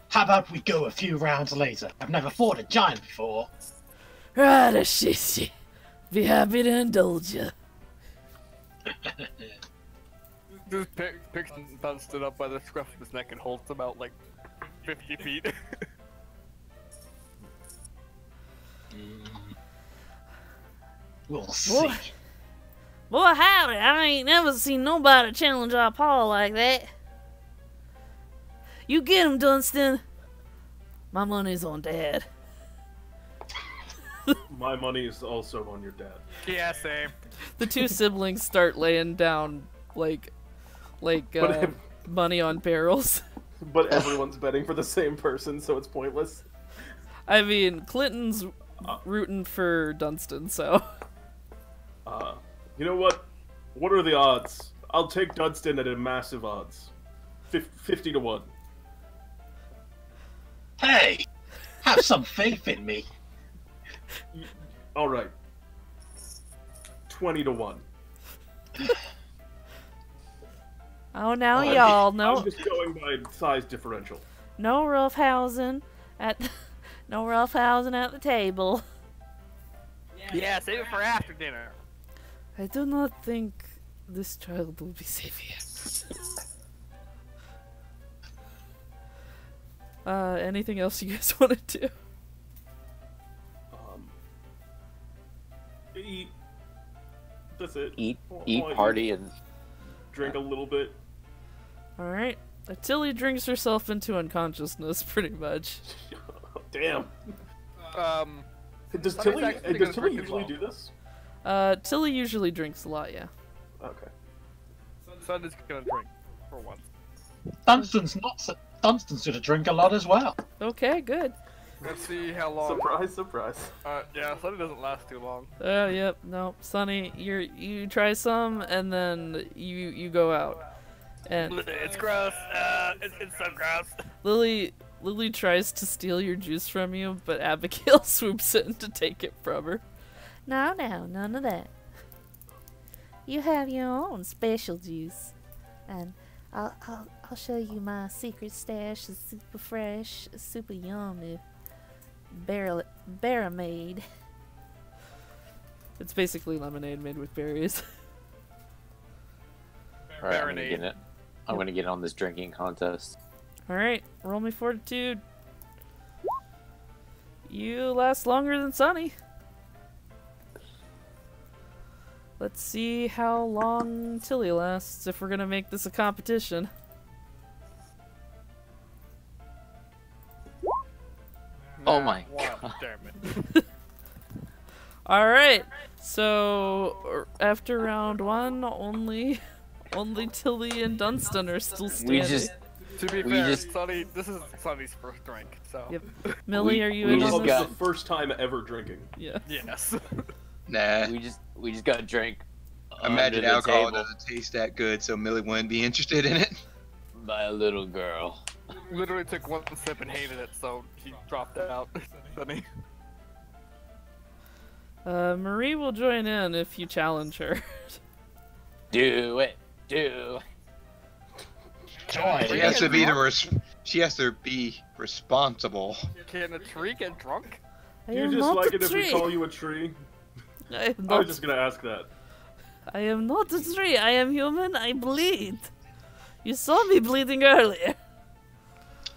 Speaker 6: How about we go a few rounds later? I've never fought a giant before.
Speaker 1: Right, Shishi. Be happy to indulge you.
Speaker 3: Just picks Dunstan up by the scruff of his neck and holds him out like 50 feet.
Speaker 6: We'll see.
Speaker 11: Boy, howdy, I ain't never seen nobody challenge our paw like that. You get him, Dunstan. My money's on Dad.
Speaker 2: My money is also on your dad.
Speaker 3: Yeah, same.
Speaker 1: The two siblings start laying down like money on barrels.
Speaker 2: But everyone's betting for the same person, so it's pointless.
Speaker 1: I mean, Clinton's rooting for Dunstan, so.
Speaker 2: You know what? What are the odds? I'll take Dunstan at a massive odds. 50 to 1.
Speaker 6: Hey, have some faith in me.
Speaker 2: All right. 20-1.
Speaker 1: Oh, now
Speaker 6: Oh,
Speaker 1: y'all
Speaker 2: I'm
Speaker 1: no
Speaker 2: just going by size differential.
Speaker 1: no roughhousing at no roughhousing at the table.
Speaker 3: Yeah, save it for after dinner.
Speaker 1: I do not think this child will be safe here. Anything else you guys want to do?
Speaker 2: Eat. That's it.
Speaker 4: Eat,
Speaker 2: Well,
Speaker 4: party, and
Speaker 2: drink a little bit.
Speaker 1: Alright. Tilly drinks herself into unconsciousness, pretty much.
Speaker 2: Damn. Does
Speaker 3: Sonny's
Speaker 2: Tilly
Speaker 3: actually gonna drink as
Speaker 2: usually
Speaker 3: well.
Speaker 2: do this?
Speaker 1: Tilly usually drinks a lot, yeah.
Speaker 2: Okay.
Speaker 3: Sonny's gonna drink for once.
Speaker 6: Dunstan's gonna drink a lot as well.
Speaker 1: Okay, good.
Speaker 3: Let's see how long.
Speaker 2: Surprise, surprise.
Speaker 3: Yeah, Sonny doesn't last too long.
Speaker 1: Yep, no. Sonny, you try some, and then you go out. And
Speaker 3: It's gross. It's so gross.
Speaker 1: Lily tries to steal your juice from you, but Abigail swoops in to take it from her.
Speaker 11: No, none of that. You have your own special juice, and I'll show you my secret stash. It's super fresh, super yummy, barrel-made.
Speaker 1: It's basically lemonade made with berries.
Speaker 4: all right,
Speaker 3: Marinade.
Speaker 4: I'm gonna get on this drinking contest.
Speaker 1: Alright, roll me fortitude. You last longer than Sonny. Let's see how long Tilly lasts if we're gonna make this a competition.
Speaker 4: Oh my
Speaker 3: Wow, damn it.
Speaker 1: Alright, so after round 1, only Tilly and Dunstan are still standing.
Speaker 3: To be fair, Sonny, this is Sonny's first drink, so.
Speaker 1: Yep. Millie, are you
Speaker 4: we
Speaker 1: in
Speaker 4: just
Speaker 1: on
Speaker 2: This
Speaker 1: this?
Speaker 2: is the first time ever drinking.
Speaker 1: Yeah.
Speaker 3: Yes.
Speaker 5: Nah.
Speaker 4: we just got to drink.
Speaker 5: Imagine
Speaker 4: under the
Speaker 5: alcohol
Speaker 4: table
Speaker 5: doesn't taste that good, so Millie wouldn't be interested in it.
Speaker 4: by a little girl.
Speaker 3: Literally took one sip and hated it, so he dropped out. Sonny.
Speaker 1: Marie will join in if you challenge her.
Speaker 4: Do it. Do.
Speaker 6: Joy.
Speaker 5: She has to be responsible.
Speaker 3: Can a tree get drunk?
Speaker 1: I
Speaker 2: Do you
Speaker 1: am
Speaker 2: just
Speaker 1: not
Speaker 2: like
Speaker 1: a
Speaker 2: it if
Speaker 1: tree.
Speaker 2: we call you a tree?
Speaker 1: I am
Speaker 2: I
Speaker 1: not,
Speaker 2: was just gonna ask that.
Speaker 1: I am not a tree. I am human. I bleed. You saw me bleeding earlier.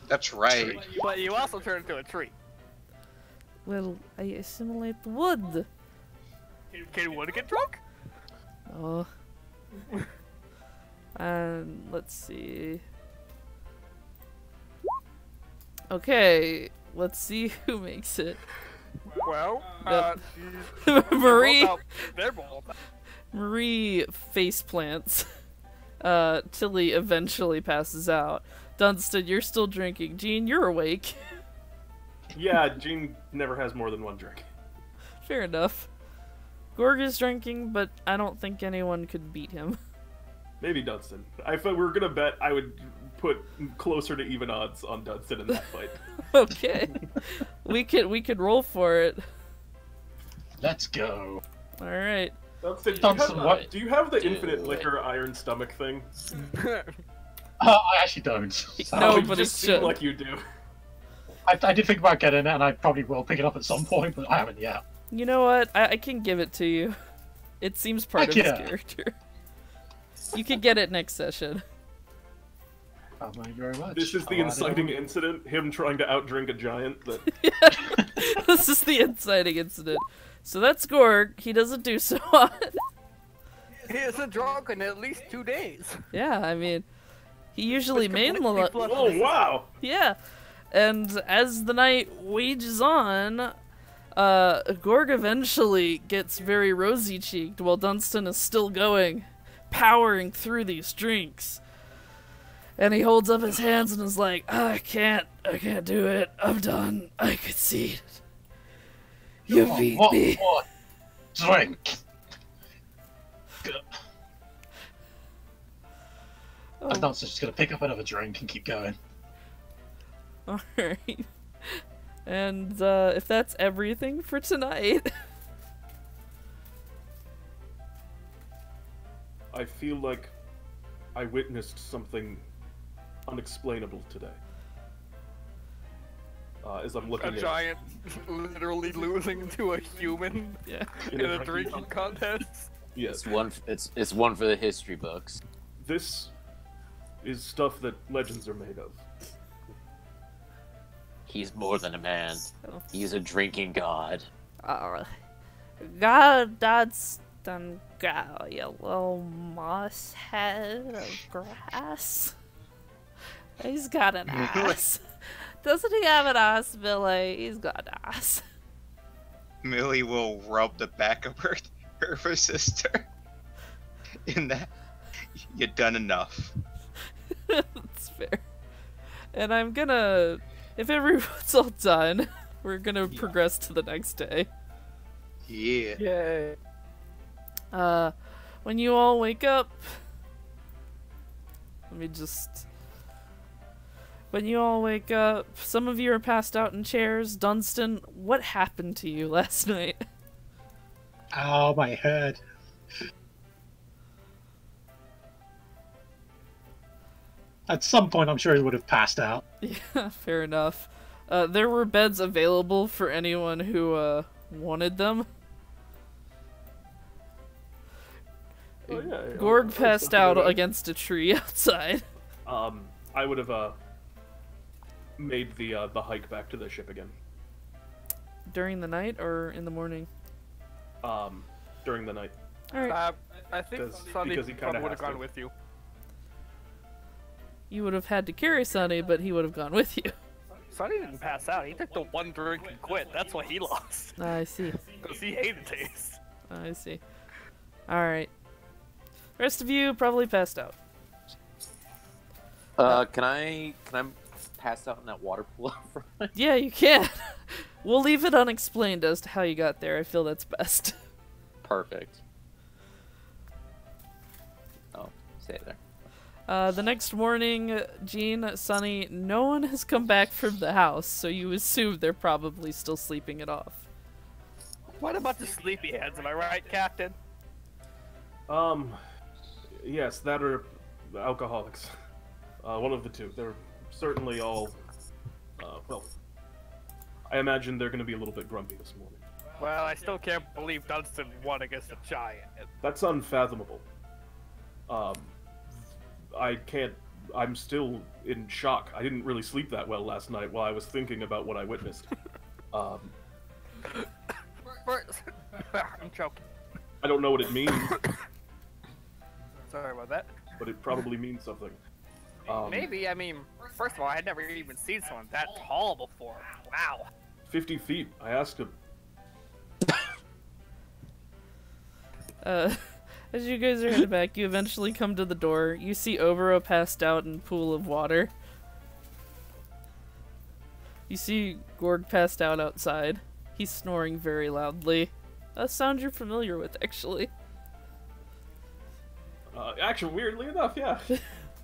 Speaker 5: That's right.
Speaker 3: But you also turn into a tree.
Speaker 1: Well, I assimilate wood.
Speaker 3: Can wood get drunk?
Speaker 1: Oh. And let's see. Okay, let's see who makes it.
Speaker 3: Well,
Speaker 1: Marie.
Speaker 3: They're both.
Speaker 1: Marie face plants. Tilly eventually passes out. Dunstan, you're still drinking. Jean, you're awake.
Speaker 2: Yeah, Gene never has more than one drink.
Speaker 1: Fair enough. Gorg is drinking, but I don't think anyone could beat him.
Speaker 2: Maybe Dunstan. If we were gonna bet, I would put closer to even odds on Dunstan in that fight.
Speaker 1: Okay. we could roll for it.
Speaker 6: Let's go.
Speaker 1: Alright.
Speaker 2: Dunstan, do you have the
Speaker 4: Do
Speaker 2: infinite
Speaker 4: it.
Speaker 2: liquor iron stomach thing?
Speaker 6: I actually don't. So
Speaker 1: No,
Speaker 2: You
Speaker 1: but
Speaker 2: just
Speaker 1: it
Speaker 2: seem
Speaker 1: should.
Speaker 2: like you do.
Speaker 6: I did think about getting it, and I probably will pick it up at some point, but I haven't yet.
Speaker 1: You know what? I can give it to you. It seems part
Speaker 6: Heck
Speaker 1: of
Speaker 6: yeah.
Speaker 1: his character. You could get it next session.
Speaker 6: Oh, thank you very much.
Speaker 2: This is the
Speaker 6: I'll add it
Speaker 2: inciting
Speaker 6: on.
Speaker 2: incident, him trying to outdrink a giant. That
Speaker 1: This is the inciting incident. So that's Gorg. He doesn't do so hot.
Speaker 3: He isn't drunk in at least 2 days.
Speaker 1: Yeah, I mean, he usually mainline.
Speaker 2: oh wow!
Speaker 1: Yeah, and as the night wages on, Gorg eventually gets very rosy-cheeked while Dunstan is still going, powering through these drinks. And he holds up his hands and is like, I can't do it. I'm done. I concede. You beat
Speaker 6: What
Speaker 1: me.
Speaker 6: more drink?
Speaker 1: Oh,
Speaker 6: I'm not just gonna pick up another drink and keep going.
Speaker 1: alright. And if that's everything for tonight.
Speaker 2: I feel like I witnessed something unexplainable today. As I'm looking
Speaker 3: A
Speaker 2: at
Speaker 3: giant literally losing to a human in a drinking contest.
Speaker 2: Yes.
Speaker 4: It's one for the history books.
Speaker 2: This is stuff that legends are made of.
Speaker 4: He's more than a man. He's a drinking god.
Speaker 11: God, that's done got you little moss head of grass. He's got an ass. Doesn't he have an ass, Billy? He's got an ass.
Speaker 5: Millie will rub the back of her sister. In that, you've done enough.
Speaker 1: That's fair. And I'm gonna, if everyone's all done, we're gonna progress to the next day.
Speaker 5: Yeah.
Speaker 3: Yay.
Speaker 1: When you all wake up, when you all wake up, some of you are passed out in chairs. Dunstan, what happened to you last night?
Speaker 6: Oh, my head. At some point, I'm sure he would have passed out.
Speaker 1: Yeah, fair enough. There were beds available for anyone who, wanted them.
Speaker 2: Oh, yeah,
Speaker 1: Gorg passed out against a tree outside.
Speaker 2: I would have made the hike back to the ship again.
Speaker 1: During the night or in the morning?
Speaker 2: During the night.
Speaker 1: Alright.
Speaker 3: I think Sonny
Speaker 2: because he kinda
Speaker 3: would have
Speaker 2: has to.
Speaker 3: gone with you.
Speaker 1: You would have had to carry Sonny, but he would have gone with you.
Speaker 3: Sonny didn't pass out. He took the one drink and quit. That's why he lost.
Speaker 1: I see.
Speaker 3: Because he hated taste.
Speaker 1: I see. Alright. Rest of you probably passed out.
Speaker 4: Can I pass out in that water pool out front?
Speaker 1: Yeah, you can. We'll leave it unexplained as to how you got there. I feel that's best.
Speaker 4: Perfect. Oh, stay there.
Speaker 1: The next morning, Jean, Sonny, no one has come back from the house, so you assume they're probably still sleeping it off.
Speaker 3: What about the sleepyheads? Am I right, Captain?
Speaker 2: Yes, that are alcoholics. One of the two. They're certainly all, well, I imagine they're going to be a little bit grumpy this morning.
Speaker 3: Well, I still can't believe Dunstan won against a giant.
Speaker 2: That's unfathomable. I'm still in shock. I didn't really sleep that well last night while I was thinking about what I witnessed.
Speaker 3: I'm choking.
Speaker 2: I don't know what it means,
Speaker 3: Sorry about that.
Speaker 2: but it probably means something.
Speaker 3: Maybe, I mean, first of all, I had never even seen someone that tall before. Wow.
Speaker 2: 50 feet. I asked him.
Speaker 1: As you guys are headed back, you eventually come to the door. You see Obero passed out in a pool of water. You see Gorg passed out outside. He's snoring very loudly. A sound you're familiar with, actually.
Speaker 2: Actually, weirdly enough, yeah.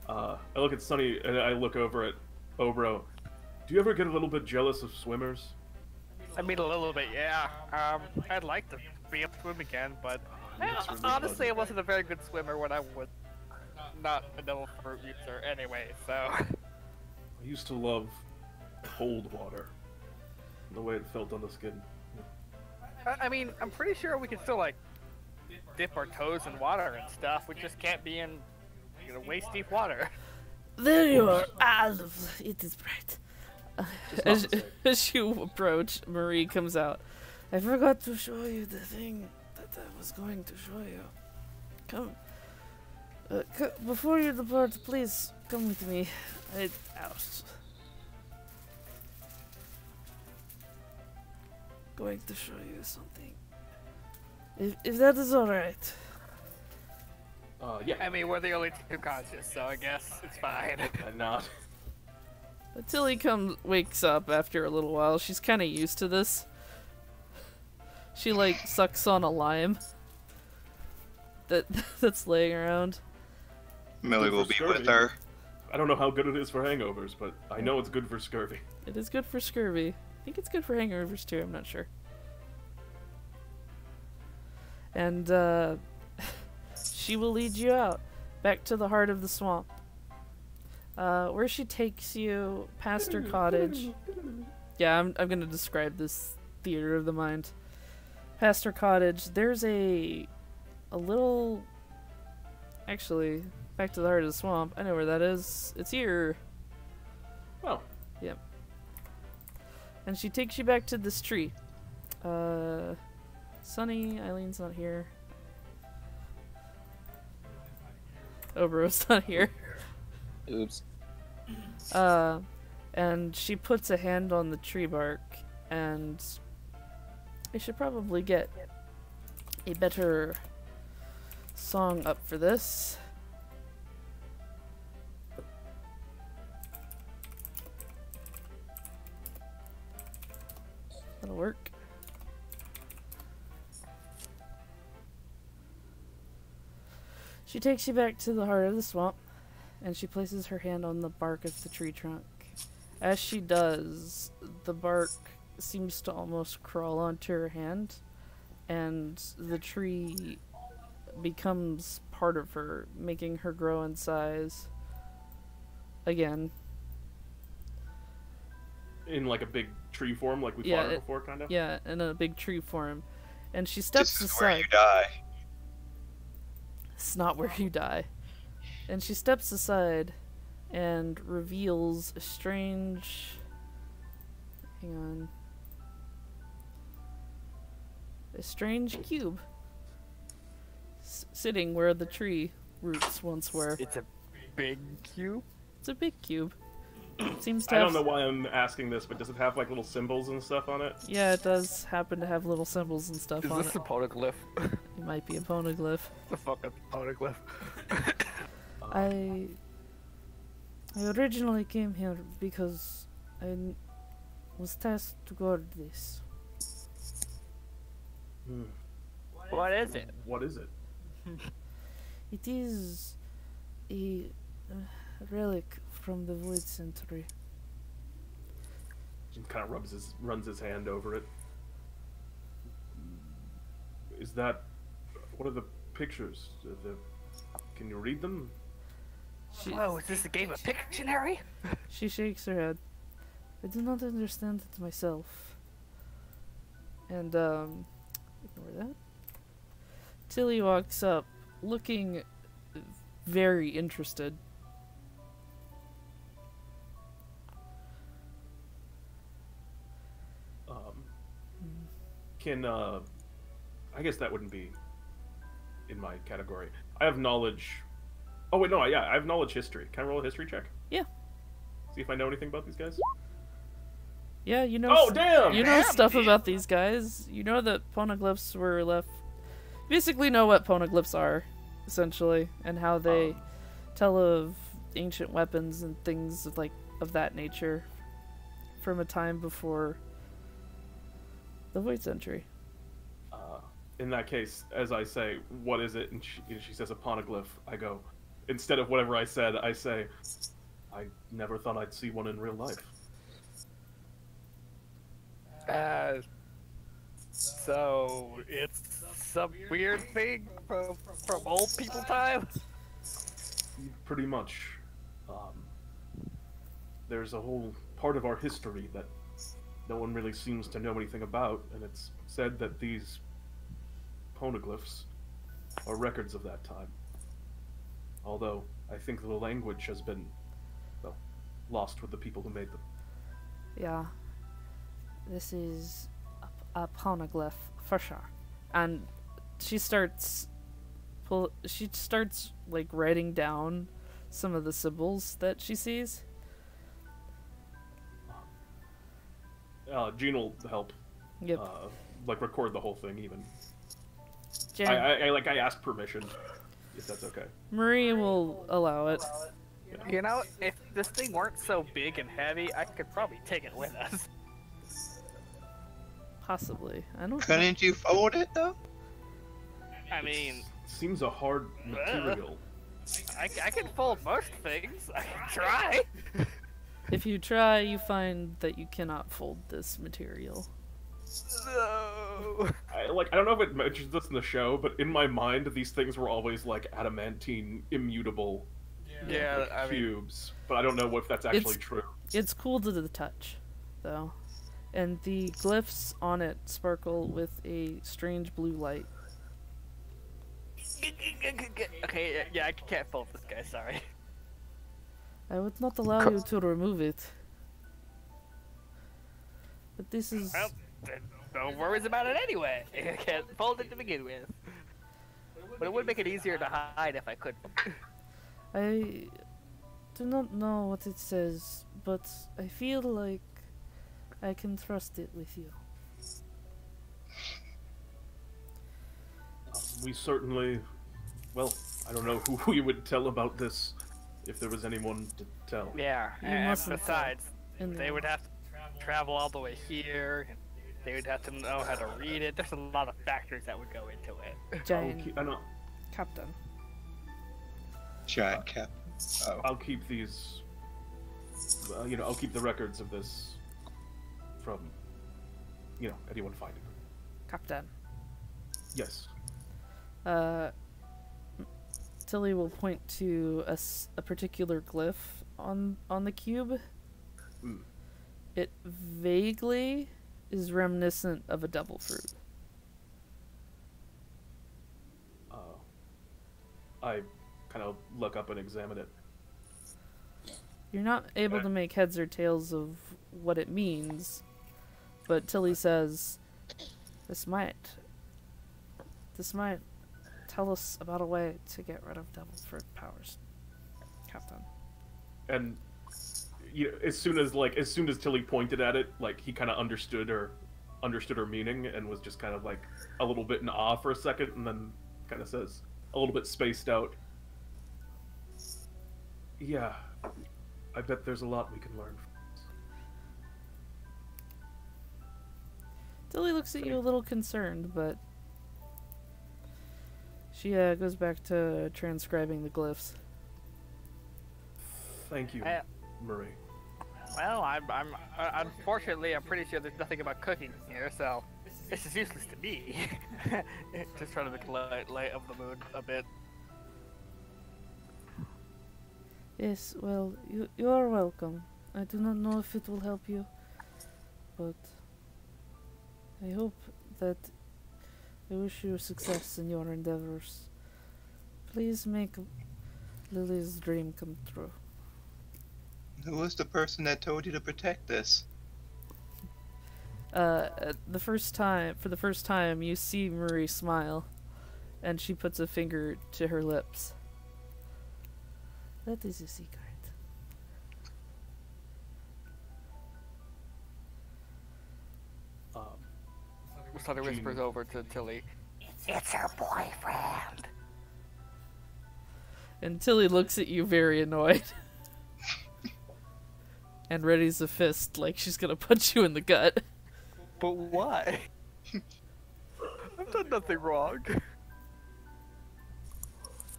Speaker 2: I look at Sonny and I look over at Obero. Do you ever get a little bit jealous of swimmers?
Speaker 3: I mean, a little bit, yeah. I'd like to be able to swim again, but
Speaker 2: Really
Speaker 3: honestly, I wasn't a very good swimmer when I was not a devil fruit user anyway, so.
Speaker 2: I used to love cold water. The way it felt on the skin.
Speaker 3: I mean, I'm pretty sure we can still, like, dip our toes in water and stuff. We just can't be in, waist deep water.
Speaker 11: There you are. Ah, it is bright.
Speaker 1: As you approach, Marie comes out.
Speaker 11: I forgot to show you the thing that I was going to show you. Come. Before you depart, please come with me. Going to show you something. If that is alright.
Speaker 2: Yeah.
Speaker 3: I mean, we're the only two conscious, so I guess it's fine.
Speaker 2: I'm not.
Speaker 1: Tilly wakes up after a little while. She's kind of used to this. She like sucks on a lime that's laying around.
Speaker 5: Millie will be with her.
Speaker 2: I don't know how good it is for hangovers, but I know it's good for scurvy.
Speaker 1: It is good for scurvy. I think it's good for hangovers too, I'm not sure. And she will lead you out, back to the heart of the swamp. Where she takes you past her cottage. Yeah, I'm gonna describe this theater of the mind. Past her cottage, there's a little... Actually, back to the heart of the swamp. I know where that is. It's here.
Speaker 2: Oh.
Speaker 1: Yep. And she takes you back to this tree. Sunny, Eileen's not here. Obro's not here.
Speaker 4: Oops.
Speaker 1: And she puts a hand on the tree bark, and I should probably get a better song up for this. That'll work. She takes you back to the heart of the swamp, and she places her hand on the bark of the tree trunk. As she does, the bark seems to almost crawl onto her hand, and the tree becomes part of her, making her grow in size again.
Speaker 2: In like a big tree form, like we fought her before, kind of?
Speaker 1: Yeah, in a big tree form. And she steps
Speaker 5: This is
Speaker 1: aside.
Speaker 5: where you die.
Speaker 1: It's not where you die. And she steps aside and reveals a strange... Hang on. A strange cube. Sitting where the tree roots once were.
Speaker 3: It's a big cube?
Speaker 1: It's a big cube. It seems to
Speaker 2: I
Speaker 1: have...
Speaker 2: don't know why I'm asking this, but does it have like little symbols and stuff on it?
Speaker 1: Yeah, it does happen to have little symbols and stuff on
Speaker 3: Is this
Speaker 1: it.
Speaker 3: a poneglyph?
Speaker 1: It might be a poneglyph.
Speaker 3: The fucking poneglyph.
Speaker 1: I originally came here because I was tasked to guard this.
Speaker 3: What is it?
Speaker 2: What is it?
Speaker 1: It is a relic from the Void Century.
Speaker 2: He kind of runs his hand over it. Is that... What are the pictures? Can you read them?
Speaker 3: Whoa, is this a game of Pictionary?
Speaker 1: She shakes her head. I do not understand it myself. And, ignore that. Tilly walks up, looking very interested.
Speaker 2: I guess that wouldn't be in my category. I have knowledge... Oh, wait, no, yeah, I have knowledge history. Can I roll a history check?
Speaker 1: Yeah.
Speaker 2: See if I know anything about these guys?
Speaker 1: Yeah, you know.
Speaker 2: Oh, damn!
Speaker 1: You know stuff about these guys. You know that poneglyphs were left. You basically know what poneglyphs are, essentially, and how they tell of ancient weapons and things of that nature from a time before the Void Century.
Speaker 2: In that case, as I say, what is it? And she says a poneglyph. I go, instead of whatever I said, I say, I never thought I'd see one in real life.
Speaker 3: So it's some weird thing from old people time?
Speaker 2: Pretty much. There's a whole part of our history that no one really seems to know anything about, and it's said that these poneglyphs are records of that time. Although, I think the language has been, well, lost with the people who made them.
Speaker 1: Yeah. This is a poneglyph, for sure. And she starts... writing down some of the symbols that she sees.
Speaker 2: Jean will help.
Speaker 1: Yep.
Speaker 2: Record the whole thing, even.
Speaker 1: Jen,
Speaker 2: I ask permission, if that's okay.
Speaker 1: Marie will allow it.
Speaker 3: You know, if this thing weren't so big and heavy, I could probably take it with us.
Speaker 1: Possibly. I don't.
Speaker 5: Couldn't you fold it though?
Speaker 3: I mean,
Speaker 2: seems a hard material
Speaker 3: I can fold most things. I can try.
Speaker 1: If you try, you find that you cannot fold this material.
Speaker 3: No.
Speaker 2: I don't know if it mentions this in the show, but in my mind, these things were always like adamantine, immutable
Speaker 3: Yeah, I mean,
Speaker 2: cubes. But I don't know if that's actually true.
Speaker 1: It's cool to the touch, though. And the glyphs on it sparkle with a strange blue light.
Speaker 3: okay, yeah, I can't fold this guy. Sorry.
Speaker 1: I would not allow you to remove it. But this is...
Speaker 3: Well, then no worries about it anyway. I can't fold it to begin with. But it would make it easier to hide if I could.
Speaker 1: I do not know what it says, but I feel like I can trust it with you.
Speaker 2: We certainly... Well, I don't know who we would tell about this, if there was anyone to tell.
Speaker 3: Yeah,
Speaker 1: You
Speaker 3: and
Speaker 1: mustn't
Speaker 3: besides,
Speaker 1: in
Speaker 3: they
Speaker 1: the-
Speaker 3: would have to travel all the way here, and they would have to know how to read it. There's a lot of factors that would go into it.
Speaker 1: Giant
Speaker 2: I know.
Speaker 1: captain.
Speaker 5: Giant cap. Oh.
Speaker 2: I'll keep these. I'll keep the records of this from, anyone finding them.
Speaker 1: Captain.
Speaker 2: Yes.
Speaker 1: Tilly will point to a particular glyph on the cube.
Speaker 2: Mm.
Speaker 1: It vaguely is reminiscent of a devil fruit.
Speaker 2: I kind of look up and examine it.
Speaker 1: You're not able to make heads or tails of what it means, but Tilly says, this might tell us about a way to get rid of devil fruit powers, Captain.
Speaker 2: And as soon as Tilly pointed at it, he kind of understood her meaning and was just kind of a little bit in awe for a second, and then kind of says, a little bit spaced out, yeah, I bet there's a lot we can learn from this.
Speaker 1: Tilly looks at you a little concerned, but she goes back to transcribing the glyphs.
Speaker 2: Thank you, Marie.
Speaker 3: Well, I'm unfortunately, I'm pretty sure there's nothing about cooking here, so this is useless to me. Just trying to make light of the mood a bit.
Speaker 1: Yes, well, you are welcome. I do not know if it will help you, but I hope that I wish you success in your endeavors. Please make Lily's dream come true.
Speaker 5: Who was the person that told you to protect this?
Speaker 1: For the first time, you see Marie smile, and she puts a finger to her lips. That is a secret.
Speaker 3: Sutter whispers over to Tilly.
Speaker 9: It's her boyfriend.
Speaker 1: And Tilly looks at you very annoyed. And readies a fist like she's gonna punch you in the gut.
Speaker 3: But why? I've done nothing wrong.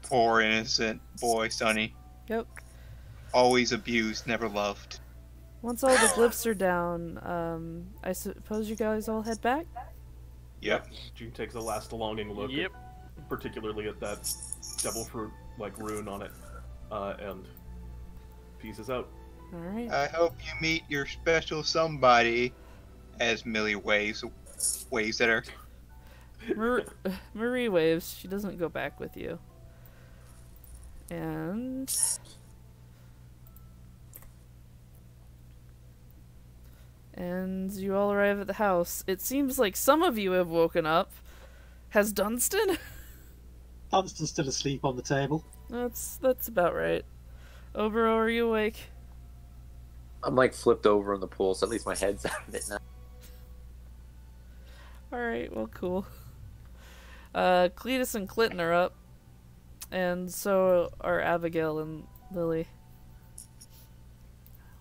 Speaker 5: Poor innocent boy, Sonny.
Speaker 1: Yep.
Speaker 5: Always abused, never loved.
Speaker 1: Once all the glyphs are down, I suppose you guys all head back?
Speaker 5: Yep.
Speaker 2: Jean takes a last longing look, particularly at that devil fruit rune on it, and pieces out.
Speaker 1: Alright.
Speaker 5: I hope you meet your special somebody, as Millie waves at her.
Speaker 1: Marie waves. She doesn't go back with you. And you all arrive at the house. It seems like some of you have woken up. Has Dunstan?
Speaker 6: Dunstan's still asleep on the table.
Speaker 1: That's about right. Obero, are you awake?
Speaker 4: I'm flipped over in the pool, so at least my head's out of it now.
Speaker 1: Alright, well, cool. Cletus and Clinton are up. And so are Abigail and Lily.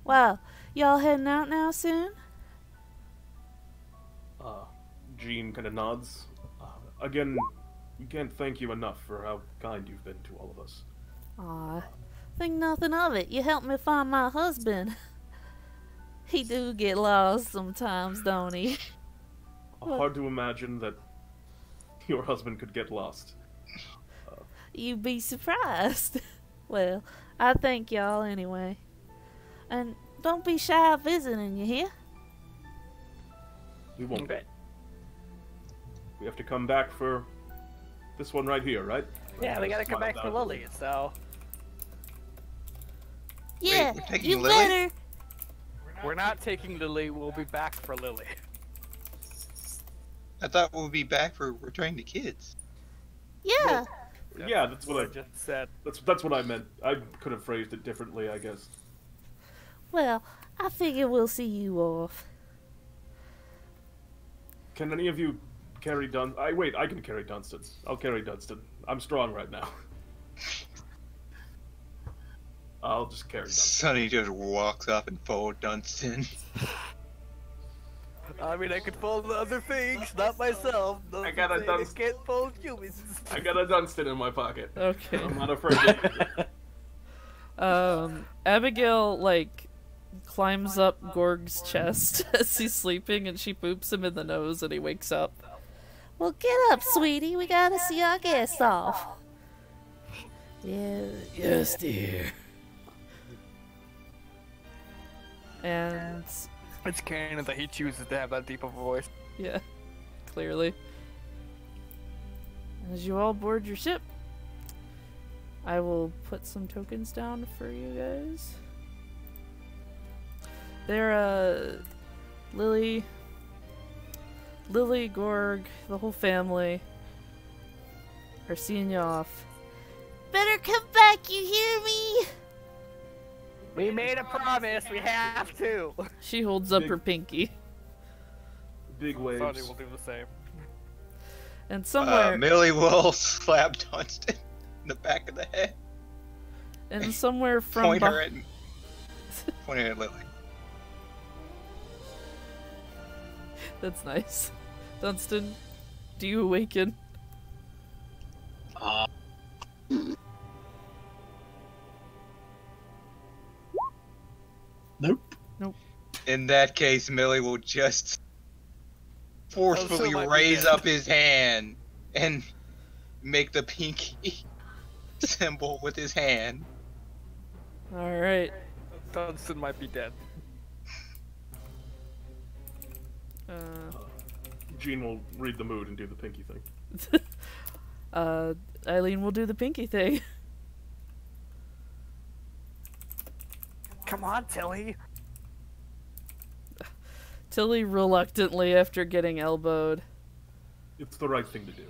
Speaker 11: Well, y'all heading out now soon?
Speaker 2: Jean kind of nods. Again, we can't thank you enough for how kind you've been to all of us.
Speaker 11: Aw, think nothing of it. You helped me find my husband. He do get lost sometimes, don't he?
Speaker 2: Hard to imagine that your husband could get lost.
Speaker 11: You'd be surprised. Well, I thank y'all anyway. And don't be shy of visiting, you hear?
Speaker 2: We won't.
Speaker 3: Okay.
Speaker 2: We have to come back for this one right here, right?
Speaker 3: Yeah, we gotta come back for Lily, so...
Speaker 11: Yeah,
Speaker 5: we're taking
Speaker 11: you
Speaker 5: Lily?
Speaker 11: better.
Speaker 3: We're not taking Lily, we'll be back for Lily.
Speaker 5: I thought we'd be back for returning the kids.
Speaker 11: Yeah.
Speaker 2: Yeah, that's what I
Speaker 3: just said.
Speaker 2: That's what I meant. I could have phrased it differently, I guess.
Speaker 11: Well, I figure we'll see you off.
Speaker 2: Can any of you carry Wait, I can carry Dunstan. I'll carry Dunstan. I'm strong right now. I'll just carry Dunstan.
Speaker 5: Sonny just walks up and folds Dunstan.
Speaker 3: I mean, I could fold other things, not myself.
Speaker 2: I got a
Speaker 3: I can't fold humans.
Speaker 2: I got a Dunstan in my pocket.
Speaker 1: Okay.
Speaker 2: I'm not afraid of it.
Speaker 1: Abigail, like, climbs up Gorg's chest as he's sleeping, and she boops him in the nose, and he wakes up.
Speaker 11: Well, get up, sweetie. We gotta see our guests off. Yeah.
Speaker 1: Yes, dear. And
Speaker 3: It's canon that he chooses to have that deep of a voice.
Speaker 1: yeah, clearly. As you all board your ship, I will put some tokens down for you guys. They're, Lily, Gorg, the whole family are seeing you off.
Speaker 11: Better come back, you hear me?
Speaker 3: We made a promise, we have to!
Speaker 1: She holds up her pinky.
Speaker 2: Big waves.
Speaker 3: Sonny will do the same.
Speaker 1: And somewhere,
Speaker 5: Millie will slap Dunstan in the back of the head.
Speaker 1: and somewhere from
Speaker 5: Point her at Lily.
Speaker 1: That's nice. Dunstan, do you awaken?
Speaker 6: Nope.
Speaker 5: In that case, Millie will just forcefully
Speaker 3: might be
Speaker 5: raise
Speaker 3: dead.
Speaker 5: up his hand and make the pinky symbol with his hand.
Speaker 1: Alright.
Speaker 3: Dunstan might be dead.
Speaker 2: Jean will read the mood and do the pinky thing.
Speaker 1: Eileen will do the pinky thing.
Speaker 3: Come on, Tilly!
Speaker 1: Tilly reluctantly, after getting elbowed.
Speaker 2: It's the right thing to do.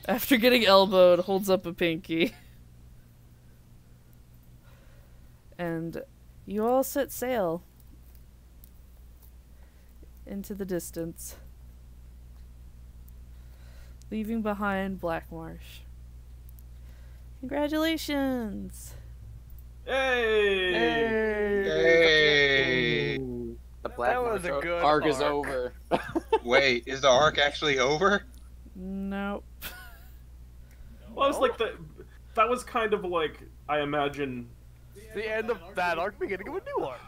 Speaker 1: After getting elbowed, holds up a pinky. And you all set sail into the distance, leaving behind Black Marsh. Congratulations!
Speaker 2: Hey!
Speaker 5: Hey!
Speaker 4: The Black
Speaker 3: That was
Speaker 4: March
Speaker 3: a good
Speaker 4: arc is
Speaker 3: arc.
Speaker 4: over.
Speaker 5: Wait, is the arc actually over?
Speaker 1: Nope.
Speaker 2: Well, it's like that was kind of like, I imagine.
Speaker 3: The end of that arc, beginning of a new arc.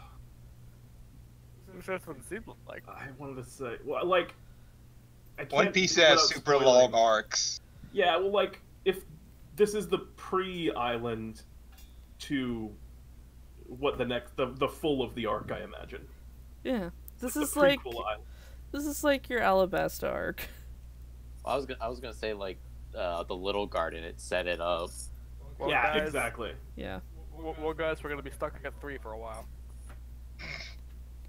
Speaker 3: That's what it seemed like.
Speaker 2: I wanted to say, well, like, I can't
Speaker 5: One Piece
Speaker 2: without
Speaker 5: has super
Speaker 2: spoiling.
Speaker 5: long arcs.
Speaker 2: Yeah, well, like, if this is the pre-island to what the full of the arc, I imagine.
Speaker 1: Yeah. This
Speaker 2: The
Speaker 1: is like
Speaker 2: prequel island.
Speaker 1: this is like your Alabasta arc.
Speaker 4: I was gonna say like the Little Garden. It set it up.
Speaker 3: Well,
Speaker 2: Yeah,
Speaker 3: guys,
Speaker 2: exactly.
Speaker 1: Yeah.
Speaker 3: Well, guys, we're gonna be stuck at 3 for a while.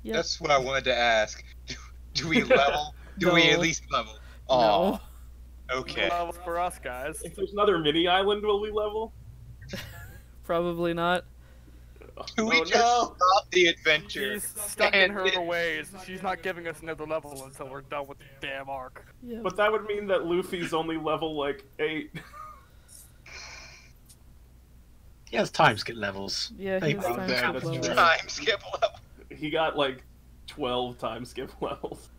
Speaker 1: Yep.
Speaker 5: That's what I wanted to ask. Do we level? Do we at
Speaker 1: No.
Speaker 5: least level?
Speaker 1: No.
Speaker 5: Oh, okay.
Speaker 3: Levels for us, guys.
Speaker 2: If there's another mini island, will we level?
Speaker 1: Probably not.
Speaker 5: Do we
Speaker 2: Oh,
Speaker 5: just
Speaker 2: no.
Speaker 5: stop the adventure?
Speaker 3: She's stuck in her
Speaker 5: And-
Speaker 3: ways. She's not giving us another level until we're done with the damn arc.
Speaker 1: Yeah.
Speaker 2: But that would mean that Luffy's only level like 8.
Speaker 6: He has time skip levels.
Speaker 1: Yeah,
Speaker 6: Hey,
Speaker 1: he was
Speaker 6: oh,
Speaker 1: time
Speaker 6: there,
Speaker 1: skip
Speaker 6: that's
Speaker 1: level.
Speaker 6: true.
Speaker 5: Time skip level.
Speaker 2: He got like 12 time skip levels.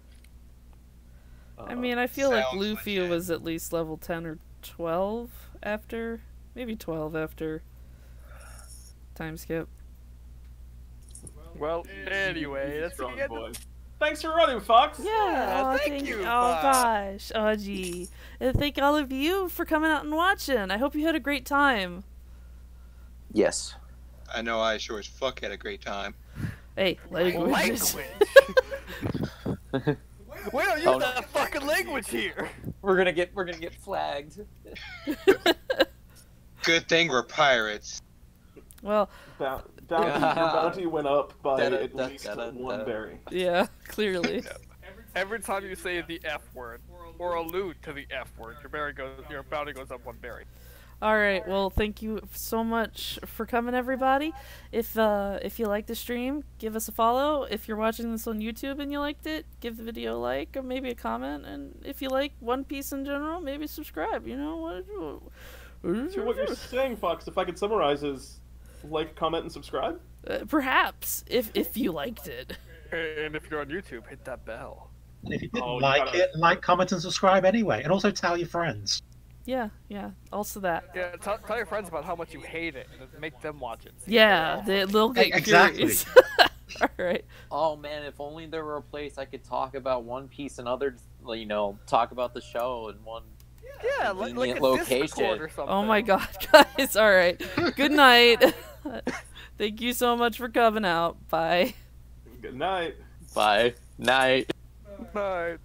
Speaker 1: I mean, I feel like
Speaker 5: Sounds
Speaker 1: Luffy
Speaker 5: legit.
Speaker 1: was at least level 10 or 12 after maybe 12 after time skip.
Speaker 3: Well, anyway, that's the
Speaker 2: Strong
Speaker 3: end
Speaker 2: boy.
Speaker 3: of...
Speaker 2: Thanks for running, Fox.
Speaker 1: Yeah, oh,
Speaker 3: thank you,
Speaker 1: Oh
Speaker 3: Fox.
Speaker 1: gosh, oh gee, and thank all of you for coming out and watching. I hope you had a great time.
Speaker 4: Yes.
Speaker 5: I know I sure as fuck had a great time.
Speaker 1: Hey, language.
Speaker 3: We don't use that fucking language here.
Speaker 4: We're gonna get flagged.
Speaker 5: Good thing we're pirates.
Speaker 1: Well,
Speaker 2: Your bounty went up by at least one berry.
Speaker 1: yeah, clearly.
Speaker 3: Every time you say the F word or allude to the F word, your bounty goes up one berry.
Speaker 1: All right. Well, thank you so much for coming, everybody. If you like the stream, give us a follow. If you're watching this on YouTube and you liked it, give the video a like or maybe a comment. And if you like One Piece in general, maybe subscribe. You know what?
Speaker 2: So what you're saying, Fox, if I could summarize, is like, comment, and subscribe.
Speaker 1: Perhaps if you liked it.
Speaker 3: And if you're on YouTube, hit that bell.
Speaker 6: And if you didn't like, comment, and subscribe anyway. And also tell your friends.
Speaker 1: Yeah. Also that.
Speaker 3: Yeah, tell your friends about how much you hate it, and make them watch it.
Speaker 1: Yeah, they'll get
Speaker 6: exactly.
Speaker 1: curious. All right.
Speaker 4: Oh man, if only there were a place I could talk about One Piece and other, talk about the show in one
Speaker 3: like a
Speaker 4: location.
Speaker 3: Discord or something.
Speaker 1: Oh my god, guys. All right. Good night. Thank you so much for coming out. Bye.
Speaker 2: Good night.
Speaker 4: Bye. Night.
Speaker 3: Night.